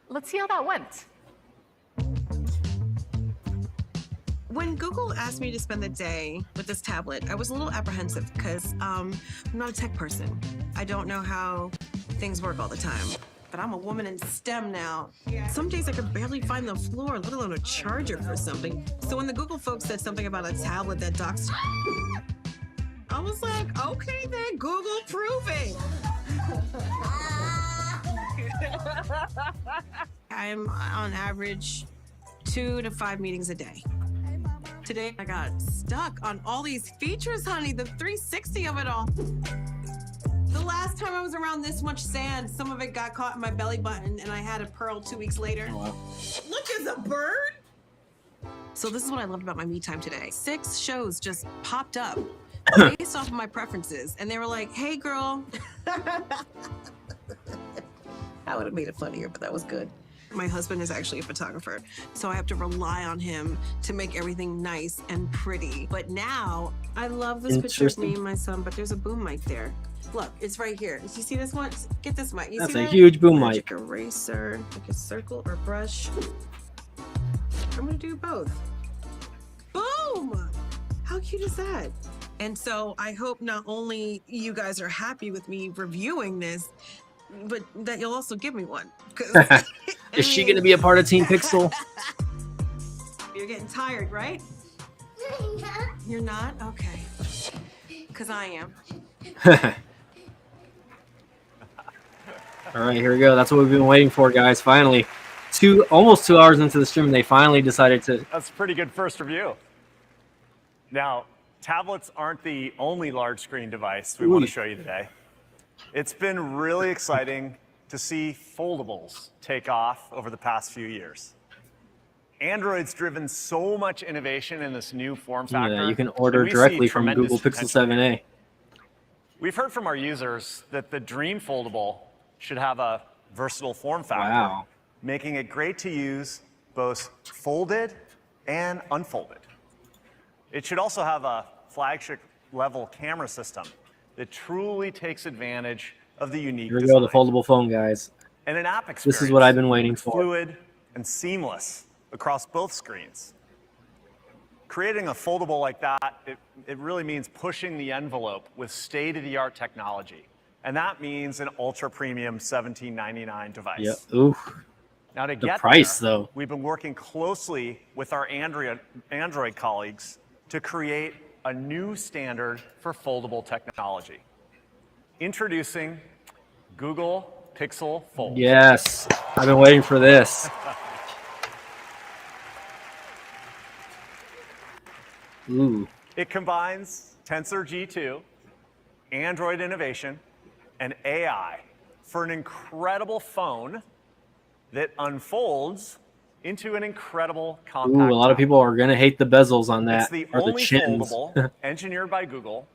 Let's see how that went. When Google asked me to spend the day with this tablet, I was a little apprehensive because I'm not a tech person. I don't know how things work all the time. But I'm a woman in STEM now. Some days I could barely find the floor, let alone a charger for something. So when the Google folks said something about a tablet that docks, I was like, okay then, Google, prove it. I'm on average 2 to 5 meetings a day. Today I got stuck on all these features, honey, the 360 of it all. The last time I was around this much sand, some of it got caught in my belly button and I had a pearl 2 weeks later. Oh, wow. Look, there's a bird. So this is what I loved about my me time today. 6 shows just popped up based off of my preferences. And they were like, hey girl. I would have made it funnier, but that was good. My husband is actually a photographer, so I have to rely on him to make everything nice and pretty. But now, I love this picture of me and my son, but there's a boom mic there. Look, it's right here. Do you see this one? Get this mic. You That's see a that? huge boom Magic mic. eraser, like a circle or brush. I'm gonna do both. Boom! How cute is that? And so I hope not only you guys are happy with me reviewing this, but that you'll also give me one. 'Cause Is she going to be a part of Team Pixel? you're getting tired, right? You're not? Okay. Because I am. All right, here we go. That's what we've been waiting for, guys. Finally, almost 2 hours into the stream, they finally decided to. That's a pretty good first review. Now, tablets aren't the only large screen device we want to show you today. It's been really exciting to see foldables take off over the past few years. Android's driven so much innovation in this new form factor. Yeah, you can order and we see directly from tremendous Google Pixel potential. 7a. We've heard from our users that the Dream Foldable should have a versatile form factor, Wow. making it great to use both folded and unfolded. It should also have a flagship level camera system that truly takes advantage of the unique Here we design. go, the foldable phone, guys. And an app experience. This is what I've been waiting for. Fluid and seamless across both screens. Creating a foldable like that, it really means pushing the envelope with state-of-the-art technology. And that means an ultra-premium $17.99 device. Yeah. Ooh. Now to The get price, there, though. we've been working closely with our Android colleagues to create a new standard for foldable technology. Introducing Google Pixel Fold. Yes, I've been waiting for this. Ooh. It combines Tensor G2, Android innovation, and AI for an incredible phone that unfolds into an incredible compact. Ooh, a lot of people are gonna hate the bezels on that, It's the or the only chins. foldable engineered by Google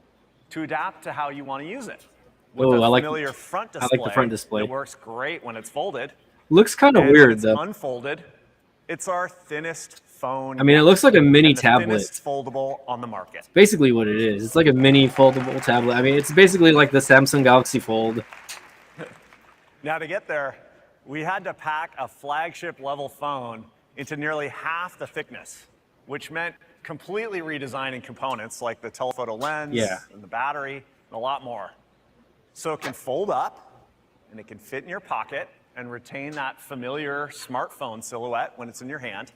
to adapt to how you want to use it. With Ooh, a I like familiar front I display like the front display. that works great when it's folded. Looks kind of And when weird it's though. unfolded, it's our thinnest phone. I mean, it yet, looks like a mini and the tablet. thinnest foldable on the market. Basically, what it is. It's like a mini foldable tablet. I mean, it's basically like the Samsung Galaxy Fold. Now to get there, we had to pack a flagship level phone into nearly half the thickness, which meant completely redesigning components like the telephoto lens Yeah. and the battery and a lot more. So it can fold up and it can fit in your pocket and retain that familiar smartphone silhouette when it's in your hand.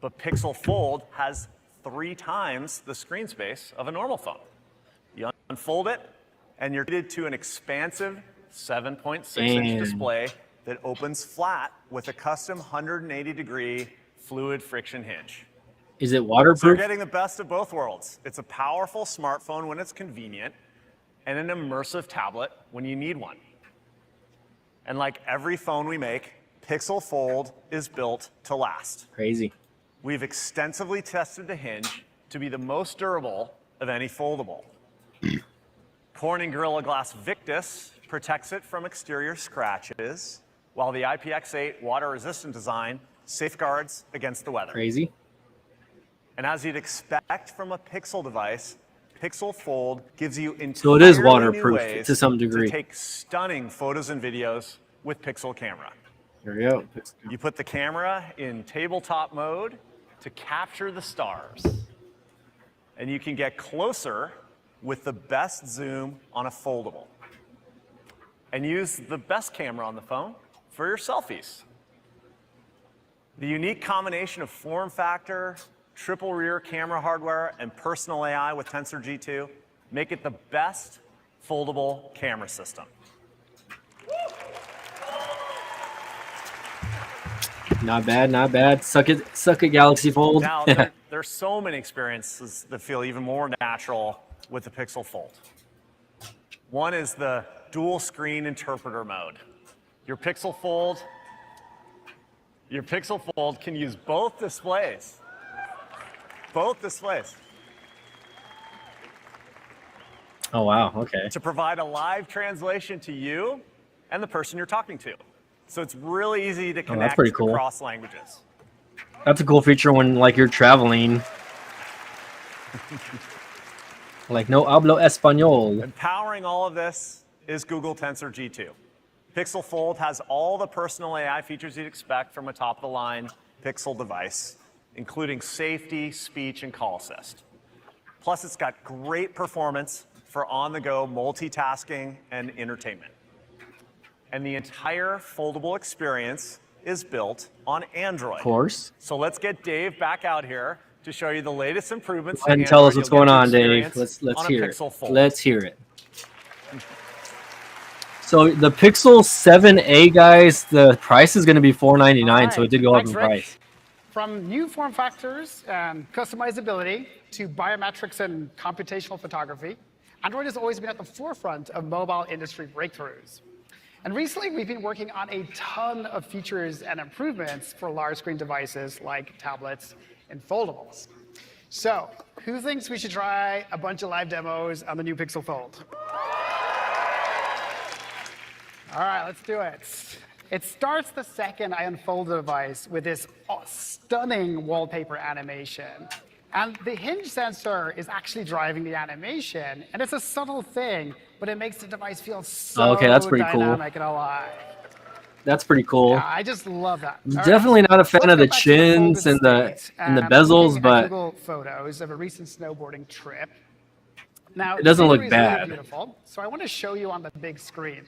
But Pixel Fold has 3 times the screen space of a normal phone. You unfold it and you're treated to an expansive 7.6-inch Damn. display that opens flat with a custom 180-degree fluid friction hinge. Is it So you're waterproof? getting the best of both worlds. It's a powerful smartphone when it's convenient, and an immersive tablet when you need one. And like every phone we make, Pixel Fold is built to last. Crazy. We've extensively tested the hinge to be the most durable of any foldable. Corning Gorilla Glass Victus protects it from exterior scratches, while the IPX8 water-resistant design safeguards against the weather. Crazy. And as you'd expect from a Pixel device, Pixel Fold gives you entirely So it is new waterproof ways to some degree. to take stunning photos and videos with Pixel Camera. There you go. You put the camera in tabletop mode to capture the stars. And you can get closer with the best zoom on a foldable. And use the best camera on the phone for your selfies. The unique combination of form factor, triple rear camera hardware, and personal AI with Tensor G2 make it the best foldable camera system. Not bad, not bad. Suck it, Galaxy Fold. Now, there's so many experiences that feel even more natural with the Pixel Fold. One is the dual screen interpreter mode. Your Pixel Fold can use both displays. Both displays. Oh, wow, okay. To provide a live translation to you and the person you're talking to. So it's really easy to connect pretty cool. across languages. That's a cool feature when like you're traveling. Like no hablo español. And powering all of this is Google Tensor G2. Pixel Fold has all the personal AI features you'd expect from a top-of-the-line Pixel device, including safety, speech, and call assist. Plus, it's got great performance for on-the-go multitasking and entertainment. And the entire foldable experience is built on Android. Of course. So let's get Dave back out here to show you the latest improvements. And tell us what's going on, Dave. Let's hear it. Let's hear it. So the Pixel 7a, guys, the price is going to be $499, so it did go up in price. From new form factors and customizability to biometrics and computational photography, Android has always been at the forefront of mobile industry breakthroughs. And recently, we've been working on a ton of features and improvements for large screen devices like tablets and foldables. So, who thinks we should try a bunch of live demos on the new Pixel Fold? All right, let's do it. It starts the second I unfold the device with this stunning wallpaper animation. And the hinge sensor is actually driving the animation, and it's a subtle thing, but it makes the device feel so that's pretty cool. dynamic and alive. That's pretty cool. Yeah, I just love that. I'm definitely not a fan of the chins and the bezels, but Google photos of a recent snowboarding trip. Now, it doesn't look the bad. really beautiful, so I want to show you on the big screen.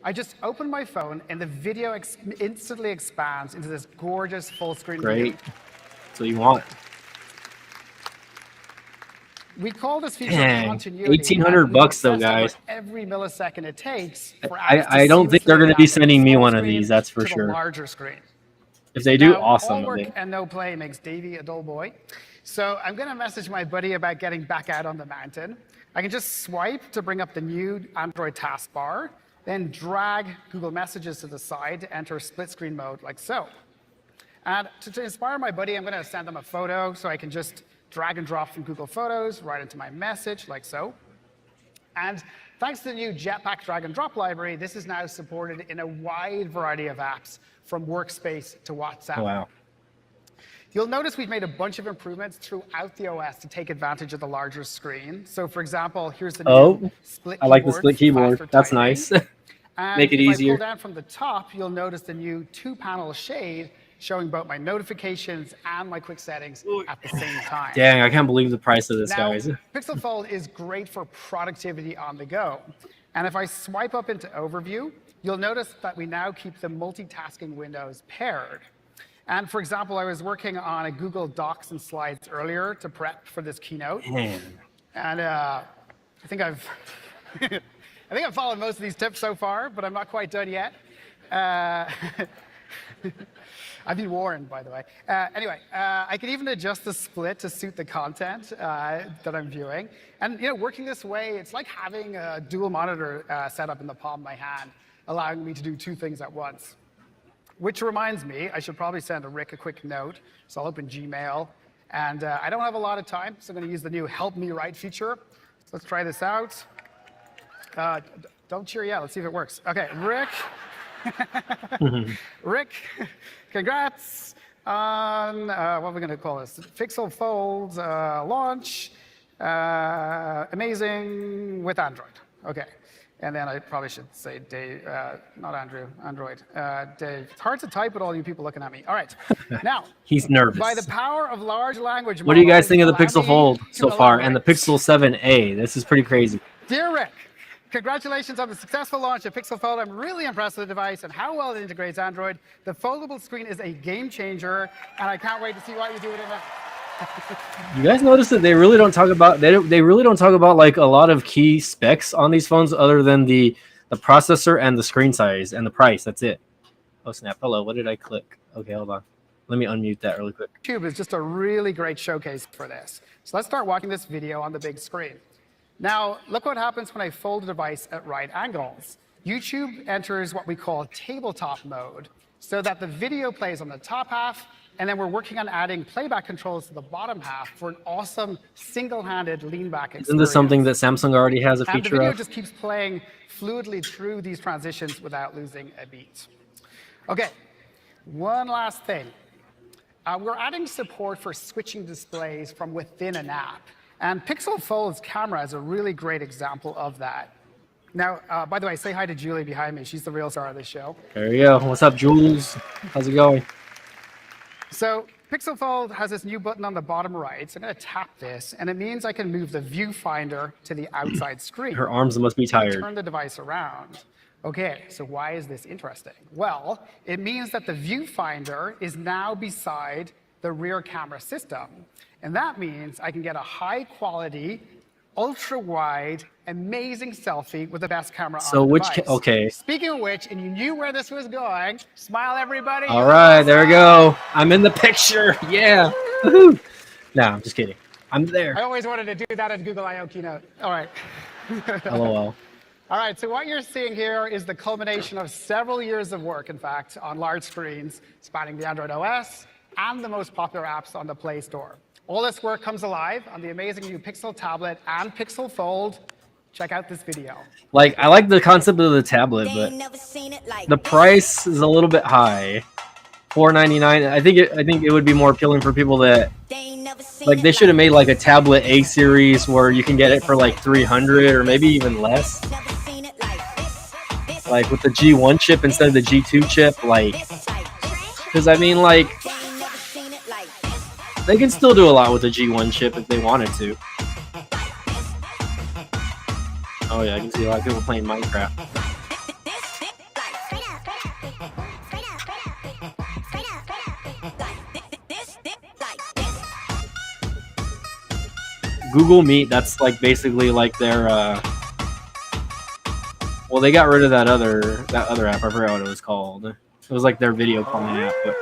I just opened my phone, and the video instantly expands into this gorgeous full-screen view. Great. That's what you want. We call this feature Dang, continuity. $1,800 though, guys. Every millisecond it takes for I don't think they're going to be sending me one of these. That's for sure. Larger screen. If they do, Now, awesome. All work and no play makes Davey a dull boy. So I'm going to message my buddy about getting back out on the mountain. I can just swipe to bring up the new Android taskbar, then drag Google Messages to the side to enter split screen mode like so. And to inspire my buddy, I'm going to send them a photo so I can just drag and drop from Google Photos right into my message, like so. And thanks to the new Jetpack drag and drop library, this is now supported in a wide variety of apps, from Workspace to WhatsApp. Wow. You'll notice we've made a bunch of improvements throughout the OS to take advantage of the larger screen. So for example, here's the new split keyboard. I like the split keyboard. That's typing. nice. And Make it if easier. I pull down from the top, you'll notice the new two-panel shade showing both my notifications and my quick settings at the same time. Dang, I can't believe the price of this, Now, guys. Pixel Fold is great for productivity on the go. And if I swipe up into Overview, you'll notice that we now keep the multitasking windows paired. And for example, I was working on a Google Docs and Slides earlier to prep for this keynote. Man. And I think I've followed most of these tips so far, but I'm not quite done yet. I've been warned, by the way. Anyway, I can even adjust the split to suit the content that I'm viewing. And working this way, it's like having a dual monitor set up in the palm of my hand, allowing me to do two things at once. Which reminds me, I should probably send Rick a quick note. So I'll open Gmail. And I don't have a lot of time, so I'm going to use the new Help Me Write feature. So let's try this out. Don't cheer yet. Let's see if it works. OK, Rick. Rick, congrats on, what are we going to call this? Pixel Fold launch. Amazing with Android. Okay. And then I probably should say Dave, not Andrew, Android. Dave. It's hard to type with all you people looking at me. All right. Now, He's nervous. by the power of large language models. What do you guys think of the Pixel Fold so far elaborate. and the Pixel 7a? This is pretty crazy. Dear Rick, congratulations on the successful launch of Pixel Fold. I'm really impressed with the device and how well it integrates Android. The foldable screen is a game changer, and I can't wait to see what you do with it now. You guys notice that they really don't talk about they really don't talk about like a lot of key specs on these phones other than the processor and the screen size and the price. That's it. Oh snap! Hello, what did I click? Okay, hold on. Let me unmute that really quick. YouTube is just a really great showcase for this. So let's start watching this video on the big screen. Now, look what happens when I fold the device at right angles. YouTube enters what we call tabletop mode, so that the video plays on the top half, and then we're working on adding playback controls to the bottom half for an awesome single-handed lean-back experience. Isn't this something that Samsung already has a And the feature video of? just keeps playing fluidly through these transitions without losing a beat. Okay, one last thing. We're adding support for switching displays from within an app. And Pixel Fold's camera is a really great example of that. Now, by the way, say hi to Julie behind me. She's the real star of this show. There you go. What's up, Jules? How's it going? So Pixel Fold has this new button on the bottom right. So I'm going to tap this, and it means I can move the viewfinder to the outside screen. Her arms must be tired. Turn the device around. Okay, so why is this interesting? Well, it means that the viewfinder is now beside the rear camera system. And that means I can get a high quality, ultra wide, amazing selfie with the best camera So on the which device. okay. Speaking of which, and you knew where this was going, smile everybody. All right, there we go. I'm in the picture. Yeah. Woohoo. Nah, I'm just kidding. I'm there. I always wanted to do that at Google I/O keynote. All right. LOL. All right, so what you're seeing here is the culmination of several years of work, in fact, on large screens, spanning the Android OS and the most popular apps on the Play Store. All this work comes alive on the amazing new Pixel tablet and Pixel Fold. Check out this video. Like, I like the concept of the tablet, but the price is a little bit high. $499. I think it would be more appealing for people that like they should have made like a tablet A series where you can get it for like 300 or maybe even less. Like with the G1 chip instead of the G2 chip, like, because I mean, like, they can still do a lot with the G1 chip if they wanted to. Oh yeah, I can see a lot of people playing Minecraft. Google Meet, that's like basically like their well, they got rid of that other app. I forgot what it was called. It was like their video calling app. But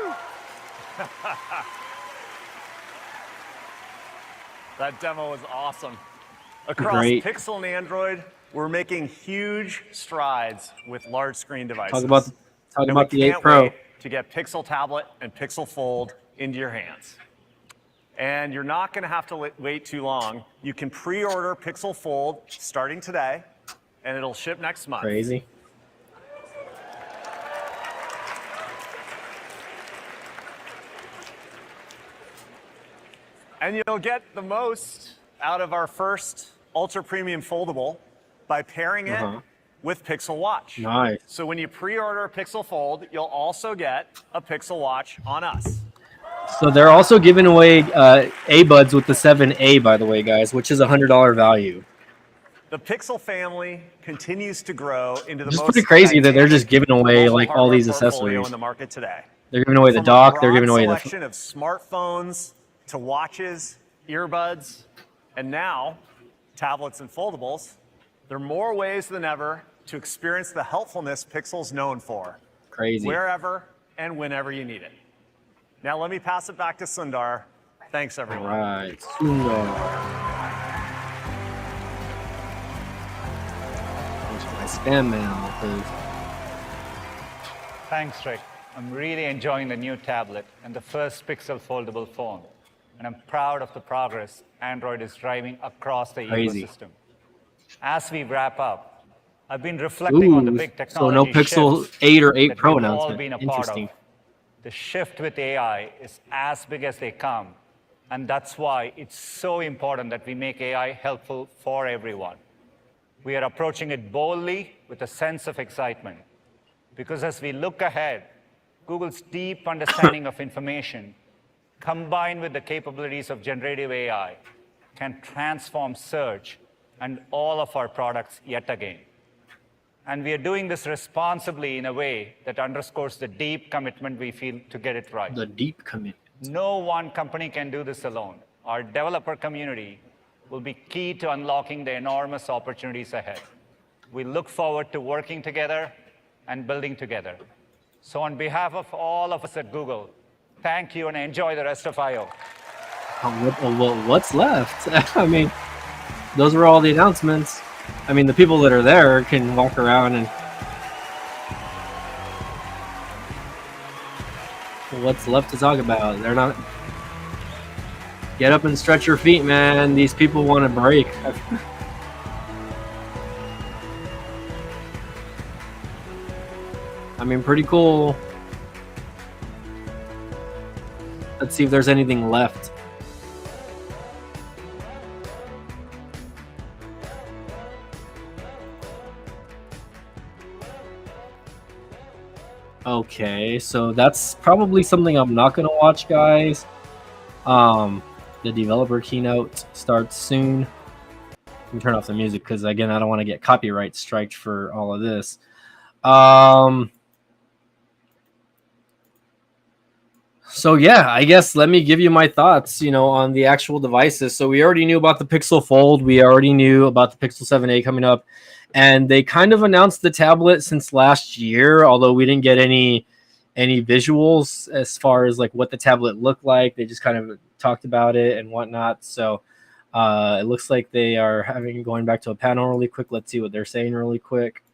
That demo was awesome. Across Great. Pixel and Android, we're making huge strides with large screen devices. talk about And the we 8 can't Pro. wait to get Pixel Tablet and Pixel Fold into your hands. And you're not going to have to wait too long. You can pre-order Pixel Fold starting today, and it'll ship next month. Crazy. And you'll get the most out of our first ultra premium foldable by pairing it with Pixel Watch. Nice. So when you pre-order a Pixel Fold, you'll also get a Pixel Watch on us. So they're also giving away A-Buds with the 7A, by the way, guys, which is a $100 value. The Pixel family continues to grow into the It's most pretty crazy that they're just gigantic giving away mobile like all hardware these portfolio accessories. in the market today. They're giving away the From a dock. They're broad giving away the selection of smartphones to watches, earbuds, and now tablets and foldables. There are more ways than ever to experience the helpfulness Pixel's known for. Crazy. Wherever and whenever you need it. Now let me pass it back to Sundar. Thanks, everyone. All right, Sundar. My spam mail, please. Thanks, Rick. I'm really enjoying the new tablet and the first Pixel foldable phone. And I'm proud of the progress Android is driving across the Crazy. ecosystem. As we wrap up, I've been reflecting on the big So technology no Pixel shifts 8 or 8 that Pro we've all announcement. been a part Interesting. of. The shift with AI is as big as they come, And that's why it's so important that we make AI helpful for everyone. We are approaching it boldly with a sense of excitement. Because as we look ahead, Google's deep understanding of information, combined with the capabilities of generative AI, can transform search and all of our products yet again. And we are doing this responsibly in a way that underscores the deep commitment we feel to get it right. The deep commitment. No one company can do this alone. Our developer community will be key to unlocking the enormous opportunities ahead. We look forward to working together and building together. So on behalf of all of us at Google, thank you and enjoy the rest of I/O. What's left? I mean, those were all the announcements. I mean, the people that are there can walk around and... What's left to talk about? They're not... Get up and stretch your feet, man. These people want to break. I mean, pretty cool. Let's see if there's anything left. Okay, so that's probably something I'm not gonna watch, guys. The developer keynote starts soon. Let me turn off the music because again, I don't want to get copyright striked for all of this. So yeah, I guess let me give you my thoughts, on the actual devices. So we already knew about the Pixel Fold. We already knew about the Pixel 7a coming up. And they kind of announced the tablet since last year, although we didn't get any visuals as far as like what the tablet looked like. They just kind of talked about it and whatnot. So it looks like they are going back to a panel really quick. Let's see what they're saying really quick.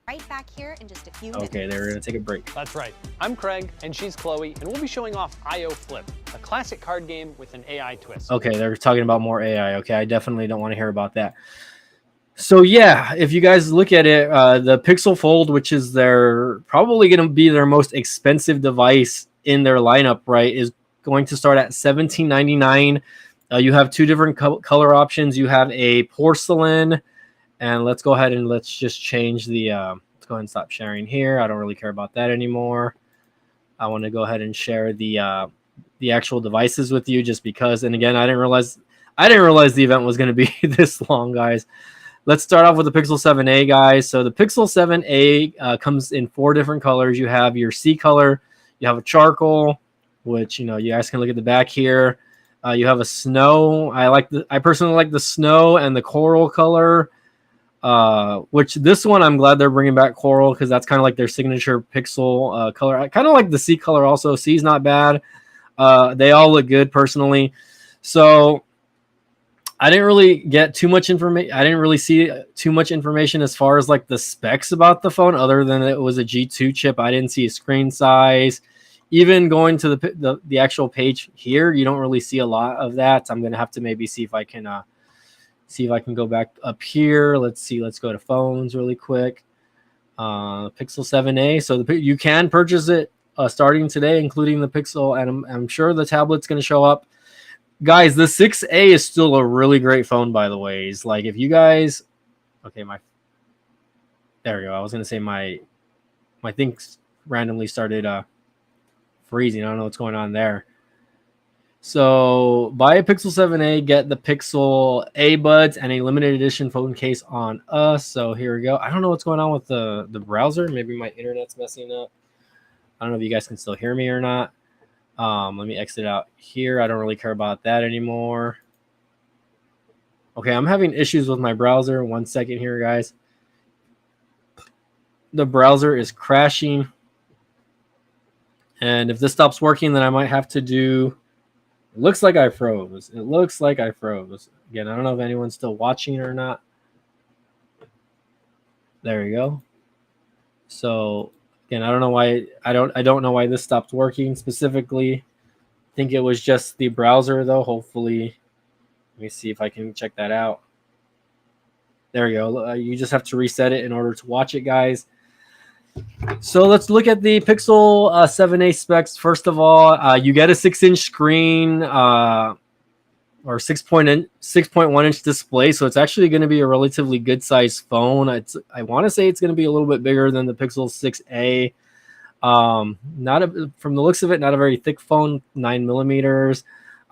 Right back here in just a few minutes. Okay, they're going to take a break. That's right. I'm Craig, and she's Chloe, and we'll be showing off I/O Flip, a classic card game with an AI twist. Okay, they're talking about more AI. Okay, I definitely don't want to hear about that. So yeah, if you guys look at it, the Pixel Fold, which is probably going to be their most expensive device in their lineup, right, is going to start at $17.99. You have two different color options. You have a porcelain, and let's go ahead and let's just change the. Let's go ahead and stop sharing here. I don't really care about that anymore. I want to go ahead and share the actual devices with you, just because. And again, I didn't realize the event was going to be this long, guys. Let's start off with the Pixel 7a, guys. So the Pixel 7a comes in 4 different colors. You have your C color, you have a charcoal, which you guys can look at the back here. You have a snow. I personally like the snow and the coral color. Which this one I'm glad they're bringing back coral because that's kind of like their signature Pixel color. I kind of like the C color also. C is not bad. They all look good personally. So I didn't really get too much information. I didn't really see too much information as far as like the specs about the phone, other than it was a G2 chip. I didn't see a screen size. Even going to the actual page here, you don't really see a lot of that. I'm gonna have to maybe see if I can go back up here. Let's see. Let's go to phones really quick. Pixel 7a. So you can purchase it starting today, including the Pixel, and I'm sure the tablet's going to show up. Guys, the 6a is still a really great phone, by the way. It's like if you guys, okay, there we go. I was going to say my things randomly started freezing. I don't know what's going on there. So buy a Pixel 7a, get the Pixel A buds and a limited edition phone case on us. So here we go. I don't know what's going on with the browser. Maybe my internet's messing up. I don't know if you guys can still hear me or not. Let me exit out here. I don't really care about that anymore. Okay, I'm having issues with my browser. 1 second here, guys. The browser is crashing. And if this stops working, then I might have to do... It looks like I froze. It looks like I froze. Again, I don't know if anyone's still watching or not. There you go. So again, I don't know why I don't know why this stopped working specifically. I think it was just the browser though. Hopefully, let me see if I can check that out. There you go. You just have to reset it in order to watch it, guys. So let's look at the Pixel 7a specs. First of all, you get a 6-inch screen. or 6.1 inch display, so it's actually going to be a relatively good sized phone. I want to say it's going to be a little bit bigger than the Pixel 6a. From the looks of it, not a very thick phone, 9 millimeters,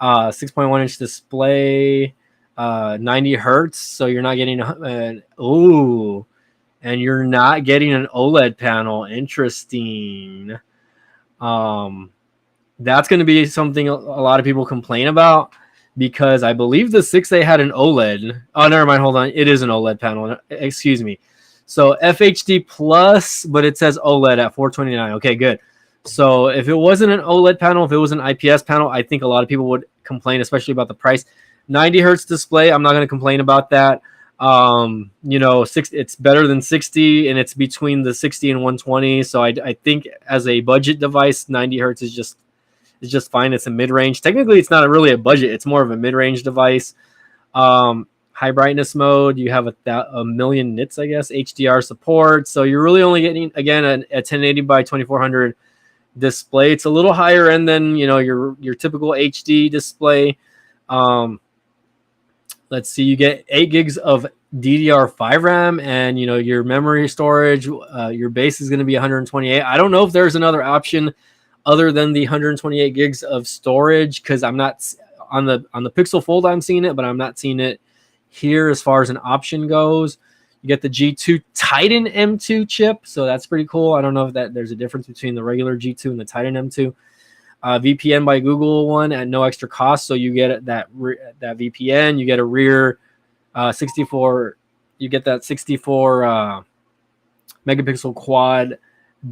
6.1 inch display, 90 hertz. So you're not getting and you're not getting an OLED panel. Interesting. That's going to be something a lot of people complain about, because I believe the 6A had an OLED. Oh, never mind. Hold on. It is an OLED panel. Excuse me. So FHD plus, but it says OLED at 429. Okay, good. So if it wasn't an OLED panel, if it was an IPS panel, I think a lot of people would complain, especially about the price. 90 hertz display, I'm not going to complain about that. It's better than 60, and it's between the 60 and 120. So I think as a budget device, 90 hertz is just fine. It's a mid-range. Technically, it's not really a budget. It's more of a mid-range device. High brightness mode, you have a million nits, I guess, HDR support. So you're really only getting, again, a 1080 by 2400 display. It's a little higher end than, your typical HD display. Let's see, you get 8 gigs of DDR5 RAM, and your memory storage, your base is going to be 128. I don't know if there's another option other than the 128 gigs of storage, because I'm not on the Pixel Fold. I'm seeing it, but I'm not seeing it here as far as an option goes. You get the G2 Titan M2 chip, so that's pretty cool. I don't know if there's a difference between the regular G2 and the Titan M2. VPN by Google one at no extra cost, so you get that VPN. You get a rear 64. You get that 64 megapixel quad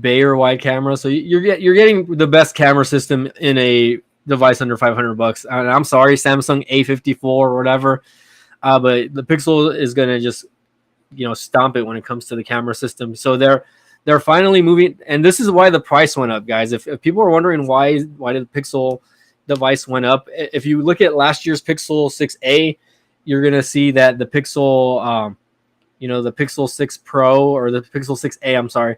Bayer wide camera. So you're getting the best camera system in a device under $500. And I'm sorry, Samsung A54 or whatever, but the Pixel is gonna just stomp it when it comes to the camera system. So they're finally moving, and this is why the price went up, guys. If people are wondering why did the Pixel device went up, if you look at last year's Pixel 6a, you're gonna see that the Pixel, the Pixel 6 Pro or the Pixel 6a, I'm sorry,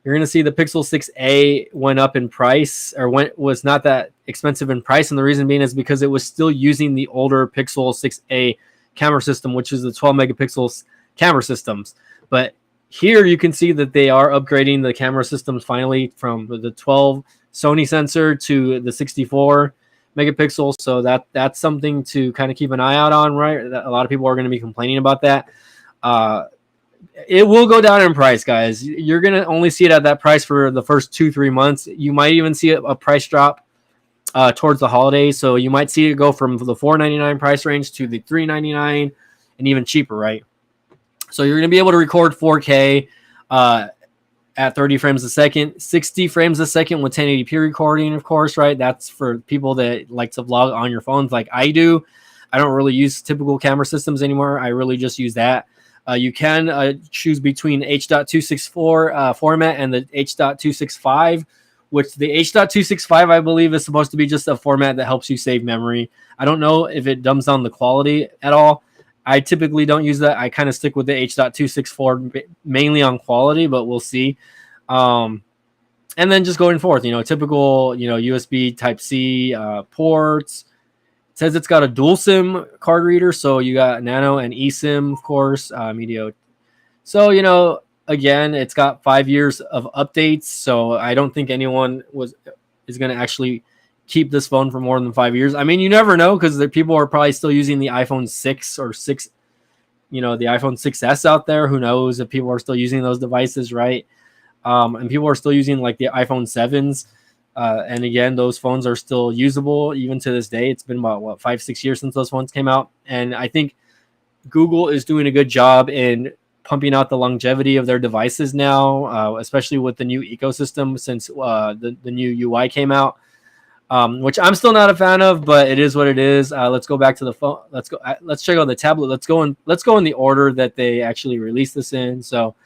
you're gonna see the Pixel 6a went up in price, or was not that expensive in price, and the reason being is because it was still using the older Pixel 6a camera system, which is the 12 megapixels camera systems. But here you can see that they are upgrading the camera systems finally from the 12 Sony sensor to the 64 megapixels. So that's something to kind of keep an eye out on, right? A lot of people are going to be complaining about that. It will go down in price, guys. You're going to only see it at that price for the first 2-3 months. You might even see a price drop towards the holidays. So you might see it go from the $499 price range to the $399 and even cheaper, right? So you're going to be able to record 4K at 30 frames a second, 60 frames a second with 1080p recording, of course, right? That's for people that like to vlog on your phones like I do. I don't really use typical camera systems anymore. I really just use that. You can choose between H.264 format and the H.265, which the H.265, I believe, is supposed to be just a format that helps you save memory. I don't know if it dumbs down the quality at all. I typically don't use that. I kind of stick with the H.264 mainly on quality, but we'll see. And then just going forth, typical, USB Type-C ports. It says it's got a dual SIM card reader, so you got Nano and eSIM, of course, Medio. So, again, it's got 5 years of updates, so I don't think anyone is going to actually keep this phone for more than 5 years. I mean, you never know, because people are probably still using the iPhone 6 or 6, the iPhone 6S out there. Who knows if people are still using those devices, right? And people are still using like the iPhone 7s. And again, those phones are still usable even to this day. It's been about 5-6 years since those phones came out. And I think Google is doing a good job in pumping out the longevity of their devices now, especially with the new ecosystem since the new UI came out. Which I'm still not a fan of, but it is what it is. Let's go back to the phone. Let's check out the tablet. Let's go in the order that they actually released this in. So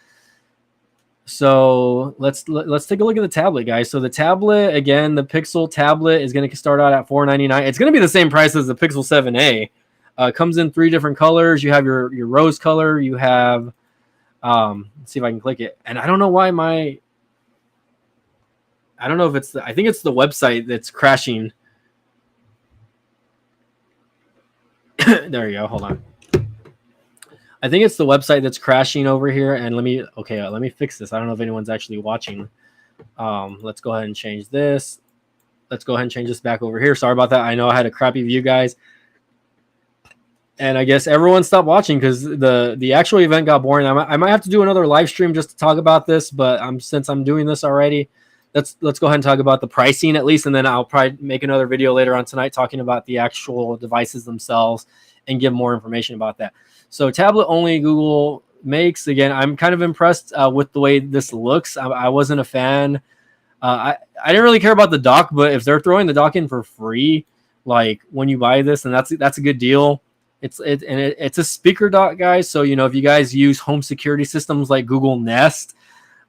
let's take a look at the tablet, guys. So the tablet, again, the Pixel tablet is going to start out at $499. It's going to be the same price as the Pixel 7a. Comes in 3 different colors. You have your rose color. You have let's see if I can click it. And I don't know why I don't know if it's I think it's the website that's crashing. There you go. Hold on. I think it's the website that's crashing over here. And let me fix this. I don't know if anyone's actually watching. Let's go ahead and change this. Let's go ahead and change this back over here. Sorry about that. I know I had a crappy view, guys. And I guess everyone stopped watching because the actual event got boring. I might have to do another live stream just to talk about this, but since I'm doing this already, let's go ahead and talk about the pricing at least, and then I'll probably make another video later on tonight talking about the actual devices themselves and give more information about that. So tablet only Google makes. Again, I'm kind of impressed with the way this looks. I wasn't a fan. I didn't really care about the dock, but if they're throwing the dock in for free, like when you buy this, then that's a good deal. It's a speaker dock, guys. So if you guys use home security systems like Google Nest,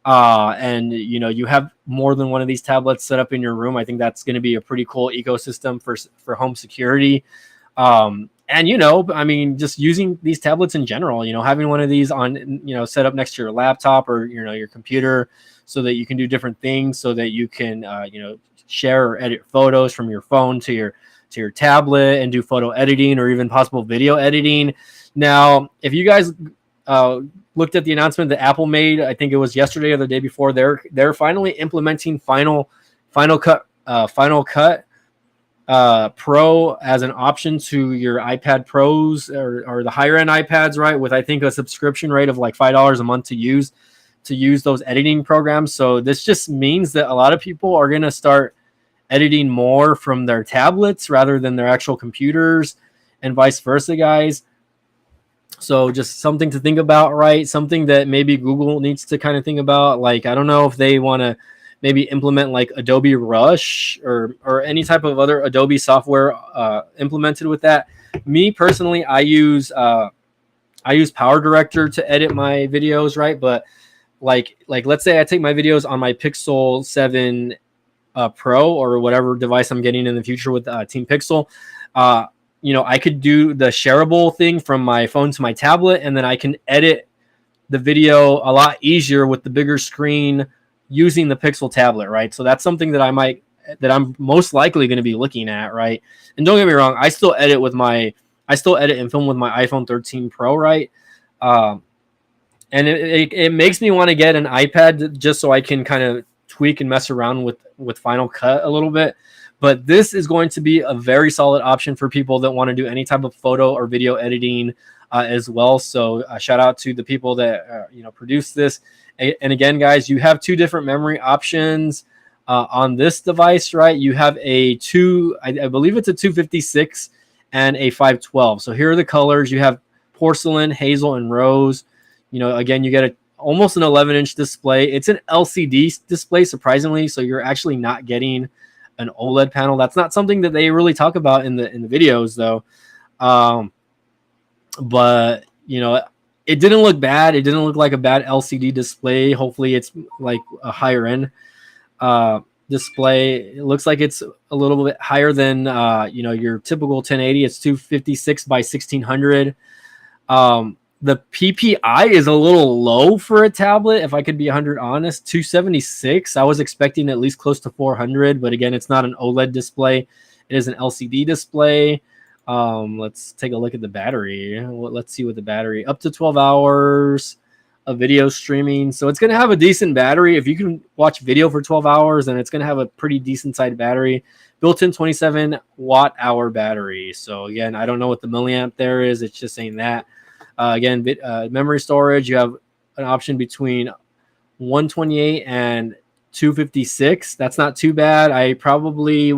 and you have more than one of these tablets set up in your room, I think that's going to be a pretty cool ecosystem for home security. And I mean, just using these tablets in general, having one of these on, set up next to your laptop or your computer, so that you can do different things, so that you can share or edit photos from your phone to your tablet and do photo editing or even possible video editing. Now, if you guys looked at the announcement that Apple made, I think it was yesterday or the day before, they're finally implementing Final Cut Pro as an option to your iPad Pros or the higher end iPads, right? With I think a subscription rate of like $5 a month to use those editing programs. So this just means that a lot of people are going to start editing more from their tablets rather than their actual computers, and vice versa, guys. So just something to think about, right? Something that maybe Google needs to kind of think about. Like, I don't know if they want to maybe implement like Adobe Rush or any type of other Adobe software implemented with that. Me personally, I use Power Director to edit my videos, right? But like let's say I take my videos on my Pixel 7 Pro or whatever device I'm getting in the future with Team Pixel. I could do the shareable thing from my phone to my tablet, and then I can edit the video a lot easier with the bigger screen using the Pixel tablet, right? So that's something that I'm most likely going to be looking at, right? And don't get me wrong, I still edit and film with my iPhone 13 Pro, right? And it makes me want to get an iPad just so I can kind of tweak and mess around with Final Cut a little bit. But this is going to be a very solid option for people that want to do any type of photo or video editing as well. So shout out to the people that produce this. And again, guys, you have two different memory options on this device, right? You have I believe it's a 256 and a 512. So here are the colors. You have porcelain, hazel, and rose. Again, you get almost an 11-inch display. It's an LCD display, surprisingly. So you're actually not getting an OLED panel. That's not something that they really talk about in the videos, though. But it didn't look bad. It didn't look like a bad LCD display. Hopefully, it's like a higher end display. It looks like it's a little bit higher than your typical 1080. It's 256 by 1600. The PPI is a little low for a tablet, if I could be 100 honest. 276. I was expecting at least close to 400, but again, it's not an OLED display. It is an LCD display. Let's take a look at the battery. Let's see what the battery, up to 12 hours of video streaming. So it's going to have a decent battery. If you can watch video for 12 hours, then it's going to have a pretty decent sized battery. Built-in 27 watt-hour battery. So again, I don't know what the milliamp there is. It's just saying that. Again, memory storage, you have an option between 128 and 256. That's not too bad. I probably,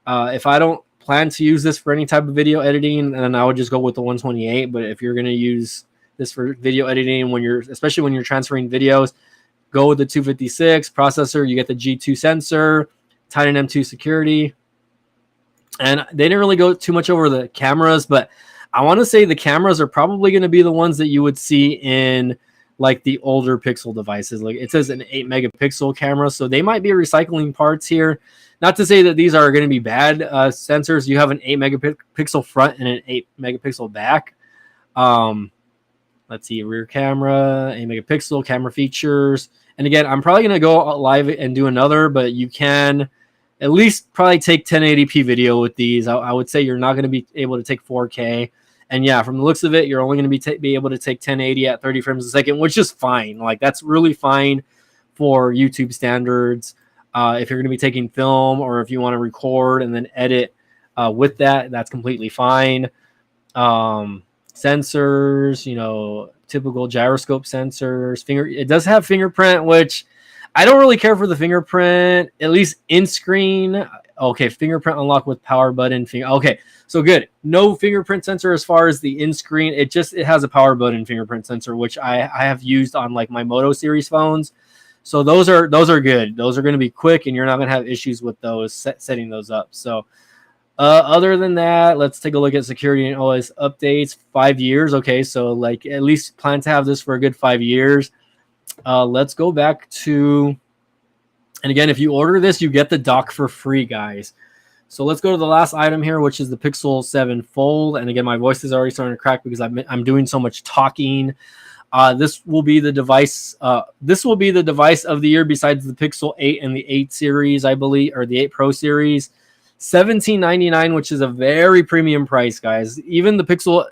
if I don't plan to use this for any type of video editing, then I would just go with the 128. But if you're going to use this for video editing, especially when you're transferring videos, go with the 256 processor. You get the G2 sensor, Titan M2 security. And they didn't really go too much over the cameras, but I want to say the cameras are probably going to be the ones that you would see in like the older Pixel devices. Like it says an 8 megapixel camera, so they might be recycling parts here. Not to say that these are going to be bad sensors. You have an 8 megapixel front and an 8 megapixel back. Let's see, rear camera, 8 megapixel camera features. And again, I'm probably going to go live and do another, but you can at least probably take 1080p video with these. I would say you're not going to be able to take 4K. And yeah, from the looks of it, you're only going to be able to take 1080 at 30 frames a second, which is fine. Like, that's really fine for YouTube standards. If you're going to be taking film, or if you want to record and then edit with that, that's completely fine. Sensors, you know, typical gyroscope sensors. It does have fingerprint, which I don't really care for the fingerprint, at least in screen. Okay, fingerprint unlock with power button. Okay, so good. No fingerprint sensor as far as the in screen. It has a power button fingerprint sensor, which I have used on like my Moto series phones. So those are good. Those are going to be quick, and you're not going to have issues with those setting those up. So other than that, let's take a look at security and OS updates. 5 years. Okay, so like at least plan to have this for a good 5 years. Let's go back to, and again, if you order this, you get the dock for free, guys. So let's go to the last item here, which is the Pixel 7 Fold. And again, my voice is already starting to crack because I'm doing so much talking. This will be the device. This will be the device of the year besides the Pixel 8 and the 8 series, I believe, or the 8 Pro series. $17.99, which is a very premium price, guys. Even the Pixel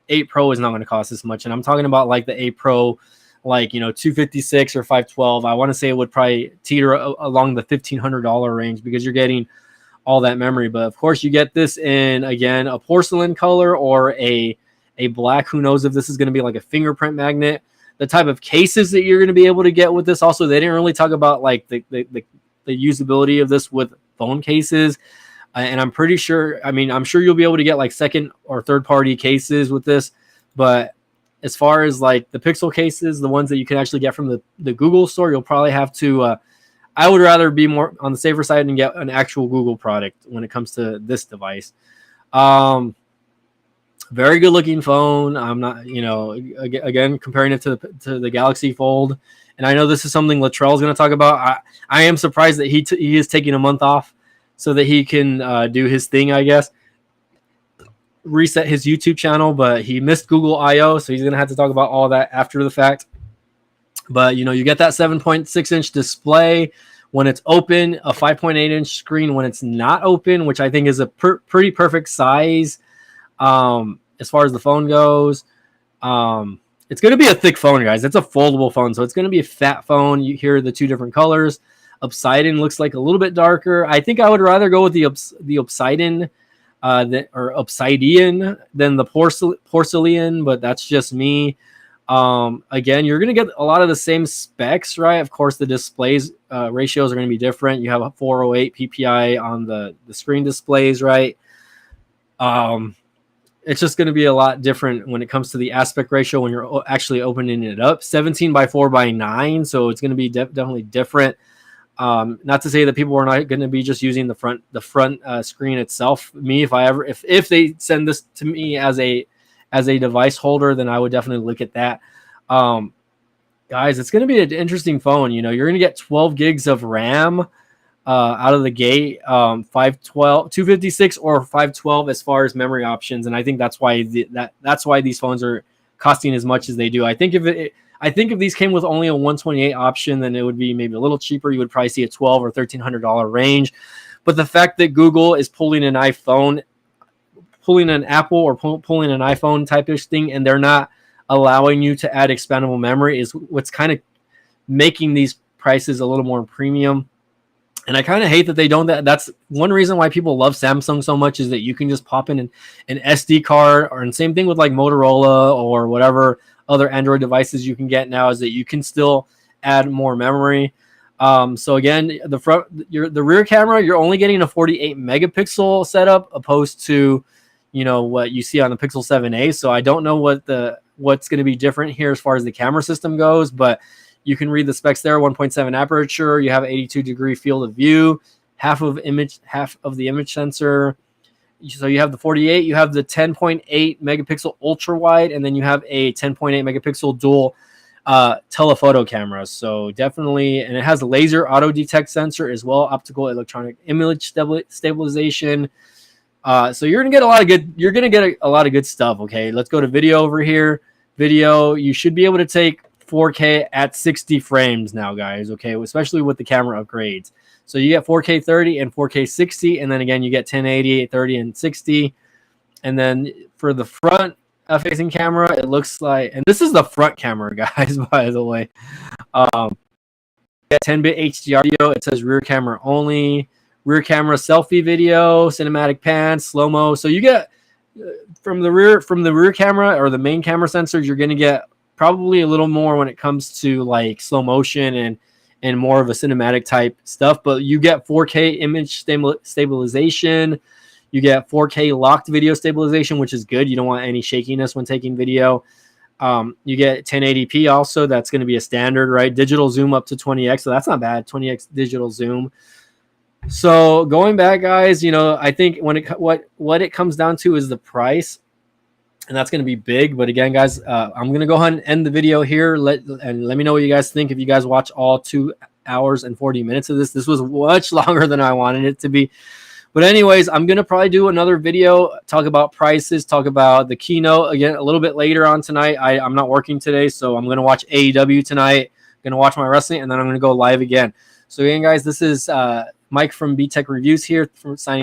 8 Pro is not going to cost this much, and I'm talking about like the 8 Pro, like, you know, 256 or 512. I want to say it would probably teeter along the $1,500 range because you're getting all that memory. But of course, you get this in, again, a porcelain color or a black. Who knows if this is going to be like a fingerprint magnet. The type of cases that you're going to be able to get with this. Also, they didn't really talk about like the usability of this with phone cases, and I'm pretty sure, I mean, I'm sure you'll be able to get like second or third party cases with this, but as far as like the Pixel cases, the ones that you can actually get from the Google store, you'll probably have to I would rather be more on the safer side and get an actual Google product when it comes to this device. Very good looking phone. I'm not, you know, again, comparing it to the Galaxy Fold. And I know this is something Latrell is going to talk about. I am surprised that he is taking a month off so that he can do his thing, I guess. Reset his YouTube channel, but he missed Google I/O, so he's going to have to talk about all that after the fact. But, you know, you get that 7.6-inch display when it's open, a 5.8-inch screen when it's not open, which I think is a pretty perfect size as far as the phone goes. It's going to be a thick phone, guys. It's a foldable phone, so it's going to be a fat phone. You hear the two different colors. Obsidian looks like a little bit darker. I think I would rather go with the Obsidian or Obsidian than the porcelain, but that's just me. Again, you're going to get a lot of the same specs, right? Of course, the displays ratios are going to be different. You have a 408 PPI on the screen displays, right? It's just going to be a lot different when it comes to the aspect ratio when you're actually opening it up. 17 by 4 by 9, so it's going to be definitely different. Not to say that people are not going to be just using the front screen itself. Me, if they send this to me as a device holder, then I would definitely look at that. Guys, it's going to be an interesting phone. You know, you're going to get 12 gigs of RAM out of the gate, 512, 256 or 512 as far as memory options, and I think that's why that's why these phones are costing as much as they do. I think if these came with only a 128 option, then it would be maybe a little cheaper. You would probably see a $1,200 or $1,300 range. But the fact that Google is pulling an iPhone, pulling an Apple or pulling an iPhone type-ish thing, and they're not allowing you to add expandable memory is what's kind of making these prices a little more premium. And I kind of hate that they don't. That's one reason why people love Samsung so much, is that you can just pop in an SD card, or and same thing with like Motorola or whatever other Android devices you can get now, is that you can still add more memory. So again, the rear camera, you're only getting a 48 megapixel setup opposed to, you know, what you see on the Pixel 7a. So I don't know what's going to be different here as far as the camera system goes, but you can read the specs there. 1.7 aperture. You have 82-degree field of view, half of the image sensor. So you have the 48, you have the 10.8 megapixel ultra wide, and then you have a 10.8 megapixel dual telephoto camera. So definitely, and it has a laser auto detect sensor as well, optical electronic image stabilization. So you're gonna get a lot of good stuff. Okay, let's go to video over here. Video, you should be able to take 4K at 60 frames now, guys. Okay, especially with the camera upgrades. So you get 4K 30 and 4K 60, and then again you get 1080, 30, and 60. And then for the front facing camera, it looks like, and this is the front camera, guys, by the way. 10-bit HDR video. It says rear camera only, rear camera selfie video, cinematic pan, slow-mo. So you get from the rear camera or the main camera sensors, you're going to get probably a little more when it comes to like slow motion and more of a cinematic type stuff. But you get 4K image stabilization. You get 4K locked video stabilization, which is good. You don't want any shakiness when taking video. You get 1080p also. That's going to be a standard, right? Digital zoom up to 20x. So that's not bad. 20x digital zoom. So going back, guys, you know, I think when what it comes down to is the price, and that's going to be big. But again, guys, I'm going to go ahead and end the video here. Let me know what you guys think. If you guys watch all 2 hours and 40 minutes of this, this was much longer than I wanted it to be. But anyways, I'm going to probably do another video, talk about prices, talk about the keynote again a little bit later on tonight. I'm not working today, so I'm going to watch AEW tonight. I'm going to watch my wrestling, and then I'm going to go live again. So again, guys, this is Mike from BTech Reviews here, signing